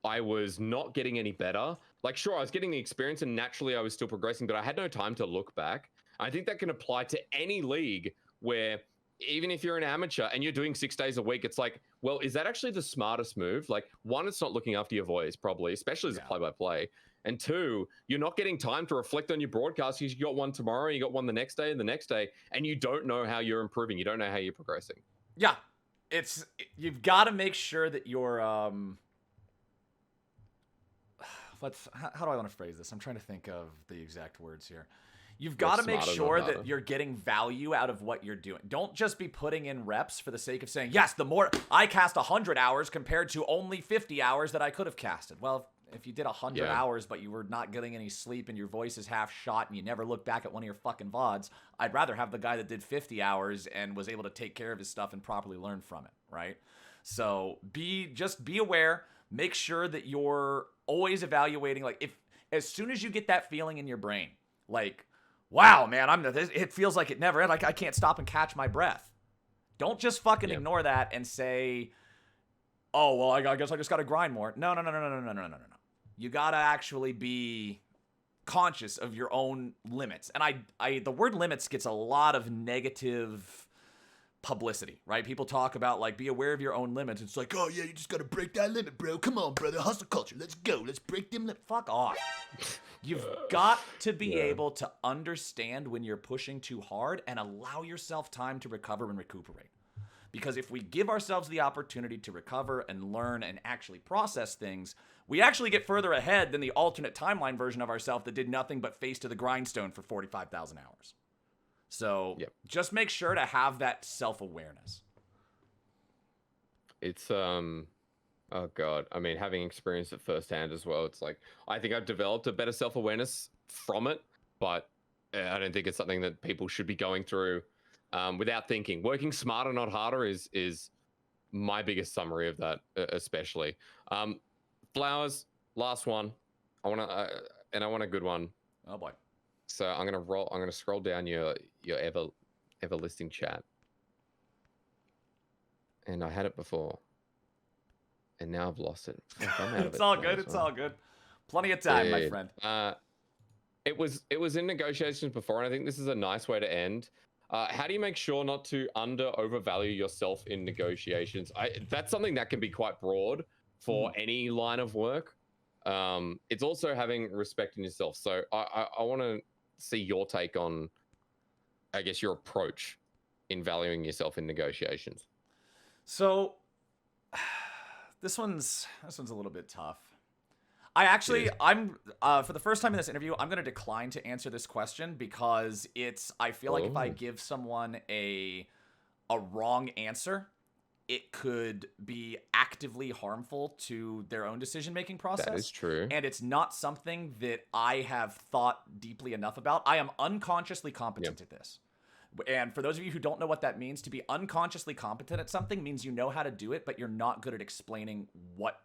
I was not getting any better. Like, sure, I was getting the experience and naturally I was still progressing, but I had no time to look back. I think that can apply to any league where even if you're an amateur and you're doing 6 days a week, it's like, well, is that actually the smartest move? Like, one, it's not looking after your voice, probably, especially as a play-by-play. And 2, you're not getting time to reflect on your broadcast because you got one tomorrow, you got one the next day and the next day, and you don't know how you're improving. You don't know how you're progressing. Yeah. You've got to make sure that you're, how do I want to phrase this? I'm trying to think of the exact words here. You've got to make sure that you're getting value out of what you're doing. Don't just be putting in reps for the sake of saying, yes, the more I cast 100 hours compared to only 50 hours that I could have casted. Well, if you did 100 hours, but you were not getting any sleep and your voice is half shot and you never look back at one of your fucking VODs, I'd rather have the guy that did 50 hours and was able to take care of his stuff and properly learn from it, right? So be aware. Make sure that you're always evaluating. Like, as soon as you get that feeling in your brain, like, wow, man, it feels like it never ends. Like, I can't stop and catch my breath. Don't just fucking ignore that and say, oh, well, I guess I just got to grind more. No. You got to actually be conscious of your own limits. And the word limits gets a lot of negative publicity, right? People talk about, like, be aware of your own limits. It's like, oh, yeah, you just got to break that limit, bro. Come on, brother. Hustle culture. Let's go. Let's break them limits. Fuck off. You've got to be able to understand when you're pushing too hard and allow yourself time to recover and recuperate. Because if we give ourselves the opportunity to recover and learn and actually process things, we actually get further ahead than the alternate timeline version of ourselves that did nothing but face to the grindstone for 45,000 hours. So just make sure to have that self-awareness. It's, oh God. I mean, having experienced it firsthand as well, it's like, I think I've developed a better self-awareness from it, but I don't think it's something that people should be going through without thinking. Working smarter, not harder is my biggest summary of that, especially. Flowers, last one. I want a good one. Oh boy. So I'm gonna scroll down your ever listing chat. And I had it before. And now I've lost it. It's all good. It's all good. Plenty of time, my friend. It was in negotiations before, and I think this is a nice way to end. How do you make sure not to overvalue yourself in negotiations? That's something that can be quite broad for any line of work. It's also having respect in yourself. So I want to see your take on, I guess, your approach in valuing yourself in negotiations. So this one's a little bit tough. I'm for the first time in this interview, I'm going to decline to answer this question because I feel like if I give someone a wrong answer, it could be actively harmful to their own decision-making process. That is true. And it's not something that I have thought deeply enough about. I am unconsciously competent at this. And for those of you who don't know what that means, to be unconsciously competent at something means you know how to do it, but you're not good at explaining what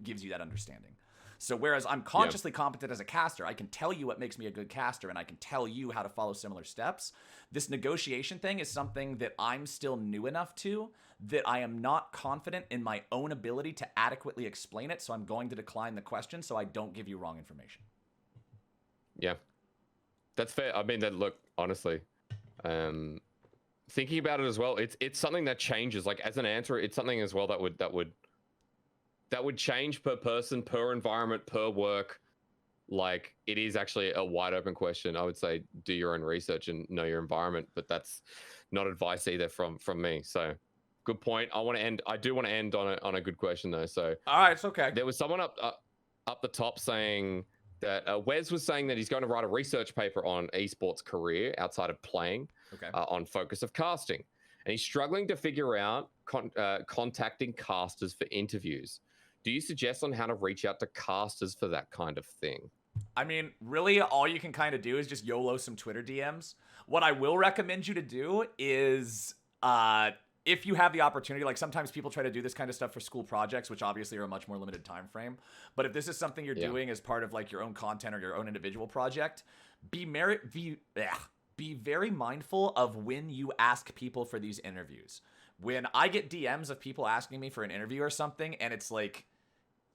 gives you that understanding. So whereas I'm consciously competent as a caster, I can tell you what makes me a good caster, and I can tell you how to follow similar steps. This negotiation thing is something that I'm still new enough to, that I am not confident in my own ability to adequately explain it, so I'm going to decline the question so I don't give you wrong information. Yeah. That's fair. I mean, look, honestly, thinking about it as well, it's something that changes. Like, as an answer, it's something as well that would change per person, per environment, per work. Like, it is actually a wide open question. I would say do your own research and know your environment, but that's not advice either from me. So good point. I do want to end on a good question though. So all right, it's okay. There was someone up the top saying that Wes was saying that he's going to write a research paper on esports career outside of playing, on focus of casting, and he's struggling to figure out contacting casters for interviews. Do you suggest on how to reach out to casters for that kind of thing? I mean, really, all you can kind of do is just YOLO some Twitter DMs. What I will recommend you to do is, if you have the opportunity, like sometimes people try to do this kind of stuff for school projects, which obviously are a much more limited time frame. But if this is something you're doing as part of like your own content or your own individual project, be very mindful of when you ask people for these interviews. When I get DMs of people asking me for an interview or something, and it's like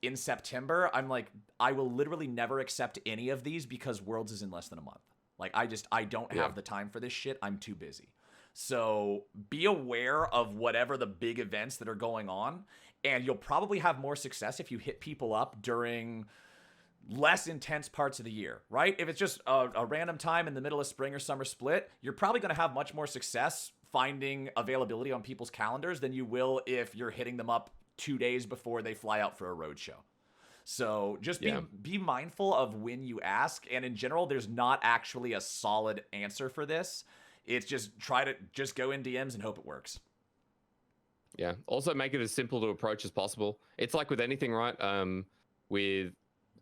in September, I'm like, I will literally never accept any of these because Worlds is in less than a month. Like, I don't have the time for this shit. I'm too busy. So be aware of whatever the big events that are going on, and you'll probably have more success if you hit people up during less intense parts of the year, right? If it's just a random time in the middle of spring or summer split, you're probably going to have much more success finding availability on people's calendars than you will if you're hitting them up 2 days before they fly out for a road show. So just be mindful of when you ask. And in general, there's not actually a solid answer for this. It's just try to just go in DMs and hope it works. Yeah. Also make it as simple to approach as possible. It's like with anything, right? With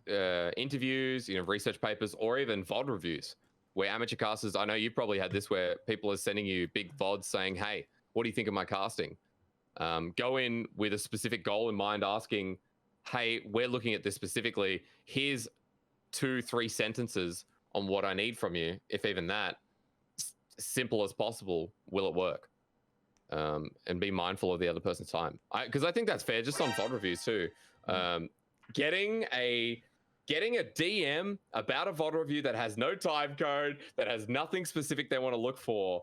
interviews, research papers, or even VOD reviews, where amateur casters, I know you've probably had this, where people are sending you big VODs saying, hey, what do you think of my casting? Go in with a specific goal in mind, asking, hey, we're looking at this specifically. Here's 2-3 sentences on what I need from you. If even that, simple as possible, will it work? And be mindful of the other person's time. Because I think that's fair, just on VOD reviews too. Getting a DM about a VOD review that has no time code, that has nothing specific they want to look for.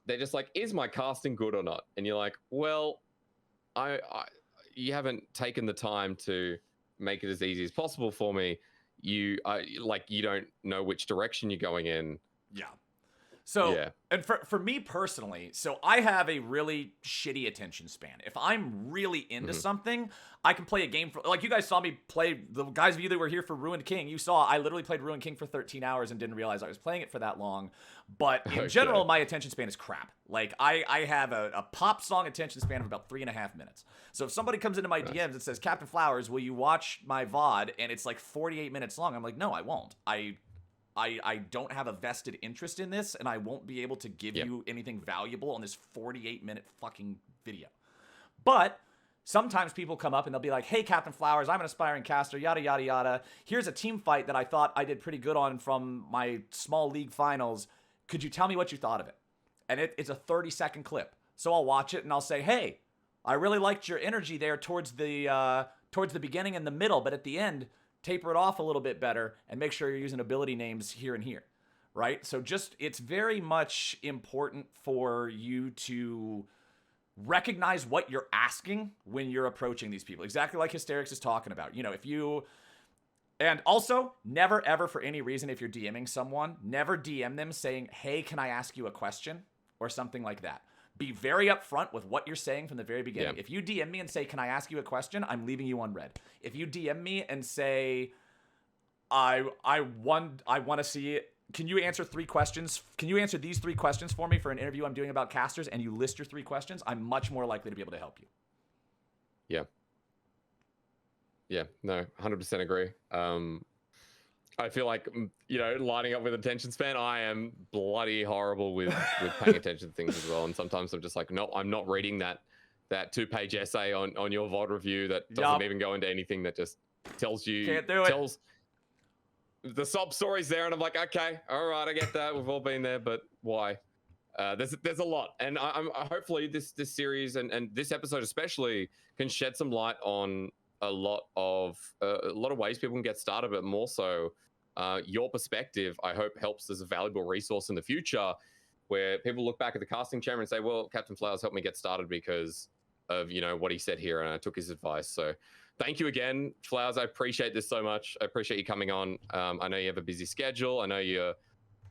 They're just like, is my casting good or not? And you're like, well, you haven't taken the time to make it as easy as possible for me. You don't know which direction you're going in. Yeah. So, and for me personally, so I have a really shitty attention span. If I'm really into something, I can play a game for, like you guys saw me play, the guys of you that were here for Ruined King, you saw I literally played Ruined King for 13 hours and didn't realize I was playing it for that long. But in general, my attention span is crap. Like I have a pop song attention span of about 3.5 minutes. So if somebody comes into my DMs and says, CaptainFlowers, will you watch my VOD? And it's like 48 minutes long. I'm like, no, I won't. I don't have a vested interest in this, and I won't be able to give you anything valuable on this 48-minute fucking video. But sometimes people come up and they'll be like, hey, CaptainFlowers, I'm an aspiring caster, yada, yada, yada. Here's a team fight that I thought I did pretty good on from my small league finals. Could you tell me what you thought of it? And it's a 30-second clip. So I'll watch it and I'll say, hey, I really liked your energy there towards the beginning and the middle, but at the end, taper it off a little bit better and make sure you're using ability names here and here, right? So it's very much important for you to recognize what you're asking when you're approaching these people. Exactly like Hysterics is talking about. And also, never ever for any reason, if you're DMing someone, never DM them saying, hey, can I ask you a question? Or something like that. Be very upfront with what you're saying from the very beginning. Yeah. If you DM me and say, can I ask you a question? I'm leaving you on red. If you DM me and say, I want to see it, can you answer 3 questions? Can you answer these 3 questions for me for an interview I'm doing about casters? And you list your 3 questions, I'm much more likely to be able to help you. Yeah. Yeah, no, 100% agree. I feel like, lining up with attention span, I am bloody horrible with paying attention to things as well. And sometimes I'm just like, no, I'm not reading that 2-page essay on your VOD review that doesn't even go into anything, that just tells you, Can't do it. tells the sob story's there. And I'm like, okay, all right, I get that. We've all been there, but why? There's a lot, and I'm hopefully this series and this episode especially can shed some light on a lot of ways people can get started, but more so your perspective, I hope, helps as a valuable resource in the future, where people look back at the casting chamber and say, well, CaptainFlowers helped me get started because of what he said here, and I took his advice. So thank you again, Flowers. I appreciate this so much. I appreciate you coming on. I know you have a busy schedule. I know you're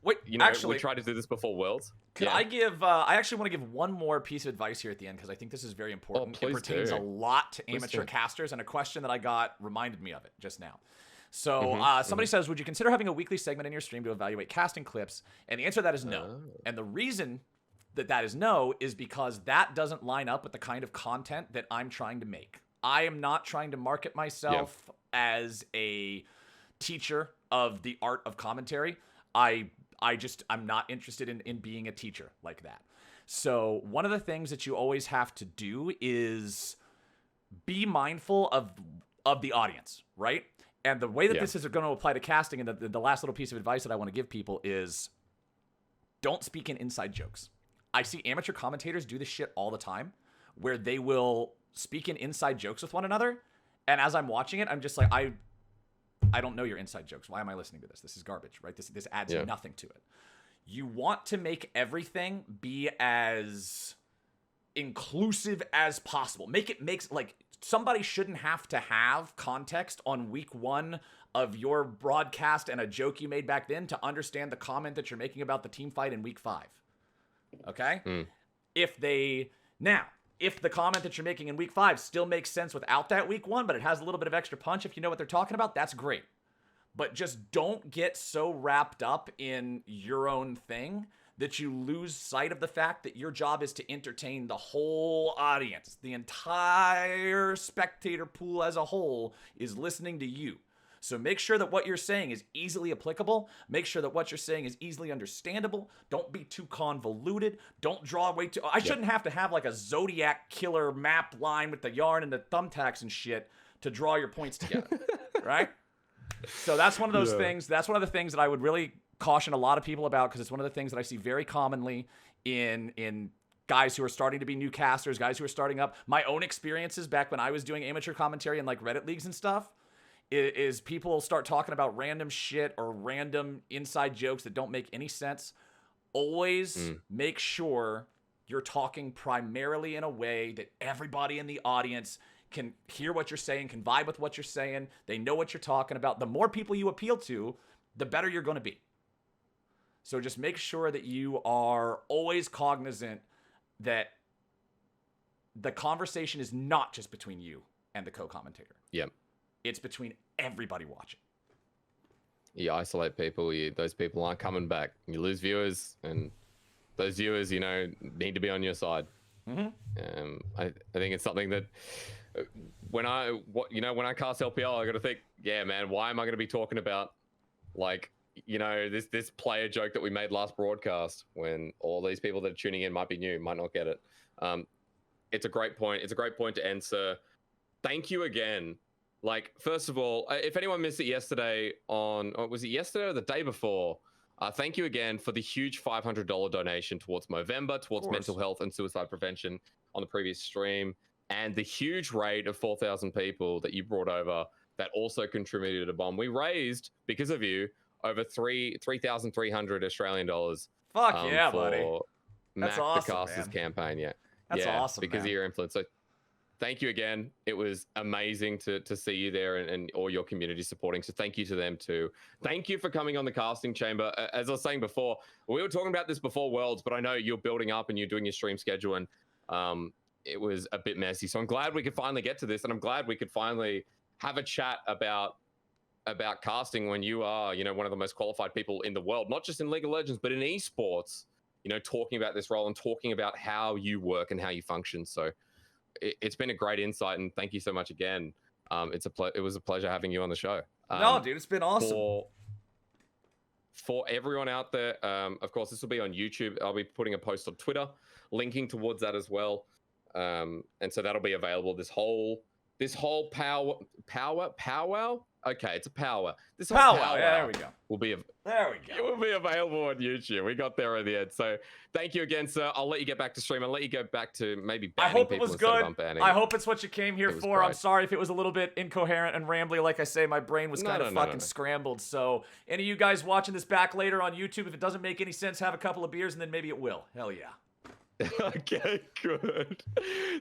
Wait, actually, we tried to do this before Worlds. Could I give? I actually want to give one more piece of advice here at the end, because I think this is very important. It pertains a lot to amateur casters, and a question that I got reminded me of it just now. So somebody says, would you consider having a weekly segment in your stream to evaluate casting clips? And the answer to that is no. And the reason that is no is because that doesn't line up with the kind of content that I'm trying to make. I am not trying to market myself as a teacher of the art of commentary. I'm not interested in being a teacher like that. So one of the things that you always have to do is be mindful of the audience, right? And the way that this is going to apply to casting, and the last little piece of advice that I want to give people is, don't speak in inside jokes. I see amateur commentators do this shit all the time, where they will speak in inside jokes with one another, and as I'm watching it, I'm just like, I don't know your inside jokes. Why am I listening to this? This is garbage, right? This adds nothing to it. You want to make everything be as inclusive as possible. Somebody shouldn't have to have context on week 1 of your broadcast and a joke you made back then to understand the comment that you're making about the team fight in week 5. Okay? If the comment that you're making in week 5 still makes sense without that week 1, but it has a little bit of extra punch if you know what they're talking about, that's great. But just don't get so wrapped up in your own thing that you lose sight of the fact that your job is to entertain the whole audience. The entire spectator pool as a whole is listening to you. So make sure that what you're saying is easily applicable. Make sure that what you're saying is easily understandable. Don't be too convoluted. Don't draw way too... I shouldn't have to have like a Zodiac killer map line with the yarn and the thumbtacks and shit to draw your points together, right? So that's one of those things. That's one of the things that I would really caution a lot of people about, because it's one of the things that I see very commonly in guys who are starting to be new casters, guys who are starting up. My own experiences back when I was doing amateur commentary in like Reddit leagues and stuff is people start talking about random shit or random inside jokes that don't make any sense. Always make sure you're talking primarily in a way that everybody in the audience can hear what you're saying, can vibe with what you're saying. They know what you're talking about. The more people you appeal to, the better you're going to be. So just make sure that you are always cognizant that the conversation is not just between you and the co-commentator. Yep. It's between everybody watching. You isolate people, those people aren't coming back. You lose viewers, and those viewers, need to be on your side. I think it's something that when I cast LPL, I got to think, yeah, man, why am I going to be talking about this player joke that we made last broadcast when all these people that are tuning in might be new, might not get it. It's a great point. It's a great point to end, sir. Thank you again. First of all, if anyone missed it yesterday was it yesterday or the day before? Thank you again for the huge $500 donation towards Movember, towards mental health and suicide prevention on the previous stream, and the huge raid of 4,000 people that you brought over that also contributed a bomb. We raised, because of you, over 3,300 Australian dollars. Fuck yeah, buddy. That's awesome, the Casters campaign. Yeah, that's awesome, because of your influence. So thank you again. It was amazing to see you there and all your community supporting. So thank you to them too. Thank you for coming on the casting chamber. As I was saying before, we were talking about this before Worlds, but I know you're building up and you're doing your stream schedule, and it was a bit messy. So I'm glad we could finally get to this, and I'm glad we could finally have a chat about casting when you are, one of the most qualified people in the world, not just in League of Legends, but in esports, talking about this role and talking about how you work and how you function. So it's been a great insight, and thank you so much again. It was a pleasure having you on the show. No, dude, it's been awesome. For everyone out there, of course, this will be on YouTube. I'll be putting a post on Twitter, linking towards that as well, and so that'll be available. This whole powwow. Okay, it's a power. This whole Powwow. powwow Yeah, there we go. There we It go. will be available on YouTube. We got there at the end. So thank you again, sir. I'll let you get back to stream. I'll let you go back to maybe I banning hope it people was instead of good. unbanning. I hope it's what you came here It was for. I'm great. sorry if it was a little bit incoherent and rambly. Like I say, my brain was kind of fucking scrambled. So any of you guys watching this back later on YouTube, if it doesn't make any sense, have a couple of beers and then maybe it will. Hell yeah. Okay, good.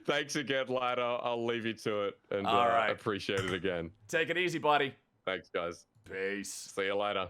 Thanks again, lad. I'll leave you to it, and All right. appreciate it again. Take it easy, buddy. Thanks, guys. Peace. See you later.